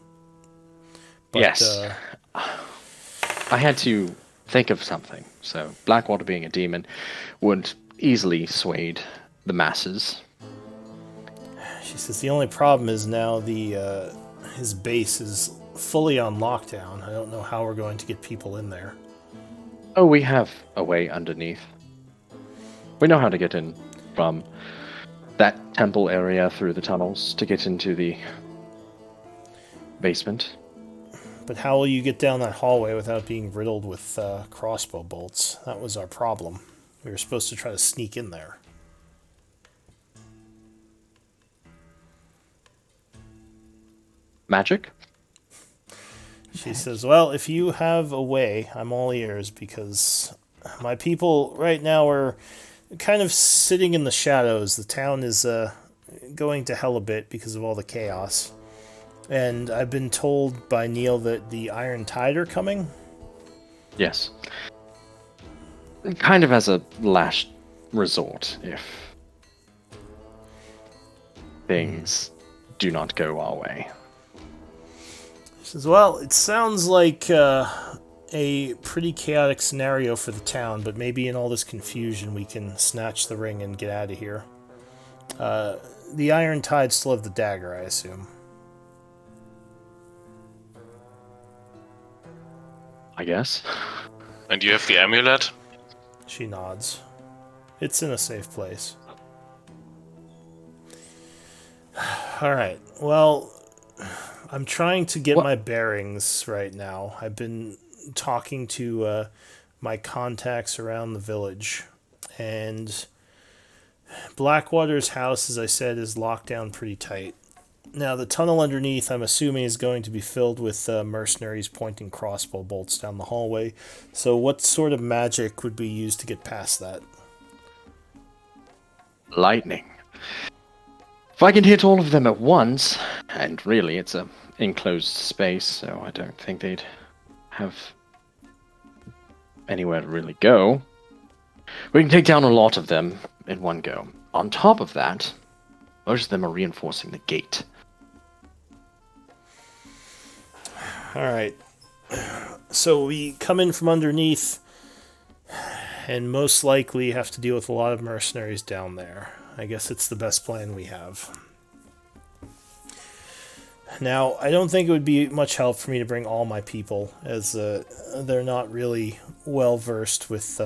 But, Yes. I had to think of something. So, Blackwater being a demon would easily sway the masses. She says the only problem is now the his base is fully on lockdown. I don't know how we're going to get people in there. Oh, we have a way underneath. We know how to get in from that temple area through the tunnels to get into the basement. But how will you get down that hallway without being riddled with crossbow bolts? That was our problem. We were supposed to try to sneak in there. Magic? She says, well, if you have a way, I'm all ears, because my people right now are kind of sitting in the shadows. The town is going to hell a bit because of all the chaos. And I've been told by Neil that the Iron Tide are coming. Yes. Kind of as a last resort, if things do not go our way. She says, well, it sounds like a pretty chaotic scenario for the town, but maybe in all this confusion we can snatch the ring and get out of here. The Iron Tide still have the dagger, I assume. I guess. And you have the amulet? She nods. It's in a safe place. Alright, well, I'm trying to get my bearings right now. I've been talking to my contacts around the village, and Blackwater's house, as I said, is locked down pretty tight. Now, the tunnel underneath, I'm assuming, is going to be filled with mercenaries pointing crossbow bolts down the hallway. So what sort of magic would be used to get past that? Lightning. If I can hit all of them at once, and really it's a enclosed space, so I don't think they'd have anywhere to really go. We can take down a lot of them in one go. On top of that, most of them are reinforcing the gate. Alright. So we come in from underneath, and most likely have to deal with a lot of mercenaries down there. I guess it's the best plan we have. Now, I don't think it would be much help for me to bring all my people, as they're not really well versed with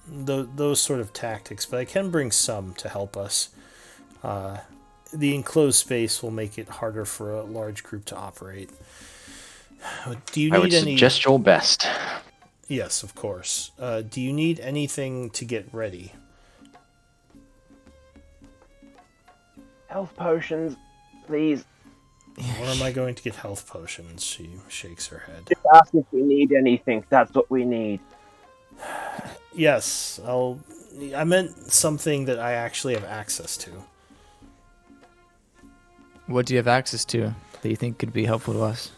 those sort of tactics, but I can bring some to help us. The enclosed space will make it harder for a large group to operate. Do you need I would any... suggest your best. Yes, of course. Do you need anything to get ready? Health potions, please. Where am I going to get health potions? She shakes her head. Just ask if we need anything. That's what we need. Yes, I meant something that I actually have access to. What do you have access to that you think could be helpful to us?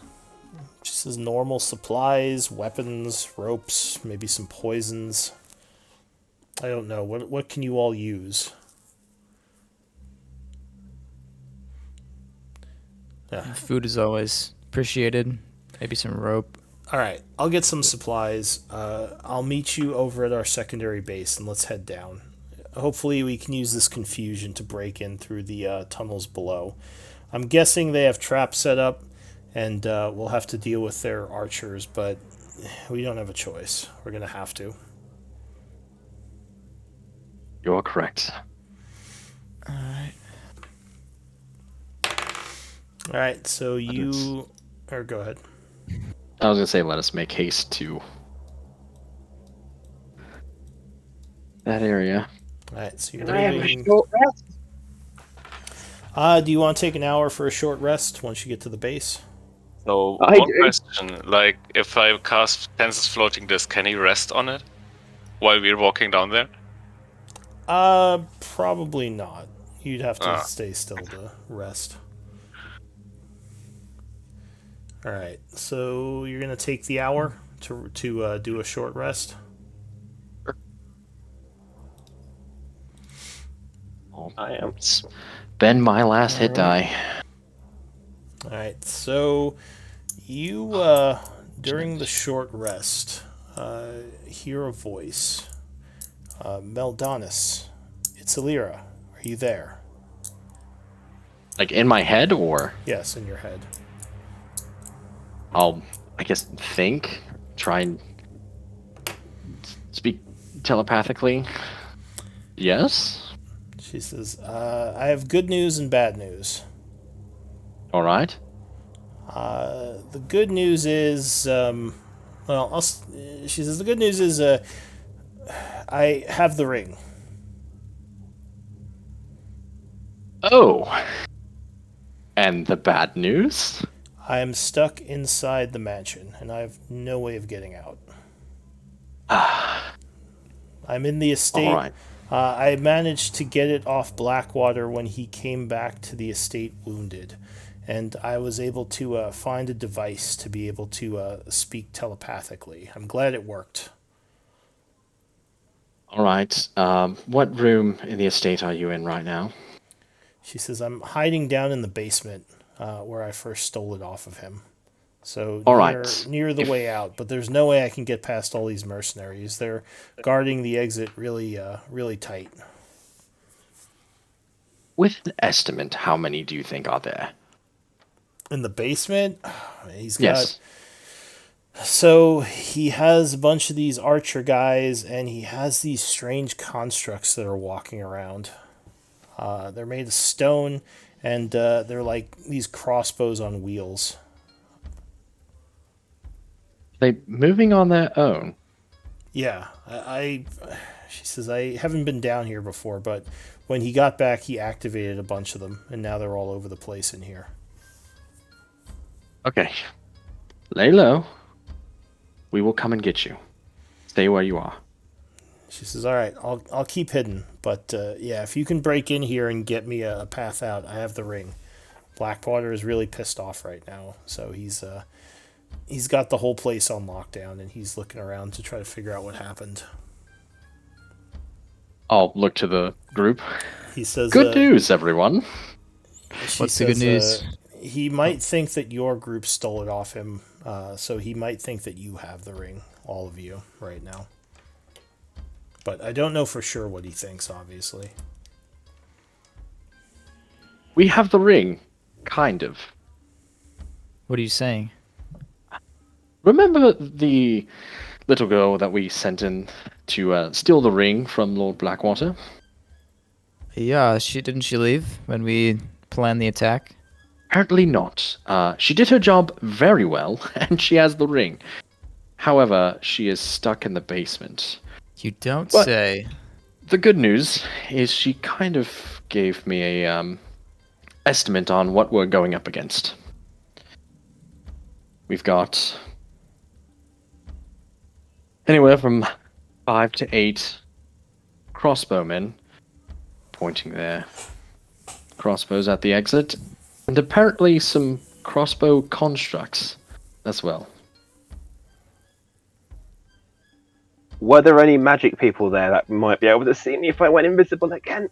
Just as normal supplies, weapons, ropes, maybe some poisons. I don't know. What can you all use? Yeah. Food is always appreciated. Maybe some rope. Alright, I'll get some supplies. I'll meet you over at our secondary base and let's head down. Hopefully we can use this confusion to break in through the tunnels below. I'm guessing they have traps set up, and we'll have to deal with their archers, but we don't have a choice. We're going to have to. You're correct. Alright. Alright, so you... Or go ahead. I was going to say, let us make haste to that area. Alright, so you're Can I have a leaving... short rest? Do you want to take an hour for a short rest once you get to the base? So, I one do. question, like, if I cast Kansas Floating Disc, can he rest on it while we're walking down there? Probably not. You'd have to Ah. stay still to rest. Alright, so you're going to take the hour to do a short rest? I am. Spend my last hit die. Alright, so you, during the short rest, hear a voice. Meldonis, it's Alira. Are you there? Like in my head, or? Yes, in your head. I'll, I guess, try and speak telepathically. Yes? She says, I have good news and bad news. All right. The good news is, she says, the good news is I have the ring. Oh. And the bad news? I am stuck inside the mansion, and I have no way of getting out. I'm in the All estate. right. I managed to get it off Blackwater when he came back to the estate wounded, and I was able to find a device to be able to speak telepathically. I'm glad it worked. All right. What room in the estate are you in right now? She says, I'm hiding down in the basement where I first stole it off of him. So All near, right. near the If- way out, but there's no way I can get past all these mercenaries. They're guarding the exit really tight. With an estimate, how many do you think are there? In the basement, he's got. Yes. So he has a bunch of these archer guys, and he has these strange constructs that are walking around. They're made of stone, and they're like these crossbows on wheels. They moving on their own. Yeah, she says, I haven't been down here before, but when he got back, he activated a bunch of them, and now they're all over the place in here. Okay. Lay low. We will come and get you. Stay where you are. She says, all right, I'll keep hidden, but yeah, if you can break in here and get me a path out, I have the ring. Blackwater is really pissed off right now, so he's got the whole place on lockdown, and he's looking around to try to figure out what happened. I'll look to the group. He says, Good news, everyone. What's the good news? He might think that your group stole it off him, so he might think that you have the ring, all of you, right now. But I don't know for sure what he thinks, obviously. We have the ring. Kind of. What are you saying? Remember the little girl that we sent in to steal the ring from Lord Blackwater? Yeah, didn't she leave when we planned the attack? Apparently not. She did her job very well, and she has the ring. However, she is stuck in the basement. You don't But- say. The good news is she kind of gave me a estimate on what we're going up against. We've got anywhere from 5 to 8 crossbowmen pointing their crossbows at the exit, and apparently some crossbow constructs as well. Were there any magic people there that might be able to see me if I went invisible again?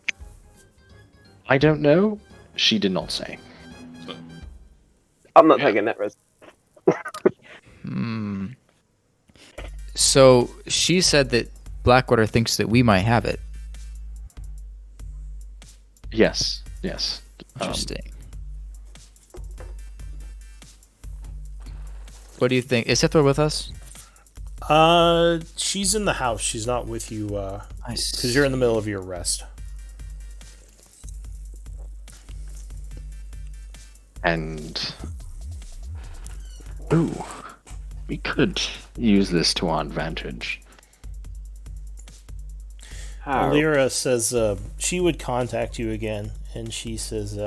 I don't know. She did not say. I'm not Yeah. taking that risk. So she said that Blackwater thinks that we might have it. Yes. Interesting. What do you think? Is Sithra with us? She's in the house. She's not with you, Nice. because you're in the middle of your rest. And ooh, we could use this to our advantage. How? Lyra says she would contact you again, and she says,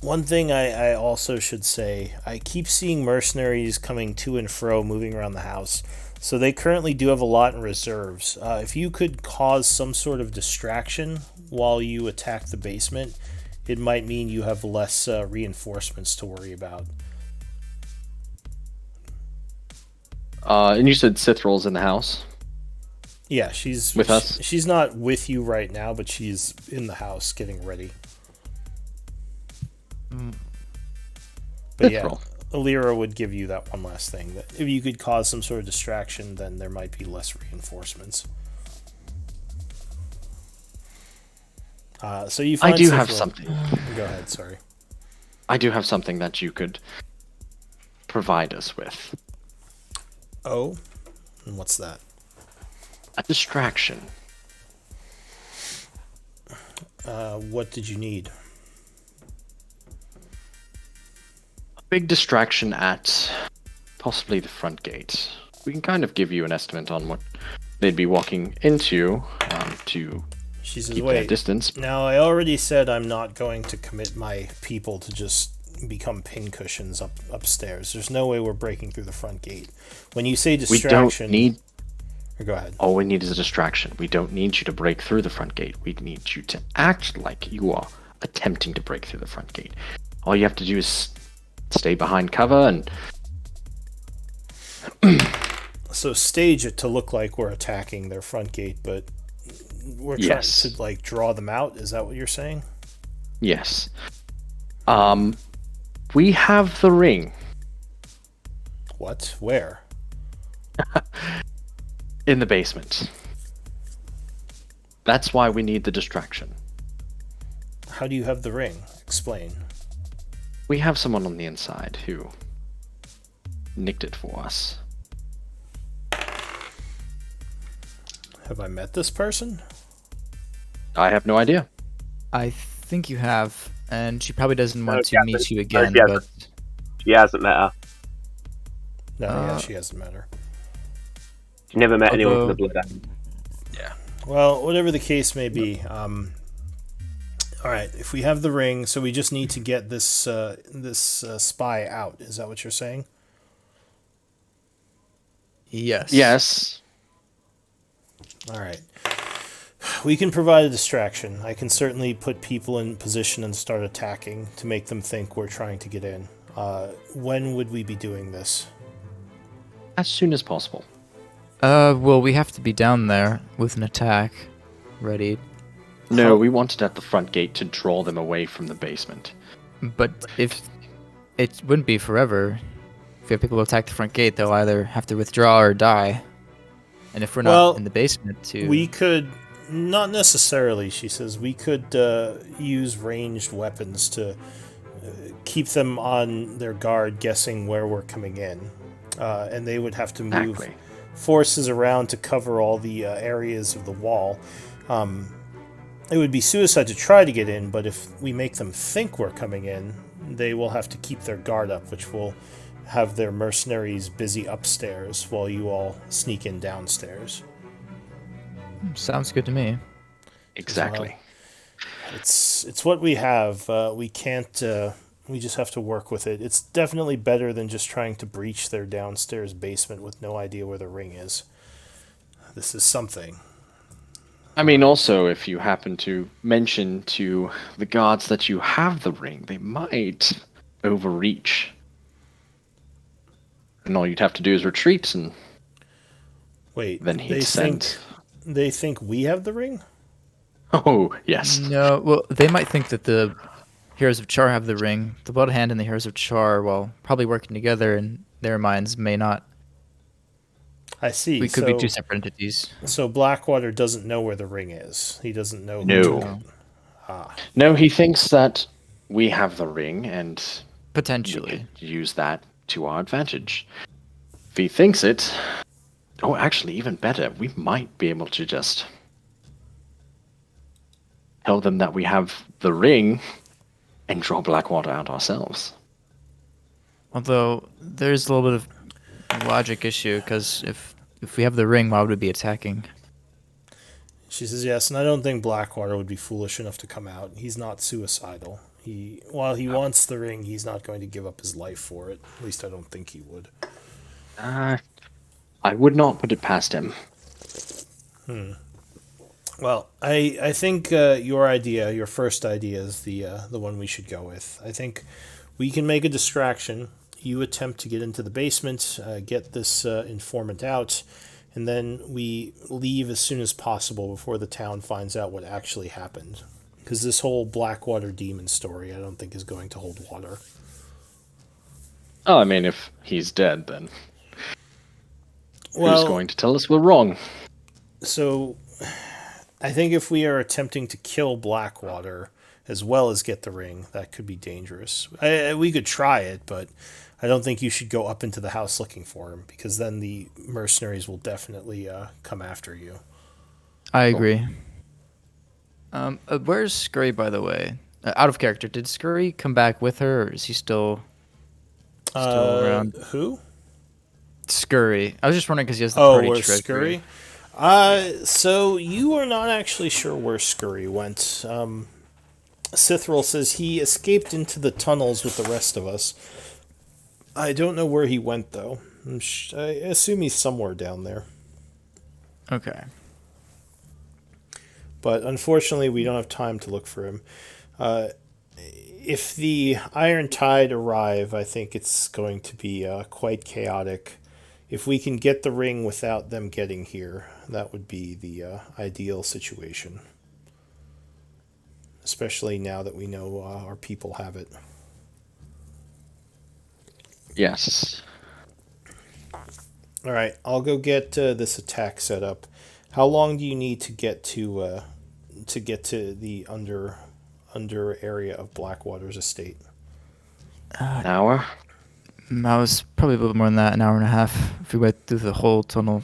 one thing I also should say, I keep seeing mercenaries coming to and fro, moving around the house. So they currently do have a lot in reserves. If you could cause some sort of distraction while you attack the basement, it might mean you have less reinforcements to worry about. And you said Cithral's in the house. Yeah, she's With us? She's not with you right now, but she's in the house getting ready. But yeah, Cithrall. Alira would give you that one last thing. That if you could cause some sort of distraction, then there might be less reinforcements. So you I find do have Cithrall. something. Go ahead, sorry. I do have something that you could provide us with. Oh? And what's that? A distraction. What did you need? A big distraction at possibly the front gate. We can kind of give you an estimate on what they'd be walking into to She says, keep their wait. distance. Now, I already said I'm not going to commit my people to just become pincushions upstairs. There's no way we're breaking through the front gate. When you say We distraction... don't need. Go ahead. All we need is a distraction. We don't need you to break through the front gate. We need you to act like you are attempting to break through the front gate. All you have to do is stay behind cover and So stage it to look like we're attacking their front gate, but we're trying Yes. to like draw them out. Is that what you're saying? yes. We have the ring What? Where? in the basement. That's why we need the distraction. How do you have the ring? Explain. We have someone on the inside who nicked it for us. Have I met this person? I have no idea. I think you have, and she probably doesn't No, want she to meet hasn't. you No, again, she but hasn't. She hasn't met her. No, yeah, Uh, she hasn't met her. She never met anyone from the Although- Blood End. Well, whatever the case may be, all right. If we have the ring, so we just need to get this spy out. Is that what you're saying? yes. Yes. All right. We can provide a distraction. I can certainly put people in position and start attacking to make them think we're trying to get in. When would we be doing this? As soon as possible. Well, we have to be down there with an attack ready. No, we want it at the front gate to draw them away from the basement. But if it wouldn't be forever, if we have people attack the front gate, they'll either have to withdraw or die. And if we're Well, not in the basement, to We could, not necessarily, she says, we could use ranged weapons to keep them on their guard, guessing where we're coming in. And they would have to move Exactly. forces around to cover all the areas of the wall. It would be suicide to try to get in, but if we make them think we're coming in, they will have to keep their guard up, which will have their mercenaries busy upstairs while you all sneak in downstairs. sounds good to me. Exactly. It's what we have. We can't. We just have to work with it. It's definitely better than just trying to breach their downstairs basement with no idea where the ring is. This is something. I mean, also, if you happen to mention to the guards that you have the ring, they might overreach. And all you'd have to do is retreat, and Wait, then he'd send. they think we have the ring? Oh, yes. No, well, they might think that the Heroes of Chaur have the ring. The Blood Hand and the Heroes of Chaur, while probably working together in their minds, may not. I see. We could be two separate entities. So Blackwater doesn't know where the ring is. He doesn't know. Who No. took No. it. No, he thinks that we have the ring, and we Potentially. could use that to our advantage. If he thinks it, oh, actually, even better, we might be able to just tell them that we have the ring and draw Blackwater out ourselves. Although there's a little bit of logic issue, because if we have the ring, why would we be attacking? She says yes, and I don't think Blackwater would be foolish enough to come out. He's not suicidal. While he wants the ring, he's not going to give up his life for it. At least I don't think he would. I would not put it past him. Well, I think your first idea, is the one we should go with. I think we can make a distraction. You attempt to get into the basement, get this informant out, and then we leave as soon as possible before the town finds out what actually happened. Because this whole Blackwater demon story, I don't think is going to hold water. Oh, I mean, if he's dead, then Well, who's going to tell us we're wrong? So, I think if we are attempting to kill Blackwater as well as get the ring, that could be dangerous. We could try it, but I don't think you should go up into the house looking for him, because then the mercenaries will definitely come after you. I Cool. agree. Where's Scurry, by the way? Out of character. Did Scurry come back with her, or is he still around? Who? Scurry. I was just wondering because he has the Oh, party where's treasury. Scurry? So you are not actually sure where Scurry went. Sithril says he escaped into the tunnels with the rest of us. I don't know where he went, though. I assume he's somewhere down there. Okay. But unfortunately, we don't have time to look for him. If the Iron Tide arrive, I think it's going to be quite chaotic. If we can get the ring without them getting here, that would be the ideal situation. Especially now that we know our people have it. Yes. All right, I'll go get this attack set up. How long do you need to get to the under area of Blackwater's estate? An hour? I was probably a little more than that, an hour and a half, if we went through the whole tunnel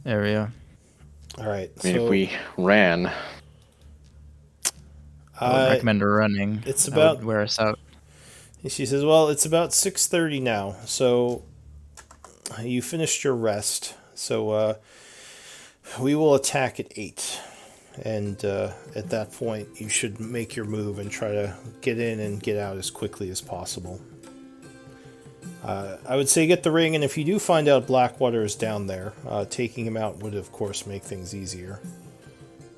area. All right, I mean, so if we ran, I would recommend running. it's That about- would wear us out. she says, "Well, it's about 6:30 now, so you finished your rest. So we will attack at 8, and at that point, you should make your move and try to get in and get out as quickly as possible." I would say get the ring, and if you do find out Blackwater is down there, taking him out would, of course, make things easier.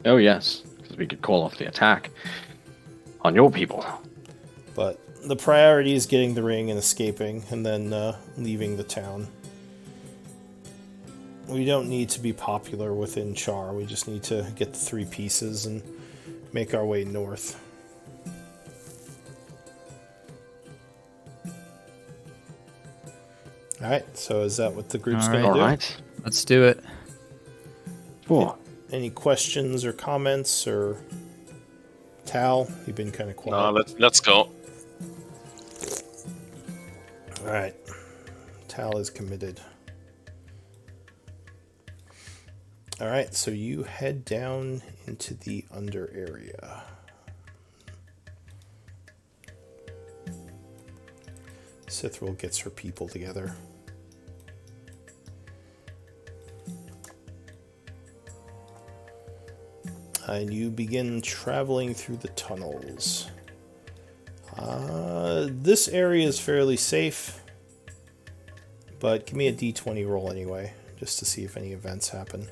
oh yes, because we could call off the attack on your people. But the priority is getting the ring and escaping, and then leaving the town. We don't need to be popular within Chaur. We just need to get the 3 pieces and make our way north. Alright, so is that what the group's going to Alright. do? All right. Let's do it. Cool. Any questions or comments, or Tal? You've been kind of quiet. No, let's go. Alright. Tal is committed. Alright, so you head down into the under area. Sithril gets her people together. And you begin traveling through the tunnels. This area is fairly safe, but give me a d20 roll anyway, just to see if any events happen.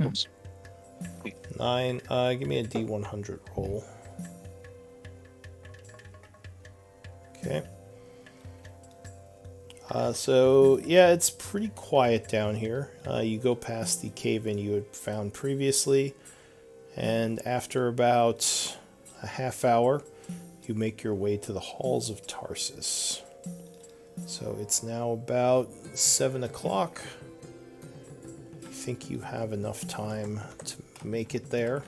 Oops. 9. Give me a d100 roll. Okay. So, yeah, it's pretty quiet down here. You go past the cave-in you had found previously, and after about a half hour, you make your way to the halls of Tarsus. So it's now about 7 o'clock. You think you have enough time to make it there?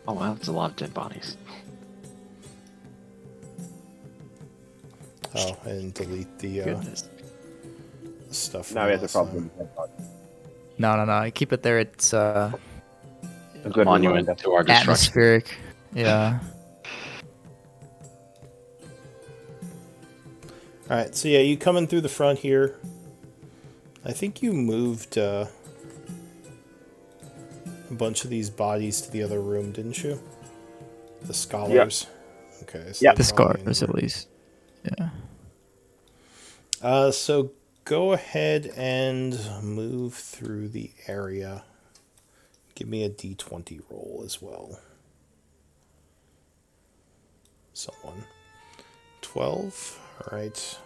Oh wow, that's a lot of dead bodies. Oh, I didn't delete the Goodness. stuff. from Now he has a last problem. No. Keep it there. It's A good Monument reminder. to our destruction. atmospheric. Yeah. Alright, so yeah, you coming through the front here. I think you moved a bunch of these bodies to the other room, didn't you? The scholars. Okay. So Yep. they're The probably in scars, here. at least. Yeah. So go ahead and move through the area. Give me a d20 roll as well. Someone. 12. Alright.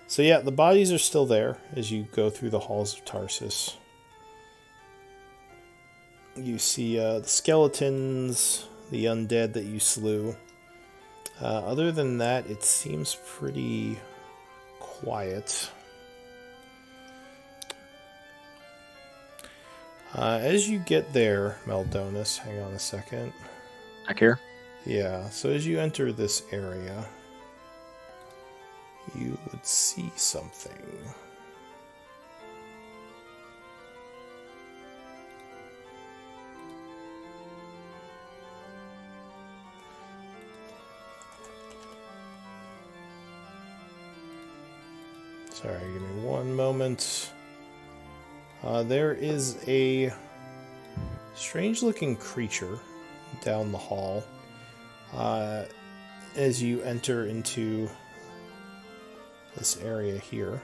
So yeah, the bodies are still there as you go through the halls of Tarsus. You see the skeletons, the undead that you slew. Other than that, it seems pretty quiet. As you get there, Meldonis, hang on a second. Back here. Yeah, so as you enter this area, you would see something. Sorry, give me one moment. There is a strange-looking creature down the hall as you enter into this area here.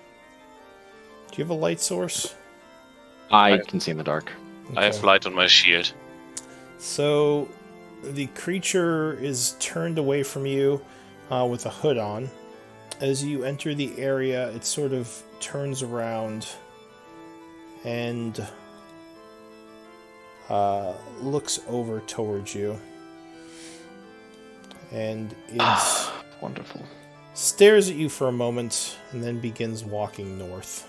Do you have a light source? I can see in the dark. I have Okay. light on my shield. So the creature is turned away from you with a hood on. As you enter the area, it sort of turns around and looks over towards you. And it Wonderful. stares at you for a moment and then begins walking north.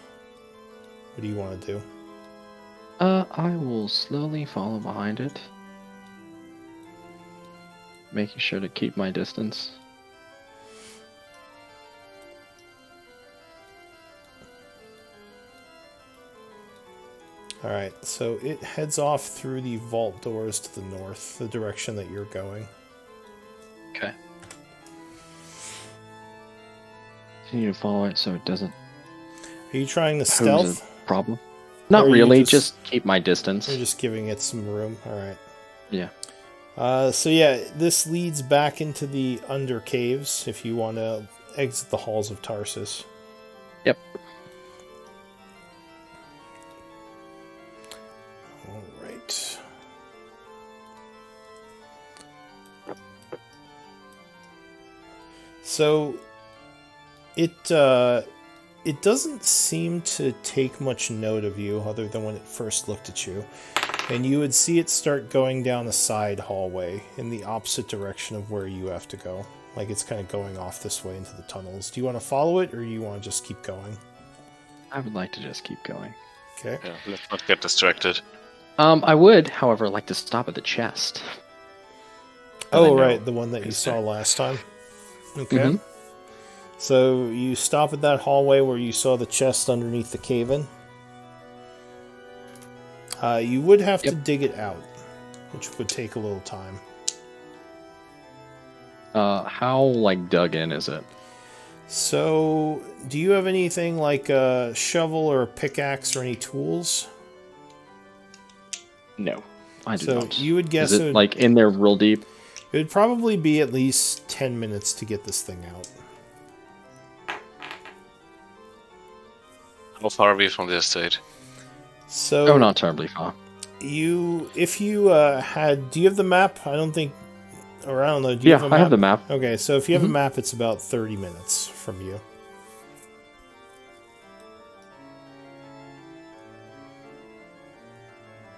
What do you want to do? I will slowly follow behind it, making sure to keep my distance. Alright, so it heads off through the vault doors to the north, the direction that you're going. Okay. Continue to follow it so it doesn't Are you trying to pose stealth? a problem. Not Or are you really, just- just keep my distance. You're just giving it some room. Alright. Yeah. So yeah, this leads back into the under caves if you want to exit the halls of Tarsus. Yep. Alright. So it doesn't seem to take much note of you other than when it first looked at you. And you would see it start going down a side hallway in the opposite direction of where you have to go. Like it's kind of going off this way into the tunnels. Do you want to follow it or do you want to just keep going? I would like to just keep going. Okay. Yeah, let's not get distracted. I would, however, like to stop at the chest. that I Oh, know right, the one that you is saw there. last time. Okay. Mhm. So you stop at that hallway where you saw the chest underneath the cave-in. You would have to Yep. dig it out, which would take a little time. How, like, dug in is it? So, do you have anything like a shovel or a pickaxe or any tools? No, I do So not. you would guess Is it, like, in there real deep? it would probably be at least 10 minutes to get this thing out. How far are we from the estate? So Oh, not terribly far. if you had, do you have the map? I don't think, or I don't know. Do you Yeah, have a I map? have the map. Okay, so if you have Mhm. a map, it's about 30 minutes from you.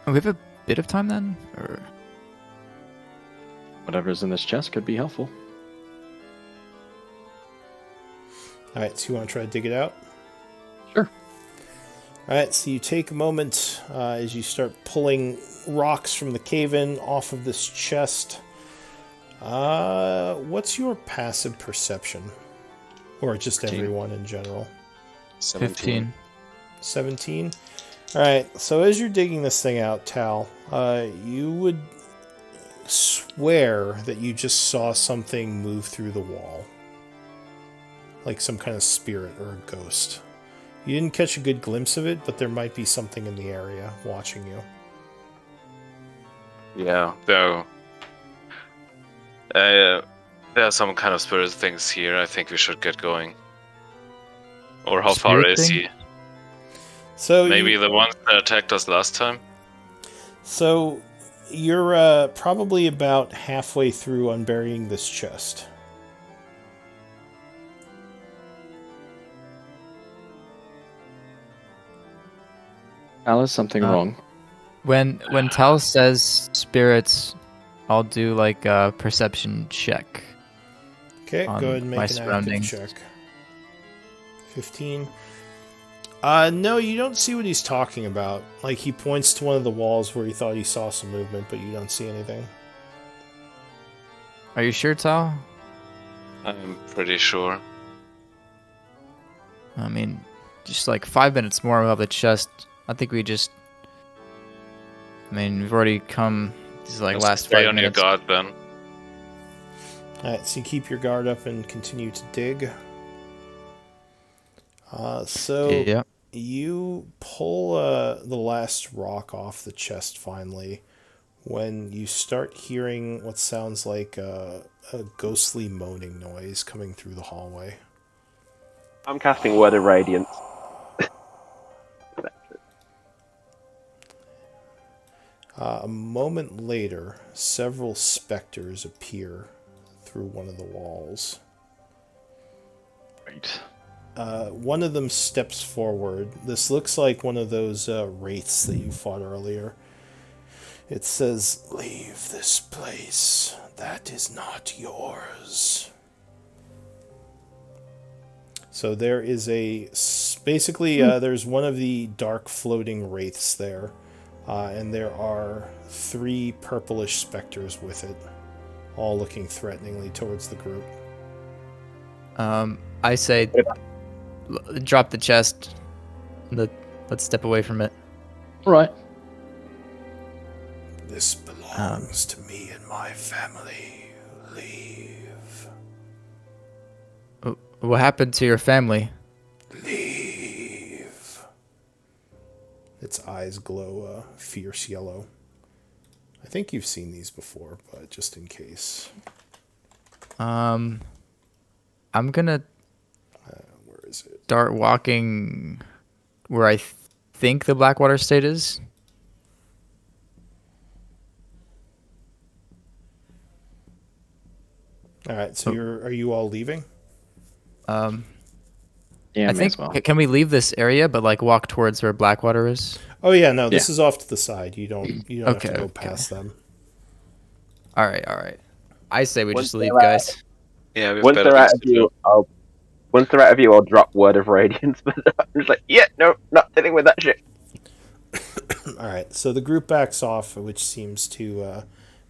Oh, we have a bit of time then? Or Whatever's in this chest could be helpful. Alright, so you want to try to dig it out? Sure. Alright, so you take a moment as you start pulling rocks from the cave-in off of this chest. What's your passive perception? Or just 15. everyone in general? 15. 17? Alright, so as you're digging this thing out, Tal, you would swear that you just saw something move through the wall. Like some kind of spirit or a ghost. You didn't catch a good glimpse of it, but there might be something in the area watching you. Yeah, there are some kind of spirit things here. I think we should get going. Or how far Spirit is thing? he? So Maybe you, the ones that attacked us last time? so you're probably about halfway through unburying this chest. Alice, something wrong. when Tal says spirits, I'll do like a perception check. Okay, On go ahead and my make an active surroundings. check. 15. No, you don't see what he's talking about. Like, he points to one of the walls where he thought he saw some movement, but you don't see anything. Are you sure, Tal? I'm pretty sure. I mean, just like 5 minutes more, we'll have the chest. I think we just. I mean, we've already come. These like Just last stay 5 on minutes. your guard, then. Alright, so you keep your guard up and continue to dig. So Yeah. you pull the last rock off the chest finally when you start hearing what sounds like a ghostly moaning noise coming through the hallway. I'm casting Word of Radiance. A moment later, several specters appear through one of the walls. Right. One of them steps forward. This looks like one of those wraiths that you fought earlier. It says, "Leave this place. That is not yours." So there is basically there's one of the dark floating wraiths there, and there are 3 purplish specters with it, all looking threateningly towards the group. I say, drop the chest. Let's step away from it. All right. This belongs to me and my family. Leave. What happened to your family? Leave. Its eyes glow a fierce yellow. I think you've seen these before, but just in case. I'm gonna Where is it? start walking where I think the Blackwater State is. All right, so are you all leaving? Yeah, I may think. as well. Can we leave this area, but like walk towards where Blackwater is? Oh yeah, no, this Yeah. is off to the side. You don't have to Okay, go okay. past them. All right. I say we Once just leave, they're out- guys. Yeah, we've Once better they're out things of to do. view, once they're out of view, I'll drop Word of Radiance. But I'm just like, yeah, no, not dealing with that shit. All right, so the group backs off, which seems to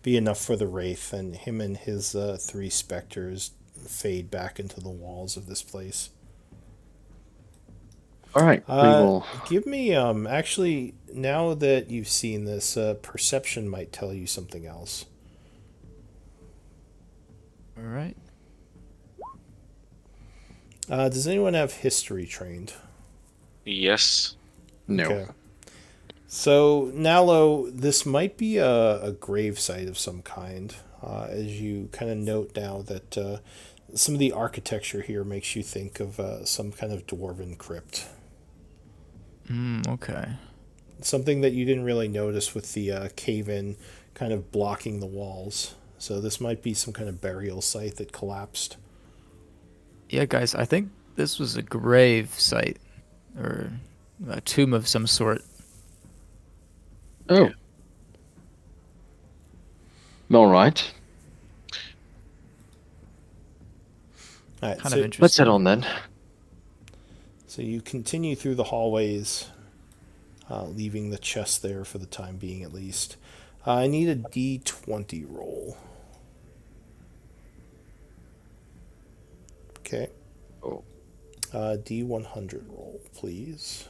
be enough for the wraith, and him and his 3 specters fade back into the walls of this place. All right. We will. Give me actually, now that you've seen this, perception might tell you something else. All right. Does anyone have history trained? Yes. No. Okay. So, Nalo, this might be a grave site of some kind, as you kind of note now that some of the architecture here makes you think of some kind of dwarven crypt. Okay. Something that you didn't really notice with the cave-in kind of blocking the walls. So this might be some kind of burial site that collapsed. Yeah, guys, I think this was a grave site or a tomb of some sort. Oh. All right. All right, Kind so, of interesting. Let's head on then. so you continue through the hallways, leaving the chest there for the time being at least. I need a D20 roll. Okay. Oh. D100 roll, please.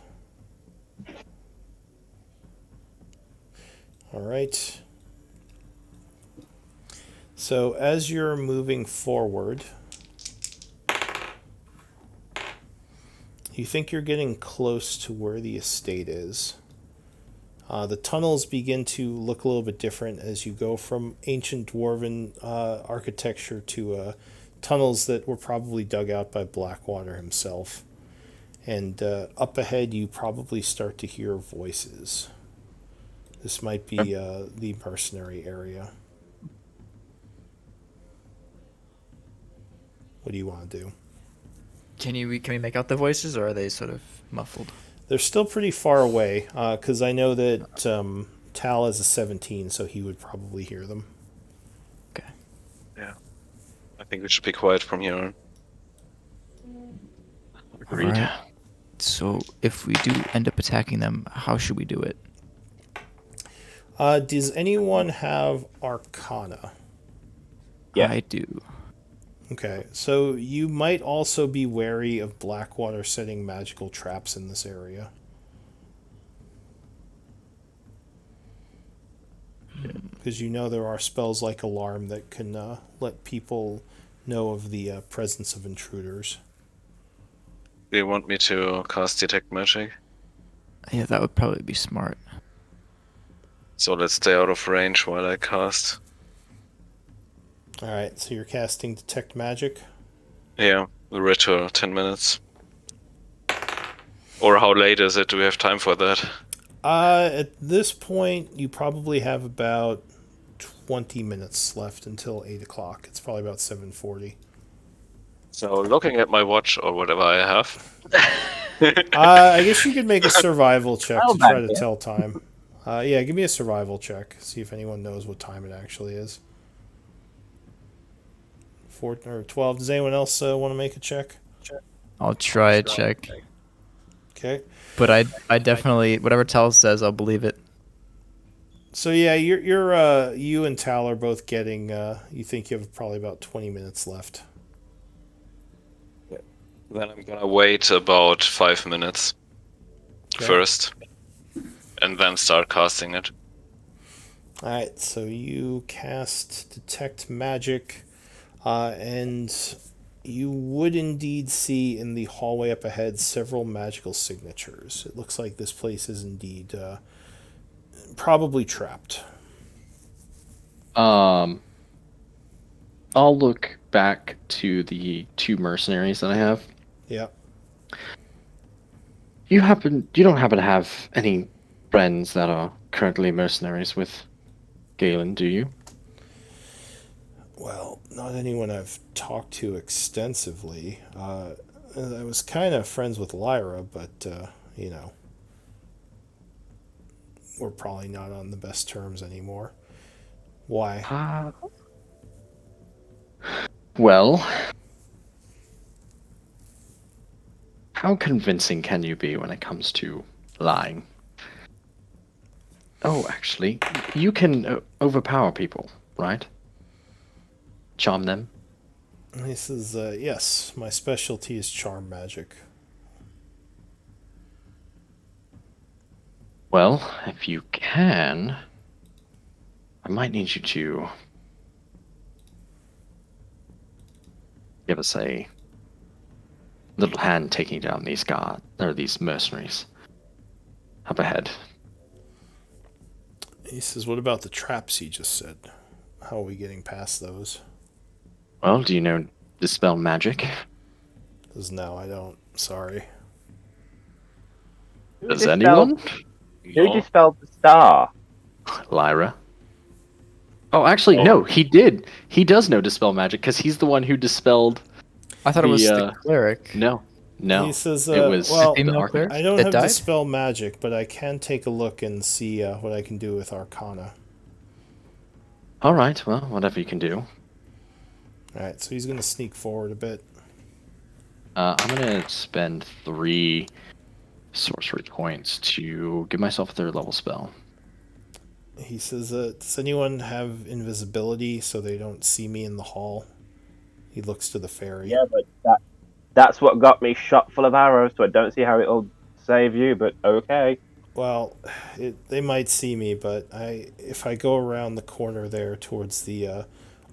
All right. So as you're moving forward, you think you're getting close to where the estate is. The tunnels begin to look a little bit different as you go from ancient dwarven architecture to tunnels that were probably dug out by Blackwater himself. And up ahead, you probably start to hear voices. This might be the mercenary area. What do you want to do? Can we make out the voices, or are they sort of muffled? They're still pretty far away, because I know that Tal is a 17, so he would probably hear them. Okay. Yeah. I think we should be quiet from here on. Agreed. Alright. So if we do end up attacking them, how should we do it? Does anyone have Arcana? Yeah. I do. Okay, so you might also be wary of Blackwater setting magical traps in this area. Because you know there are spells like Alarm that can let people know of the presence of intruders. Do you want me to cast Detect Magic? Yeah, that would probably be smart. So let's stay out of range while I cast. Alright, so you're casting Detect Magic. Yeah, the ritual, 10 minutes. Or how late is it? Do we have time for that? At this point, you probably have about 20 minutes left until 8 o'clock. It's probably about 7:40. So looking at my watch or whatever I have. I guess you could make a survival check Oh, to try bad, to yeah. tell time. Yeah, give me a survival check. See if anyone knows what time it actually is. 4 or 12. Does anyone else want to make a check? I'll try a check. Okay. But I definitely whatever Tal says, I'll believe it. So yeah, you and Tal are both getting. You think you have probably about 20 minutes left. Then I'm gonna wait about 5 minutes Okay. first. And then start casting it. All right. So you cast Detect Magic, and you would indeed see in the hallway up ahead several magical signatures. It looks like this place is indeed probably trapped. I'll look back to the two mercenaries that I have. Yeah. You don't happen to have any friends that are currently mercenaries with Galen, do you? Well, not anyone I've talked to extensively. I was kind of friends with Lyra, but, you know, we're probably not on the best terms anymore. Why? Well, how convincing can you be when it comes to lying? Oh, actually, you can overpower people, right? Charm them. He says, yes, my specialty is charm magic. Well, if you can, I might need you to give us a little hand taking down these these mercenaries up ahead. He says, what about the traps he just said? How are we getting past those? Well, do you know Dispel Magic? He says, no, I don't. Sorry. Who Does dispelled- anyone? Who dispelled the star? Lyra. Oh, actually, no, he did. He does know Dispel Magic because he's the one who dispelled. I thought it was the The, cleric. No, He says, it was well, the female Archon. cleric? I don't That have died? Dispel Magic, but I can take a look and see what I can do with Arcana. All right, well, whatever you can do. Alright, so he's going to sneak forward a bit. I'm gonna spend 3 sorcery points to give myself a 3rd level spell. He says, does anyone have invisibility so they don't see me in the hall? He looks to the ferry. Yeah, but that's what got me shot full of arrows, so I don't see how it'll save you, but okay. Well, they might see me, but if I go around the corner there towards the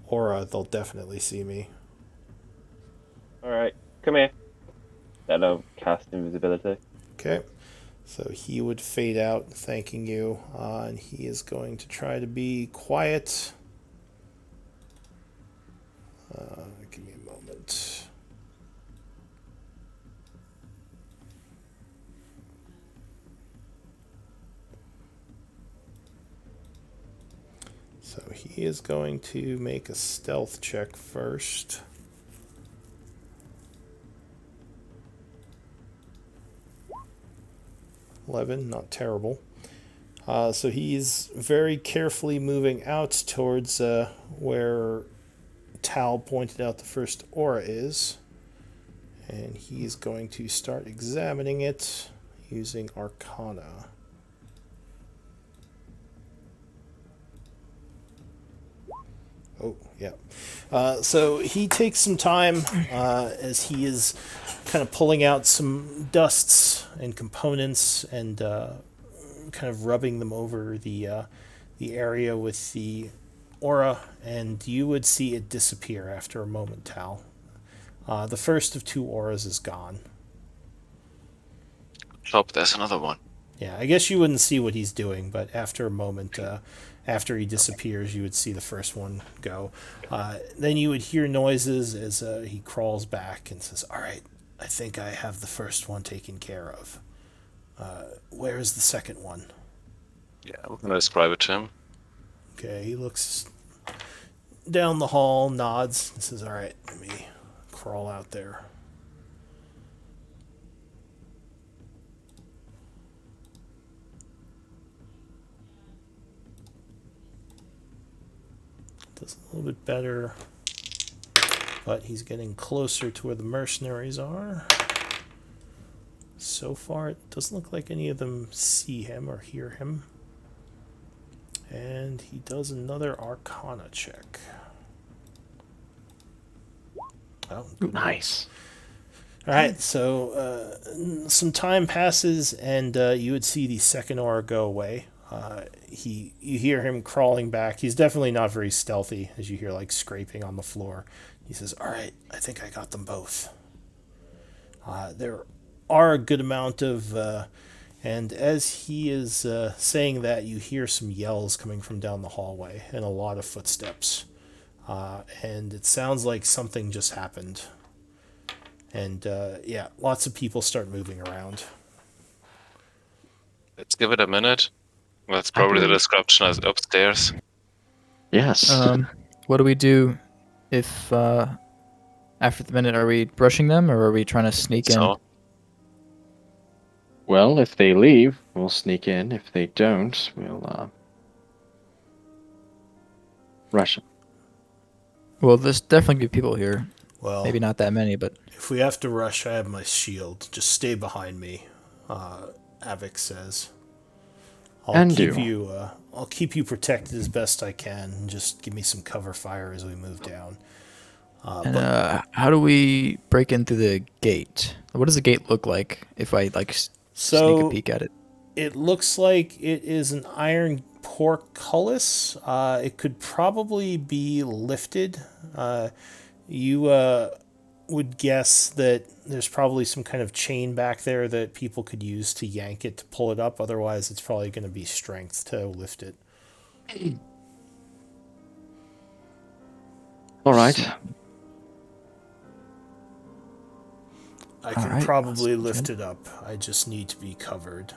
aura, they'll definitely see me. Alright, come here. That'll cast invisibility. Okay. So he would fade out, thanking you, and he is going to try to be quiet. Give me a moment. So he is going to make a stealth check first. $11, not terrible. So he's very carefully moving out towards where Tal pointed out the first aura is. And he's going to start examining it using Arcana. Oh, yeah. So he takes some time as he is kind of pulling out some dusts and components and kind of rubbing them over the area with the aura, and you would see it disappear after a moment, Tal. The first of 2 auras is gone. Job, there's another one. Yeah, I guess you wouldn't see what he's doing, but after a moment, after he disappears, you would see the first one go. Then you would hear noises as he crawls back and says, "All right, I think I have the first one taken care of. Where is the second one?" Yeah, we're gonna describe it to him. Okay, he looks down the hall, nods, and says, "All right, let me crawl out there." Does a little bit better, but he's getting closer to where the mercenaries are. So far, it doesn't look like any of them see him or hear him. And he does another Arcana check. Oh, good. Nice. All right, so some time passes, and you would see the second aura go away. You hear him crawling back. He's definitely not very stealthy, as you hear like scraping on the floor. He says, "All right, I think I got them both." There are a good amount of, and as he is saying that, you hear some yells coming from down the hallway and a lot of footsteps, and it sounds like something just happened. And yeah, lots of people start moving around. Let's give it a minute. That's probably the description as upstairs. Yes. What do we do if after the minute, are we rushing them or are we trying to sneak in? So, Well, if they leave, we'll sneak in. If they don't, we'll rush them. Well, there's definitely be people here. Well, Maybe not that many, but if we have to rush, I have my shield. Just stay behind me, Avik says. I'll keep you protected as best I can, and just give me some cover fire as we move down. how do we break in through the gate? What does the gate look like if I sneak a peek at it? It looks like it is an iron portcullis. It could probably be lifted. You would guess that there's probably some kind of chain back there that people could use to yank it to pull it up. Otherwise, it's probably going to be strength to lift it. All right. I can Alright, probably sounds lift good. it up. I just need to be covered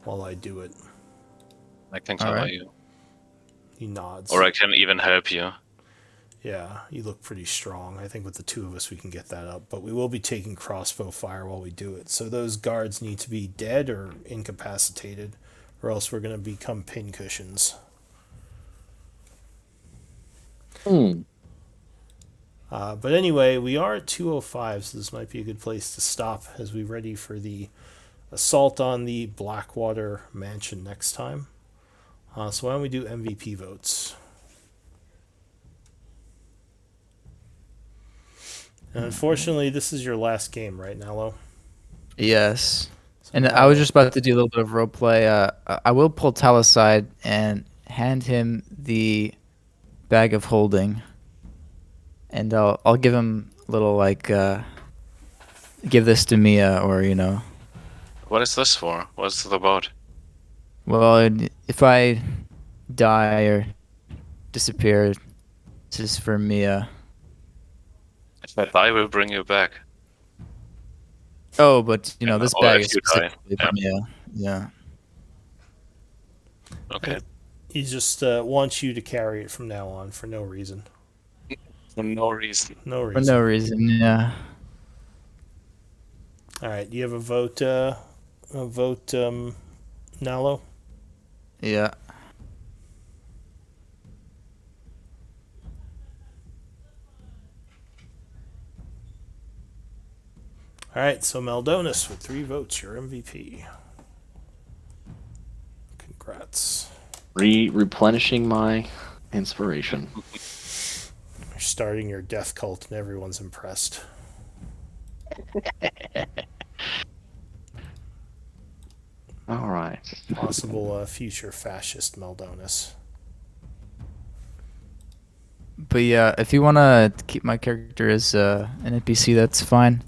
while I do it. I can cover Alright. you. He nods. Or I can even help you. Yeah, you look pretty strong. I think with the 2 of us we can get that up, but we will be taking crossbow fire while we do it. So those guards need to be dead or incapacitated, or else we're going to become pincushions. But anyway, we are at 2:05, so this might be a good place to stop as we ready for the assault on the Blackwater Mansion next time. So why don't we do MVP votes? And unfortunately, this is your last game, right, Nalo? Yes. So And I was just about to do a little bit of role play. I will pull Tal aside and hand him the bag of holding, and I'll give him a little give this to Mia, or What is this for? What's it about? well, if I die or disappear, this is for Mia. If I die, we'll bring you back. Oh, but Yeah, this or bag if is you die. specifically for Mia. Yeah. Okay. he just wants you to carry it from now on for no reason. For no reason. No For reason. no reason. Yeah. All right. Do you have a vote? Nalo? Yeah. All right, so Maldonis with 3 votes, your MVP. Congrats. Replenishing my inspiration. You're starting your death cult, and everyone's impressed. All right. Possible future fascist Maldonis. But yeah, if you want to keep my character as an NPC, that's fine.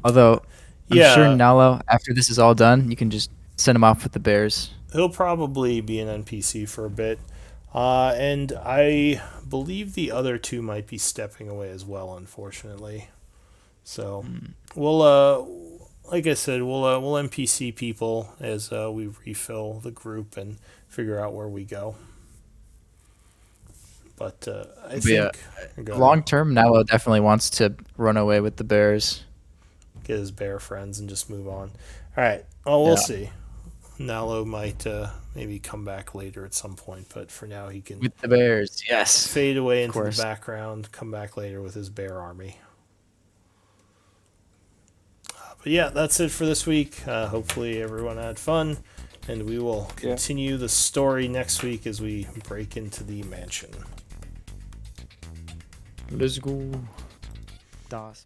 Although, I'm sure Yeah. Nalo, after this is all done, you can just send him off with the bears. He'll probably be an NPC for a bit. And I believe the other 2 might be stepping away as well, unfortunately. So we'll, like I said, we'll NPC people as we refill the group and figure out where we go. But I But yeah, think go ahead. long term, Nalo definitely wants to run away with the bears. Get his bear friends and just move on. All right. Well, we'll Yeah. see. Nalo might maybe come back later at some point, but for now he can With the bears, yes. fade away into the course. background, come back later with his bear army. But yeah, that's it for this week. Hopefully everyone had fun, and we will continue the story next week as we break into the mansion. Let's go. Das.